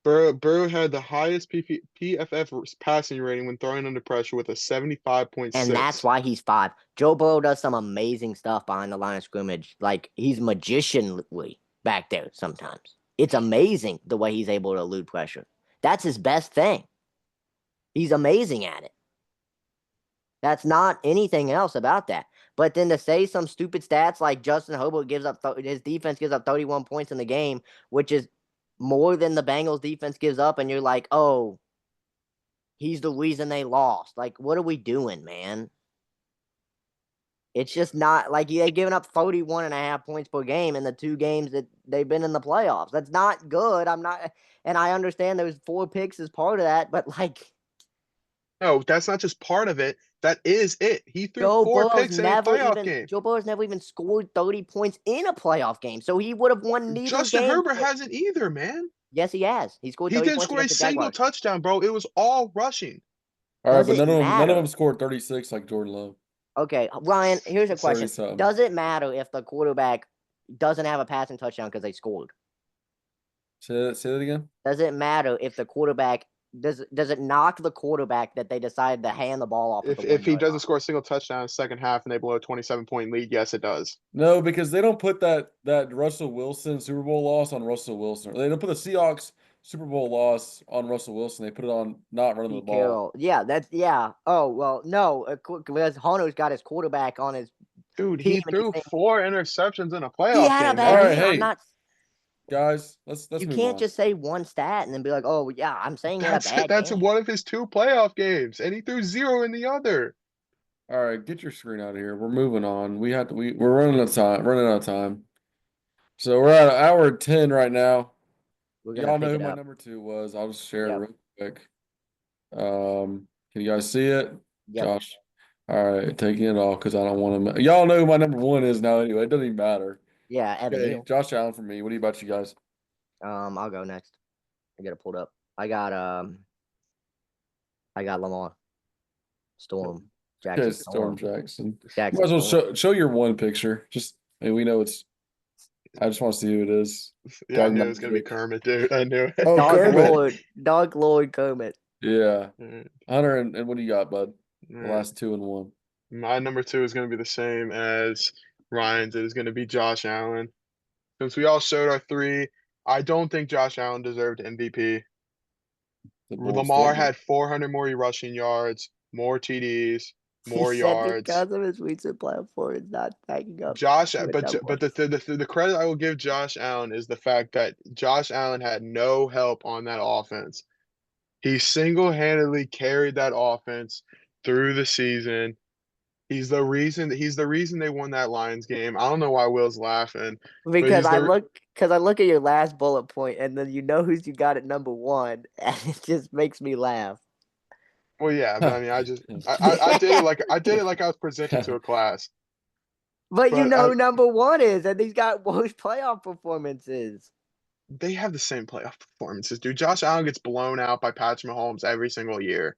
Speaker 3: Burrow had the highest PFF passing rating when throwing under pressure with a
Speaker 2: and that's
Speaker 3: 75.6.
Speaker 2: why he's 5. Joe Burrow does some amazing stuff behind the line of scrimmage. Like he's magicianly back there sometimes. It's amazing the way he's able to elude pressure. That's his best thing. He's amazing at it. That's not anything else about that. But then to say some stupid stats like Justin Herbert his defense gives up 31 points in the game, which is more than the Bengals defense gives up, and you're like, oh, he's the reason they lost. Like, what are we doing, man? It's just not like they've given up 31.5 points per game in the 2 games that they've been in the playoffs. That's not good. And I understand those 4 picks is part of that, but like
Speaker 3: No, that's not just part of it. That is it. He threw 4 picks in a playoff game.
Speaker 2: Joe Burrow's never even scored 30 points in a playoff game. So he would have won neither
Speaker 3: Justin
Speaker 2: game.
Speaker 3: Herbert hasn't either, man.
Speaker 2: Yes, he has. He scored
Speaker 3: He
Speaker 2: 30
Speaker 3: didn't
Speaker 2: points
Speaker 3: score a
Speaker 2: against the
Speaker 3: single
Speaker 2: Jaguars.
Speaker 3: touchdown, bro. It was all rushing.
Speaker 1: All right,
Speaker 2: Does
Speaker 1: but
Speaker 2: it
Speaker 1: none of
Speaker 2: matter?
Speaker 1: them scored 36 like Jordan Love.
Speaker 2: Okay, Ryan, here's a
Speaker 1: 30
Speaker 2: question.
Speaker 1: something.
Speaker 2: Does it matter if the quarterback doesn't have a passing touchdown because they scored?
Speaker 1: Say that again.
Speaker 2: Does it matter if the quarterback does it knock the quarterback that they decided to hand the ball off at the
Speaker 3: If
Speaker 2: 1
Speaker 3: he
Speaker 2: yard
Speaker 3: doesn't
Speaker 2: line?
Speaker 3: score a single touchdown in the second half and they blow a 27-point lead, yes, it does.
Speaker 1: No, because they don't put that Russell Wilson Super Bowl loss on Russell Wilson. They don't put the Seahawks Super Bowl loss on Russell Wilson. They put it on not running the
Speaker 2: Pete
Speaker 1: ball.
Speaker 2: Carroll. Yeah, that's yeah. Oh well, no, because Hunter's got his quarterback on his
Speaker 3: Dude,
Speaker 2: team,
Speaker 3: he
Speaker 2: and he's
Speaker 3: threw
Speaker 2: saying
Speaker 3: 4 interceptions in a
Speaker 2: he
Speaker 3: playoff
Speaker 2: had a
Speaker 3: game,
Speaker 2: bad
Speaker 1: All
Speaker 3: man.
Speaker 1: right,
Speaker 2: game. I'm
Speaker 1: hey
Speaker 2: not.
Speaker 1: guys, let's
Speaker 2: You
Speaker 1: move
Speaker 2: can't
Speaker 1: on.
Speaker 2: just say one stat and then be like, oh yeah, I'm saying he had a bad
Speaker 3: That's
Speaker 2: game.
Speaker 3: one of his 2 playoff games, and he threw 0 in the other.
Speaker 1: All right, get your screen out of here. We're moving on. We're running out of time. Running out of time. So we're at hour 10 right now.
Speaker 2: We're gonna
Speaker 1: Y'all know
Speaker 2: pick
Speaker 1: who
Speaker 2: it
Speaker 1: my
Speaker 2: up.
Speaker 1: number 2 was. I'll just share it
Speaker 2: Yep.
Speaker 1: real quick. Can you guys see it?
Speaker 2: Yep.
Speaker 1: Josh. All right, taking it off because I don't want to. Y'all know who my number 1 is now anyway. It doesn't even matter.
Speaker 2: Yeah, Evan
Speaker 1: Okay,
Speaker 2: Neal.
Speaker 1: Josh Allen for me. What about you guys?
Speaker 2: I'll go next. I get it pulled up. I got Lamar. Storm.
Speaker 1: Okay,
Speaker 2: Jackson
Speaker 1: Storm
Speaker 2: Storm.
Speaker 1: Jackson. You
Speaker 2: Jackson
Speaker 1: might as well
Speaker 2: Storm.
Speaker 1: show your one picture. We know it's. I just want to see who it is.
Speaker 3: Yeah, I
Speaker 1: Garden
Speaker 3: knew it was gonna be
Speaker 1: Magic.
Speaker 3: Kermit, dude. I knew it.
Speaker 1: Oh, Kermit.
Speaker 2: Dark Lord Kermit.
Speaker 1: Yeah.
Speaker 3: Alright,
Speaker 1: Hunter, and what do you got, bud? The
Speaker 3: alright.
Speaker 1: last 2 and 1.
Speaker 3: My number 2 is gonna be the same as Ryan's. It is gonna be Josh Allen. Since we all showed our 3, I don't think Josh Allen deserved MVP.
Speaker 1: The bold
Speaker 3: Lamar
Speaker 1: statement.
Speaker 3: had 400 more rushing yards, more TDs,
Speaker 2: He
Speaker 3: more
Speaker 2: said
Speaker 3: yards.
Speaker 2: because of his recent platform, it's not tagging up.
Speaker 3: Josh,
Speaker 2: with
Speaker 3: but
Speaker 2: them
Speaker 3: but
Speaker 2: points.
Speaker 3: the credit I will give Josh Allen is the fact that Josh Allen had no help on that offense. He single-handedly carried that offense through the season. He's the reason they won that Lions game. I don't know why Will's laughing, but
Speaker 2: Because I look at your last bullet point, and then you know who's you got at number 1, and it just makes me laugh.
Speaker 3: well, yeah, but I mean, I did it like I was presenting to a class.
Speaker 2: But you
Speaker 3: But
Speaker 2: know who number 1 is, and he's got worse playoff performances.
Speaker 3: they have the same playoff performances, dude. Josh Allen gets blown out by Patrick Mahomes every single year.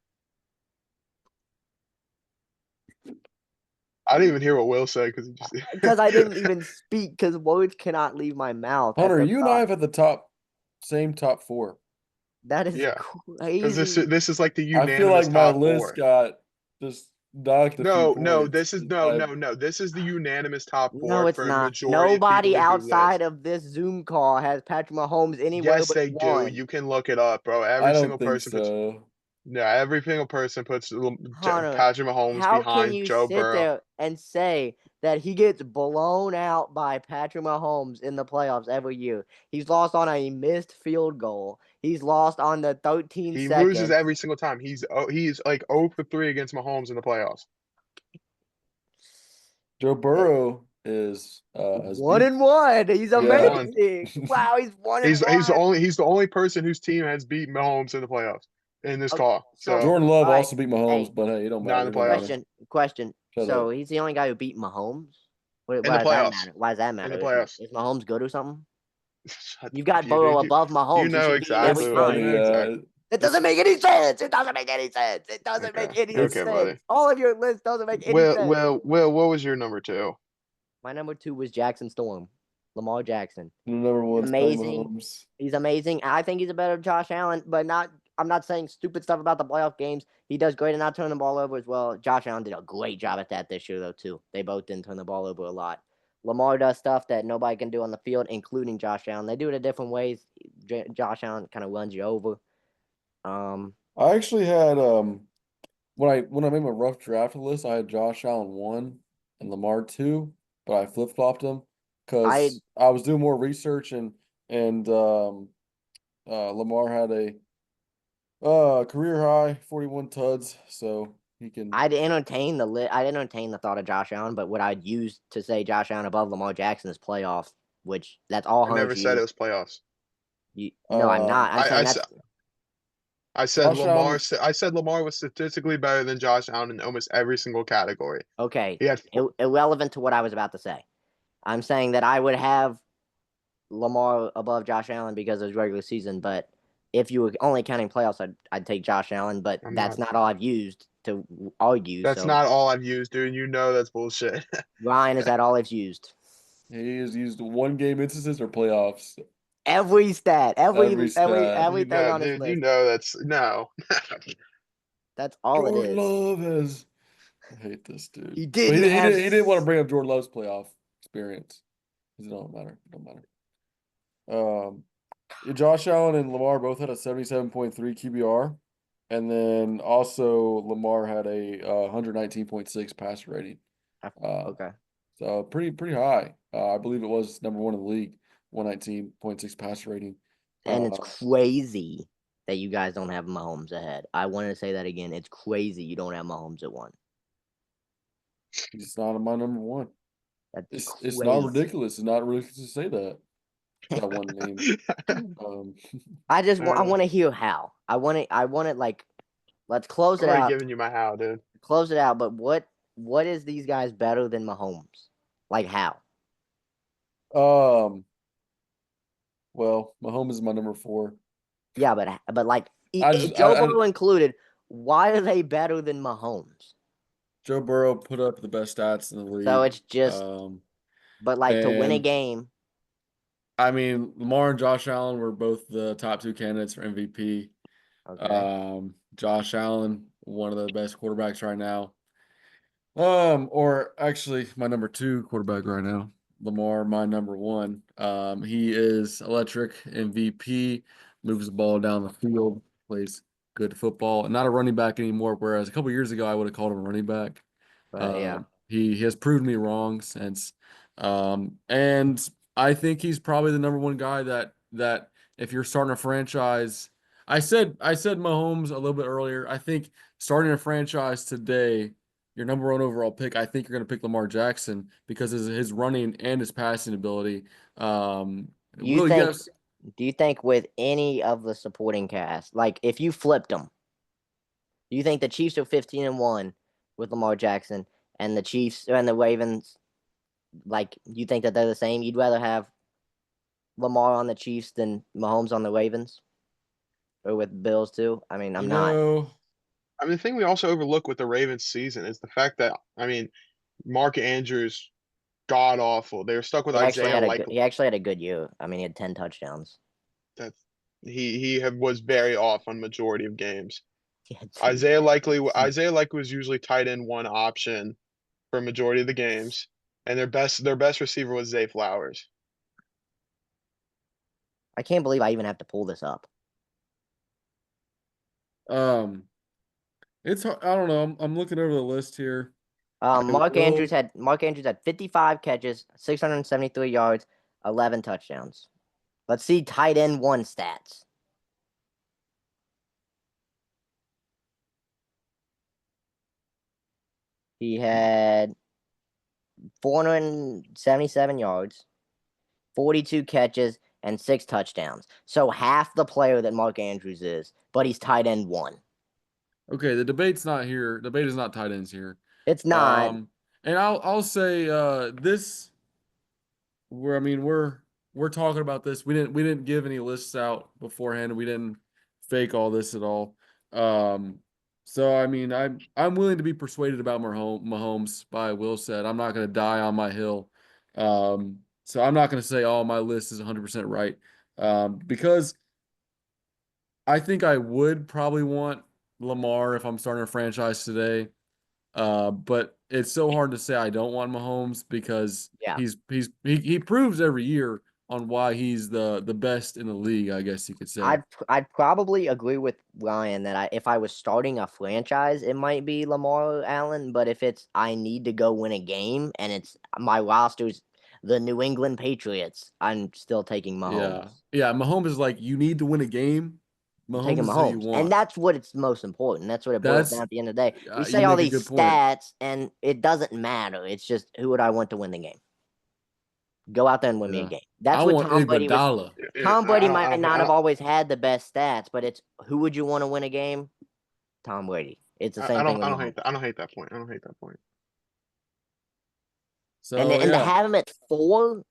Speaker 3: I didn't even hear what Will said because he just
Speaker 2: Because I didn't even speak, because words cannot leave my mouth at
Speaker 1: Hunter,
Speaker 2: the
Speaker 1: you and I
Speaker 2: top.
Speaker 1: have had the same top 4.
Speaker 2: That is
Speaker 3: yeah, because
Speaker 2: crazy.
Speaker 3: this is like the
Speaker 1: I feel
Speaker 3: unanimous
Speaker 1: like my
Speaker 3: top
Speaker 1: list
Speaker 3: 4.
Speaker 1: got just knocked a few
Speaker 3: No,
Speaker 1: points.
Speaker 3: this is no. This is the unanimous top
Speaker 2: No,
Speaker 3: 4
Speaker 2: it's
Speaker 3: for a
Speaker 2: not.
Speaker 3: majority of people
Speaker 2: Nobody
Speaker 3: who do
Speaker 2: outside
Speaker 3: lists.
Speaker 2: of this Zoom call has Patrick Mahomes anywhere
Speaker 3: Yes,
Speaker 2: but
Speaker 3: they do.
Speaker 2: 1.
Speaker 3: You can look it up, bro.
Speaker 1: I
Speaker 3: Every
Speaker 1: don't
Speaker 3: single
Speaker 1: think
Speaker 3: person puts.
Speaker 1: so.
Speaker 3: Yeah, every single person puts
Speaker 2: Hunter,
Speaker 3: Patrick Mahomes
Speaker 2: how can
Speaker 3: behind
Speaker 2: you
Speaker 3: Joe
Speaker 2: sit
Speaker 3: Burrow.
Speaker 2: there and say that he gets blown out by Patrick Mahomes in the playoffs every year? He's lost on a missed field goal. He's lost on the 13
Speaker 3: He loses
Speaker 2: seconds.
Speaker 3: every single time. He's like 0 for 3 against Mahomes in the playoffs.
Speaker 1: Joe
Speaker 2: Eh,
Speaker 1: Burrow is has
Speaker 2: One
Speaker 1: beat.
Speaker 2: and one. He's
Speaker 3: 1-1.
Speaker 2: amazing. Wow, he's 1 and one.
Speaker 3: He's the only person whose team has beat Mahomes in the playoffs in this
Speaker 2: Okay,
Speaker 3: call.
Speaker 2: so
Speaker 3: So
Speaker 1: Jordan Love
Speaker 2: all right.
Speaker 1: also beat Mahomes,
Speaker 2: Hey,
Speaker 1: but hey, it don't
Speaker 3: not
Speaker 1: matter.
Speaker 3: in
Speaker 1: It
Speaker 3: the
Speaker 1: don't matter.
Speaker 3: playoffs.
Speaker 2: question.
Speaker 1: Shut
Speaker 2: So
Speaker 1: up.
Speaker 2: he's the only guy who beat Mahomes.
Speaker 3: In the
Speaker 2: Why does that
Speaker 3: playoffs.
Speaker 2: matter? Why does that
Speaker 3: In
Speaker 2: matter?
Speaker 3: the playoffs.
Speaker 2: Is Mahomes good or something?
Speaker 3: Shut the
Speaker 2: You've
Speaker 3: fuck
Speaker 2: got
Speaker 3: you,
Speaker 2: Burrow
Speaker 3: dude.
Speaker 2: above
Speaker 3: You
Speaker 2: Mahomes. He
Speaker 3: know
Speaker 2: should be in every
Speaker 1: It's
Speaker 3: exactly what you
Speaker 1: funny.
Speaker 3: know
Speaker 2: time.
Speaker 3: exactly.
Speaker 2: It doesn't make any sense. It doesn't make any sense. It doesn't
Speaker 3: Okay.
Speaker 2: make any
Speaker 1: It's
Speaker 3: Okay, buddy.
Speaker 2: sense. All of your list doesn't make any sense.
Speaker 3: What was your number two?
Speaker 2: My number 2 was Jackson Storm, Lamar Jackson.
Speaker 1: number
Speaker 2: He's
Speaker 1: one's Patty
Speaker 2: amazing.
Speaker 1: Mahomes.
Speaker 2: He's amazing. I think he's a better Josh Allen, but not. I'm not saying stupid stuff about the playoff games. He does great at not turning the ball over as well. Josh Allen did a great job at that this year, though, too. They both didn't turn the ball over a lot. Lamar does stuff that nobody can do on the field, including Josh Allen. They do it in different ways. Josh Allen kind of runs you over. Um,
Speaker 1: I actually had when I made my rough draft list, I had Josh Allen 1 and Lamar 2, but I flip-flopped them
Speaker 2: I
Speaker 1: because I was doing more research and Lamar had a career high 41 tuds, so he can.
Speaker 2: I'd entertain I'd entertain the thought of Josh Allen, but what I'd use to say Josh Allen above Lamar Jackson is playoff, which that's all
Speaker 3: I never
Speaker 2: Hunter's
Speaker 3: said it
Speaker 2: used.
Speaker 3: was playoffs.
Speaker 2: No, I'm not. I'm saying
Speaker 3: I,
Speaker 2: that's
Speaker 3: I said
Speaker 1: Josh Allen.
Speaker 3: I said Lamar was statistically better than Josh Allen in almost every single category.
Speaker 2: okay.
Speaker 3: He had
Speaker 2: Irrelevant to what I was about to say. I'm saying that I would have Lamar above Josh Allen because of his regular season, but if you were only counting playoffs, I'd take Josh Allen, but
Speaker 3: I'm
Speaker 2: that's
Speaker 3: not
Speaker 2: not all I've used to argue.
Speaker 3: that's
Speaker 2: So
Speaker 3: not all I've used, dude. You know that's bullshit.
Speaker 2: Ryan, is that all I've used?
Speaker 1: He has used one game instances or playoffs.
Speaker 2: Every stat,
Speaker 1: Every stat.
Speaker 3: You
Speaker 2: everything
Speaker 3: know,
Speaker 2: on his
Speaker 3: dude, you
Speaker 2: list.
Speaker 3: know that's no.
Speaker 2: That's all it
Speaker 1: Jordan
Speaker 2: is.
Speaker 1: Love has. I hate this dude,
Speaker 2: He
Speaker 1: but
Speaker 2: didn't have.
Speaker 1: he didn't want to bring up Jordan Love's playoff experience. It don't matter. It don't matter. Josh Allen and Lamar both had a 77.3 QBR, and then also Lamar had a 119.6 passer rating. Uh,
Speaker 2: Okay.
Speaker 1: so pretty high. I believe it was number one in the league, 119.6 passer rating.
Speaker 2: And it's
Speaker 1: Uh,
Speaker 2: crazy that you guys don't have Mahomes ahead. I wanted to say that again. It's crazy you don't have Mahomes at 1.
Speaker 1: he's not my number one.
Speaker 2: That's
Speaker 1: It's not
Speaker 2: crazy.
Speaker 1: ridiculous. It's not ridiculous to say that one name. Um,
Speaker 2: I
Speaker 3: uh,
Speaker 2: want to hear how. I want it like let's close
Speaker 3: I'm
Speaker 2: it
Speaker 3: already
Speaker 2: out.
Speaker 3: giving you my how, dude.
Speaker 2: Close it out, but what is these guys better than Mahomes? Like how?
Speaker 1: um, well, Mahomes is my number 4.
Speaker 2: Yeah, but like
Speaker 1: I just
Speaker 2: Joe Burrow included, why are they better than Mahomes?
Speaker 1: Joe Burrow put up the best stats in the
Speaker 2: So
Speaker 1: league.
Speaker 2: it's just
Speaker 1: Um,
Speaker 2: but like to win a
Speaker 1: and
Speaker 2: game,
Speaker 1: I mean, Lamar and Josh Allen were both the top 2 candidates for MVP.
Speaker 2: okay.
Speaker 1: Josh Allen, one of the best quarterbacks right now. Or actually my number 2 quarterback right now. Lamar, my number 1. He is electric MVP, moves the ball down the field, plays good football, and not a running back anymore. Whereas a couple years ago, I would have called him a running back.
Speaker 2: But yeah.
Speaker 1: He has proved me wrong since. And I think he's probably the number 1 guy that if you're starting a franchise, I said Mahomes a little bit earlier. I think starting a franchise today, your number 1 overall pick, I think you're going to pick Lamar Jackson because of his running and his passing ability.
Speaker 2: Do you
Speaker 1: Will,
Speaker 2: think
Speaker 1: yes,
Speaker 2: do you think with any of the supporting cast, like if you flipped them, do you think the Chiefs are 15-1 with Lamar Jackson and the Chiefs and the Ravens, like you think that they're the same? You'd rather have Lamar on the Chiefs than Mahomes on the Ravens? Or with Bills too? I mean, I'm
Speaker 1: you
Speaker 2: not.
Speaker 1: know,
Speaker 3: I mean, the thing we also overlook with the Ravens season is the fact that Mark Andrews god awful. They were stuck with Isaiah
Speaker 2: He actually had a good year. I mean, he had 10 touchdowns.
Speaker 3: that was very off on majority of games.
Speaker 2: He had
Speaker 3: Isaiah Likely was usually tight end one option for a majority of the games, and their best receiver was Zay Flowers.
Speaker 2: I can't believe I even have to pull this up.
Speaker 1: um, It's I don't know. I'm looking over the list here. I
Speaker 2: Mark Andrews
Speaker 1: will.
Speaker 2: had 55 catches, 673 yards, 11 touchdowns. Let's see tight end one stats. He had 477 yards, 42 catches, and 6 touchdowns. So half the player that Mark Andrews is, but he's tight end one.
Speaker 1: Okay, the debate's not here. Debate is not tight ends here.
Speaker 2: It's not.
Speaker 1: Um, and I'll say this. I mean we're talking about this. We didn't give any lists out beforehand. We didn't fake all this at all. Um, so I mean I'm willing to be persuaded about Mahomes by Will said. I'm not going to die on my hill. So I'm not going to say oh my list is 100% right. Because I think I would probably want Lamar if I'm starting a franchise today. But it's so hard to say I don't want Mahomes because
Speaker 2: Yeah.
Speaker 1: he proves every year on why he's the best in the league, I guess you could say.
Speaker 2: I'd probably agree with Ryan that if I was starting a franchise, it might be Lamar Allen. But if it's I need to go win a game and it's my roster's the New England Patriots, I'm still taking
Speaker 1: Yeah.
Speaker 2: Mahomes.
Speaker 1: Yeah, Mahomes is like you need to win a game.
Speaker 2: I'm taking
Speaker 1: Mahomes is who you
Speaker 2: Mahomes, and
Speaker 1: want.
Speaker 2: that's what it's most important. That's what it boils
Speaker 1: That's
Speaker 2: down at the end of the day. We
Speaker 1: you
Speaker 2: say all
Speaker 1: make a
Speaker 2: these
Speaker 1: good point.
Speaker 2: stats, and it doesn't matter. It's just who would I want to win the game? Go out there and win me a
Speaker 1: Yeah.
Speaker 2: game.
Speaker 1: I
Speaker 2: That's what
Speaker 1: want
Speaker 2: Tom Brady was.
Speaker 1: Iguodala.
Speaker 3: Yeah,
Speaker 2: Tom Brady
Speaker 3: I
Speaker 2: might
Speaker 3: don't,
Speaker 2: not
Speaker 3: I
Speaker 2: have
Speaker 3: don't,
Speaker 2: always had the best stats, but it's who would you want to win a game? Tom Brady. It's the same thing with
Speaker 3: I don't
Speaker 2: Mahomes.
Speaker 3: hate that. I don't hate that point. I don't hate that point.
Speaker 1: So
Speaker 2: And to
Speaker 1: yeah,
Speaker 2: have him at 4,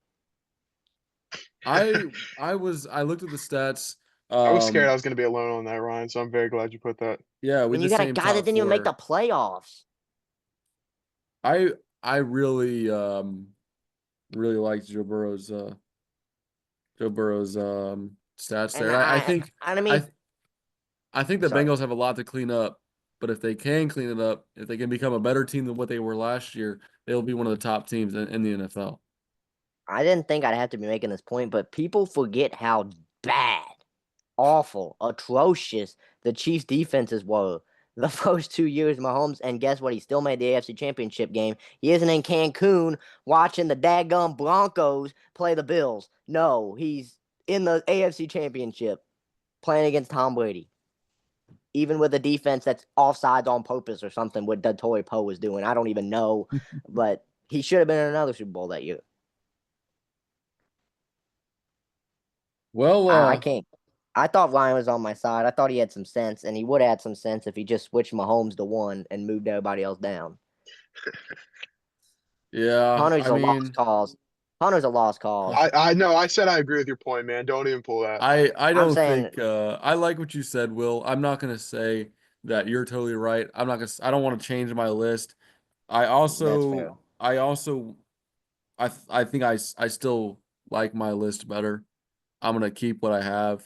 Speaker 1: I I looked at the stats.
Speaker 3: I was scared I
Speaker 1: Um,
Speaker 3: was going to be alone on that, Ryan. So I'm very glad you put that.
Speaker 1: yeah, we
Speaker 2: and you
Speaker 1: the
Speaker 2: got a
Speaker 1: same
Speaker 2: guy that
Speaker 1: top
Speaker 2: didn't even make the
Speaker 1: four.
Speaker 2: playoffs.
Speaker 1: I I really really liked Joe Burrow's stats there.
Speaker 2: And
Speaker 1: And
Speaker 2: I
Speaker 1: I
Speaker 2: mean,
Speaker 1: I think the
Speaker 2: sorry,
Speaker 1: Bengals have a lot to clean up, but if they can clean it up, if they can become a better team than what they were last year, they'll be one of the top teams in the NFL.
Speaker 2: I didn't think I'd have to be making this point, but people forget how bad, awful, atrocious the Chiefs' defenses were the first 2 years of Mahomes. And guess what? He still made the AFC Championship game. He isn't in Cancun watching the daggum Broncos play the Bills. No, he's in the AFC Championship playing against Tom Brady. Even with a defense that's offsides on purpose or something, what Torrey Poe was doing. I don't even know, but he should have been in another Super Bowl that year.
Speaker 1: Well,
Speaker 2: I can't. I thought Ryan was on my side. I thought he had some sense, and he would have had some sense if he just switched Mahomes to 1 and moved everybody else down.
Speaker 1: yeah,
Speaker 2: Hunter's
Speaker 1: I
Speaker 2: a lost
Speaker 1: mean,
Speaker 2: cause. Hunter's a lost cause.
Speaker 3: I know. I said I agree with your point, man. Don't even pull that.
Speaker 1: I
Speaker 2: I'm
Speaker 1: don't
Speaker 2: saying
Speaker 1: think I like what you said, Will. I'm not gonna say that you're totally right. I don't want to change my list.
Speaker 2: that's fair.
Speaker 1: I also I think I still like my list better. I'm gonna keep what I have.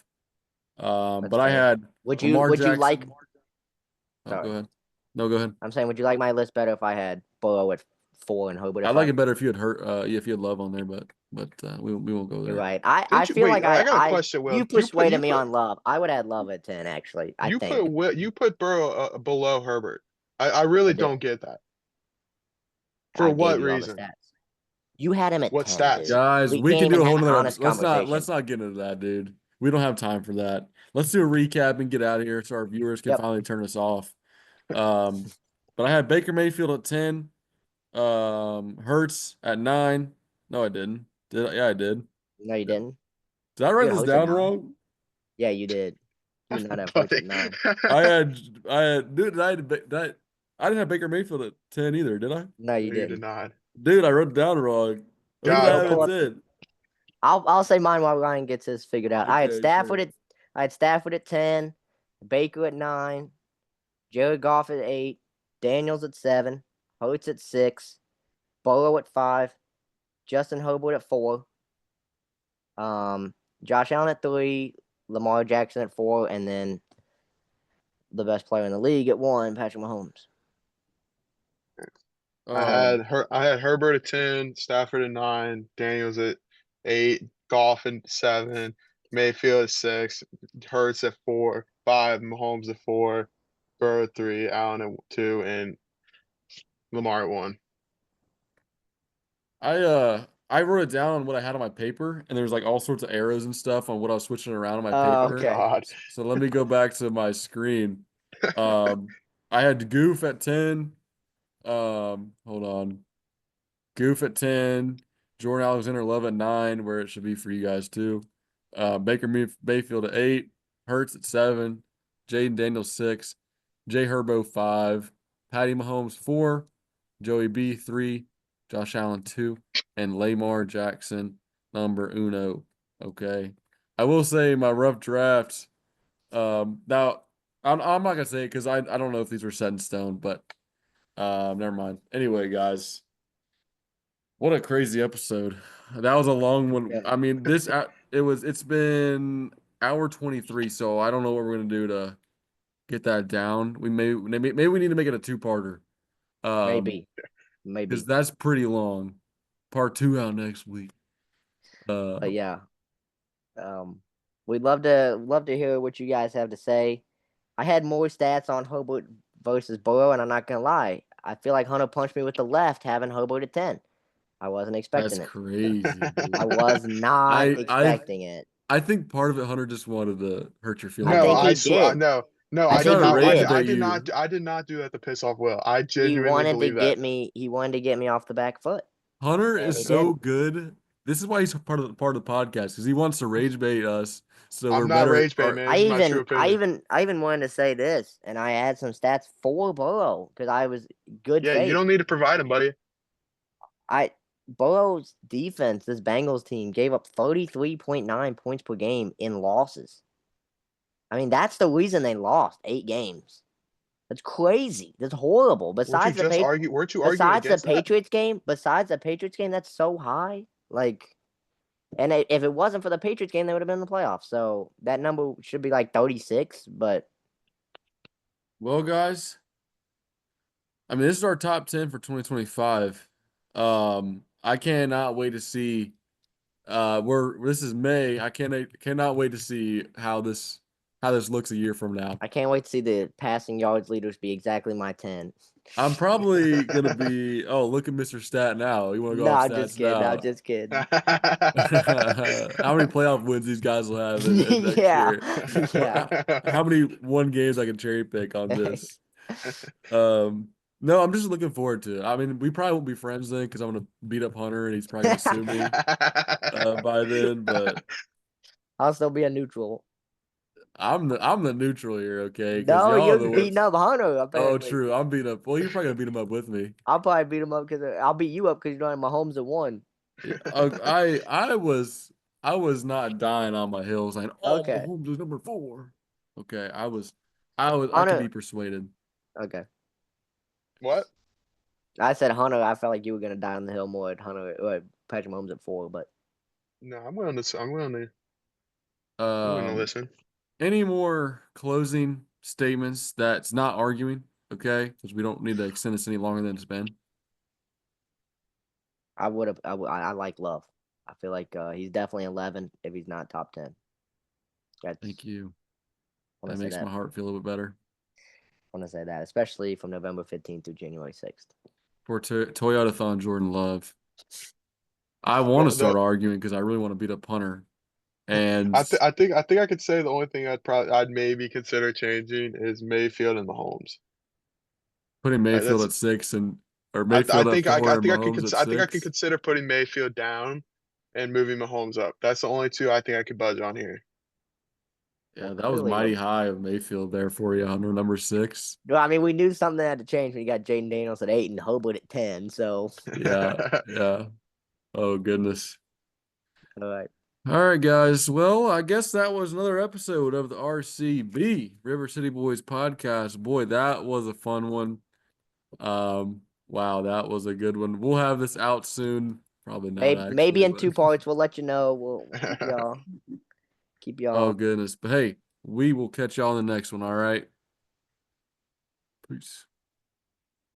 Speaker 2: That's
Speaker 1: But I
Speaker 2: fair.
Speaker 1: had
Speaker 2: Would you
Speaker 1: Lamar
Speaker 2: would you like?
Speaker 1: Jackson. Oh, go
Speaker 2: Sorry,
Speaker 1: ahead. No, go ahead.
Speaker 2: I'm saying would you like my list better if I had Burrow at 4 and Herbert at
Speaker 1: I'd like
Speaker 2: 5?
Speaker 1: it better if you had hurt if you had Love on there, but we won't go
Speaker 2: You're
Speaker 1: there.
Speaker 2: right. I
Speaker 3: Didn't you
Speaker 2: feel
Speaker 3: wait?
Speaker 2: like
Speaker 3: I got a question, Will.
Speaker 2: you persuaded me on Love. I would add Love at 10 actually. I think
Speaker 3: You put Burrow below Herbert. I
Speaker 2: I
Speaker 3: really
Speaker 2: did.
Speaker 3: don't get that. For
Speaker 2: I gave
Speaker 3: what
Speaker 2: you all the
Speaker 3: reason?
Speaker 2: stats. You had him at
Speaker 3: What
Speaker 2: 10,
Speaker 3: stats?
Speaker 2: dude.
Speaker 1: Guys,
Speaker 2: We
Speaker 1: we
Speaker 2: can't
Speaker 1: can
Speaker 2: even
Speaker 1: do a
Speaker 2: have
Speaker 1: whole
Speaker 2: an
Speaker 1: nother
Speaker 2: honest
Speaker 1: episode.
Speaker 2: conversation.
Speaker 1: Let's not get into that, dude. We don't have time for that. Let's do a recap and get out of here so our viewers can
Speaker 2: Yep.
Speaker 1: finally turn us off. Um, but I had Baker Mayfield at 10, Hurts at 9. No, I didn't. Did I? Yeah, I did.
Speaker 2: No, you didn't.
Speaker 1: Did I
Speaker 2: You
Speaker 1: write
Speaker 2: had
Speaker 1: this
Speaker 2: Hurts at
Speaker 1: down
Speaker 2: 9.
Speaker 1: wrong?
Speaker 2: Yeah, you did. You did not have Hurts
Speaker 3: Buddy.
Speaker 2: at 9.
Speaker 1: I had dude, I didn't have Baker Mayfield at 10 either, did I?
Speaker 2: No, you
Speaker 3: No, you did
Speaker 2: didn't.
Speaker 3: not.
Speaker 1: Dude, I wrote it down wrong. Who did I
Speaker 3: God,
Speaker 2: Go
Speaker 1: have
Speaker 2: pull
Speaker 1: at
Speaker 3: man.
Speaker 2: up.
Speaker 1: 10?
Speaker 2: I'll say mine while Ryan gets his figured out.
Speaker 1: Okay, sure.
Speaker 2: I had Stafford at 10, Baker at 9, Jared Goff at 8, Daniels at 7, Hurts at 6, Burrow at 5, Justin Herbert at 4, um, Josh Allen at 3, Lamar Jackson at 4, and then the best player in the league at 1, Patrick Mahomes.
Speaker 1: Um,
Speaker 3: I had Herbert at 10, Stafford at 9, Daniels at 8, Goff at 7, Mayfield at 6, Hurts at 4, 5, Mahomes at 4, Burrow at 3, Allen at 2, and Lamar at 1.
Speaker 1: I wrote it down on what I had on my paper, and there's like all sorts of arrows and stuff on what I was switching around on my
Speaker 2: Oh,
Speaker 3: Oh
Speaker 1: paper.
Speaker 2: okay.
Speaker 3: God.
Speaker 1: So let me go back to my screen. I had Goof at 10. Hold on. Goof at 10, Jordan Alexander Love at 9, where it should be for you guys too. Mayfield at 8, Hurts at 7, Jaden Daniels 6, Jay Herbo 5, Patty Mahomes 4, Joey B 3, Josh Allen 2, and Lamar Jackson number uno. Okay. I will say my rough drafts. Now I'm not gonna say it because I don't know if these were set in stone, but never mind. Anyway, guys. What a crazy episode. That was a long one.
Speaker 2: Yeah,
Speaker 1: I mean, it's been hour 23, so I don't know what we're gonna do to get that down. Maybe we need to make it a two-parter.
Speaker 2: maybe,
Speaker 1: Because
Speaker 2: maybe.
Speaker 1: that's pretty long. Part 2 out next week. Uh
Speaker 2: But yeah, we'd love to hear what you guys have to say. I had more stats on Hobart versus Burrow, and I'm not gonna lie. I feel like Hunter punched me with the left, having Hobart at 10. I wasn't
Speaker 1: that's
Speaker 2: expecting it.
Speaker 1: crazy,
Speaker 2: I
Speaker 1: dude.
Speaker 2: was not
Speaker 1: I I
Speaker 2: expecting it.
Speaker 1: I think part of it Hunter just wanted to hurt your
Speaker 2: I
Speaker 1: feelings a
Speaker 3: No,
Speaker 2: think
Speaker 1: little
Speaker 3: I
Speaker 2: he
Speaker 1: bit.
Speaker 3: swear,
Speaker 2: did.
Speaker 3: no, no,
Speaker 2: I
Speaker 1: He's
Speaker 3: I
Speaker 1: trying
Speaker 3: did
Speaker 2: think
Speaker 1: to
Speaker 2: he
Speaker 3: not.
Speaker 1: rage
Speaker 2: did.
Speaker 1: bait you.
Speaker 3: I did not do that to piss off Will. I
Speaker 2: He
Speaker 3: genuinely
Speaker 2: wanted to
Speaker 3: believe that.
Speaker 2: get me. He wanted to get me off the back foot.
Speaker 1: Hunter
Speaker 2: And
Speaker 1: is
Speaker 2: he
Speaker 1: so
Speaker 2: did.
Speaker 1: good. This is why he's part of the podcast because he wants to rage bait us so we're
Speaker 3: I'm not
Speaker 1: better.
Speaker 3: rage bait, man. This is my true opinion.
Speaker 2: I even wanted to say this, and I had some stats for Burrow because I was good
Speaker 3: Yeah, you
Speaker 2: faith.
Speaker 3: don't need to provide him, buddy.
Speaker 2: I Burrow's defense, this Bengals team, gave up 33.9 points per game in losses. I mean, that's the reason they lost 8 games. That's crazy. That's horrible.
Speaker 3: Weren't you arguing against that?
Speaker 2: Besides the Patriots game, that's so high. Like, and if it wasn't for the Patriots game, they would have been in the playoffs. So that number should be like 36. But
Speaker 1: Well, guys, I mean, this is our top 10 for 2025. I cannot wait to see. This is May. I cannot wait to see how this looks a year from now.
Speaker 2: I can't wait to see the passing yards leaders be exactly my 10.
Speaker 1: I'm probably gonna be. Oh, look at Mr. Stat now. You want to go
Speaker 2: No,
Speaker 1: off
Speaker 2: I'm just
Speaker 1: stats
Speaker 2: kidding. No, I'm
Speaker 1: now?
Speaker 2: just kidding.
Speaker 1: How many playoff wins these guys will have in next
Speaker 2: Yeah.
Speaker 1: year?
Speaker 2: Yeah.
Speaker 1: How many one games I can cherry pick on this? Um, no, I'm just looking forward to it. I mean, we probably won't be friends then because I'm gonna beat up Hunter and he's probably gonna sue me by then. But
Speaker 2: I'll still be a neutral.
Speaker 1: I'm the neutral here, okay? Because
Speaker 2: No,
Speaker 1: y'all are
Speaker 2: you're
Speaker 1: the
Speaker 2: beating
Speaker 1: ones.
Speaker 2: up Hunter,
Speaker 1: Oh,
Speaker 2: apparently.
Speaker 1: true. I'm beating up. Well, you're probably gonna beat him up with me.
Speaker 2: I'll probably beat him up because I'll beat you up because you don't have Mahomes at 1.
Speaker 1: Yeah, I was not dying on my heels saying, "Oh,
Speaker 2: Okay.
Speaker 1: Mahomes is number 4." Okay, I could
Speaker 2: Hunter.
Speaker 1: be persuaded.
Speaker 2: Okay.
Speaker 3: What?
Speaker 2: I said Hunter. I felt like you were gonna die on the hill more at Hunter or Patrick Mahomes at 4, but
Speaker 3: No, I'm willing to. I'm willing to
Speaker 1: Um,
Speaker 3: listen.
Speaker 1: any more closing statements that's not arguing? Okay, because we don't need to extend this any longer than it's been.
Speaker 2: I would have. I like Love. I feel like he's definitely 11 if he's not top 10. That's
Speaker 1: Thank you.
Speaker 2: want
Speaker 1: That
Speaker 2: to say
Speaker 1: makes
Speaker 2: that.
Speaker 1: my heart feel a little bit better.
Speaker 2: Want to say that, especially from November 15th through January 6th.
Speaker 1: For Toyota-thon Jordan Love, I want to
Speaker 3: Well,
Speaker 1: start arguing because I really want to beat up Hunter. And
Speaker 3: I think I could say the only thing I'd maybe consider changing is Mayfield and Mahomes.
Speaker 1: putting Mayfield
Speaker 3: That's
Speaker 1: at 6 or Mayfield at 4 and Mahomes at
Speaker 3: I think I could
Speaker 1: 6.
Speaker 3: consider putting Mayfield down and moving Mahomes up. That's the only two I think I could budge on here.
Speaker 1: Yeah,
Speaker 2: Well,
Speaker 1: that was
Speaker 2: clearly,
Speaker 1: mighty high of Mayfield there for you, Hunter, number 6.
Speaker 2: well, I mean, we knew something had to change when you got Jaden Daniels at 8 and Hobart at 10. So,
Speaker 1: Yeah, yeah. Oh goodness.
Speaker 2: all right.
Speaker 1: All right, guys. Well, I guess that was another episode of the RCB River City Boys podcast. Boy, that was a fun one. Wow, that was a good one. We'll have this out soon. Probably not
Speaker 2: Maybe
Speaker 1: actually,
Speaker 2: in
Speaker 1: but
Speaker 2: 2 parts. We'll let you know. We'll keep
Speaker 1: oh
Speaker 2: y'all.
Speaker 1: goodness. But hey, we will catch y'all in the next one. All right. Peace.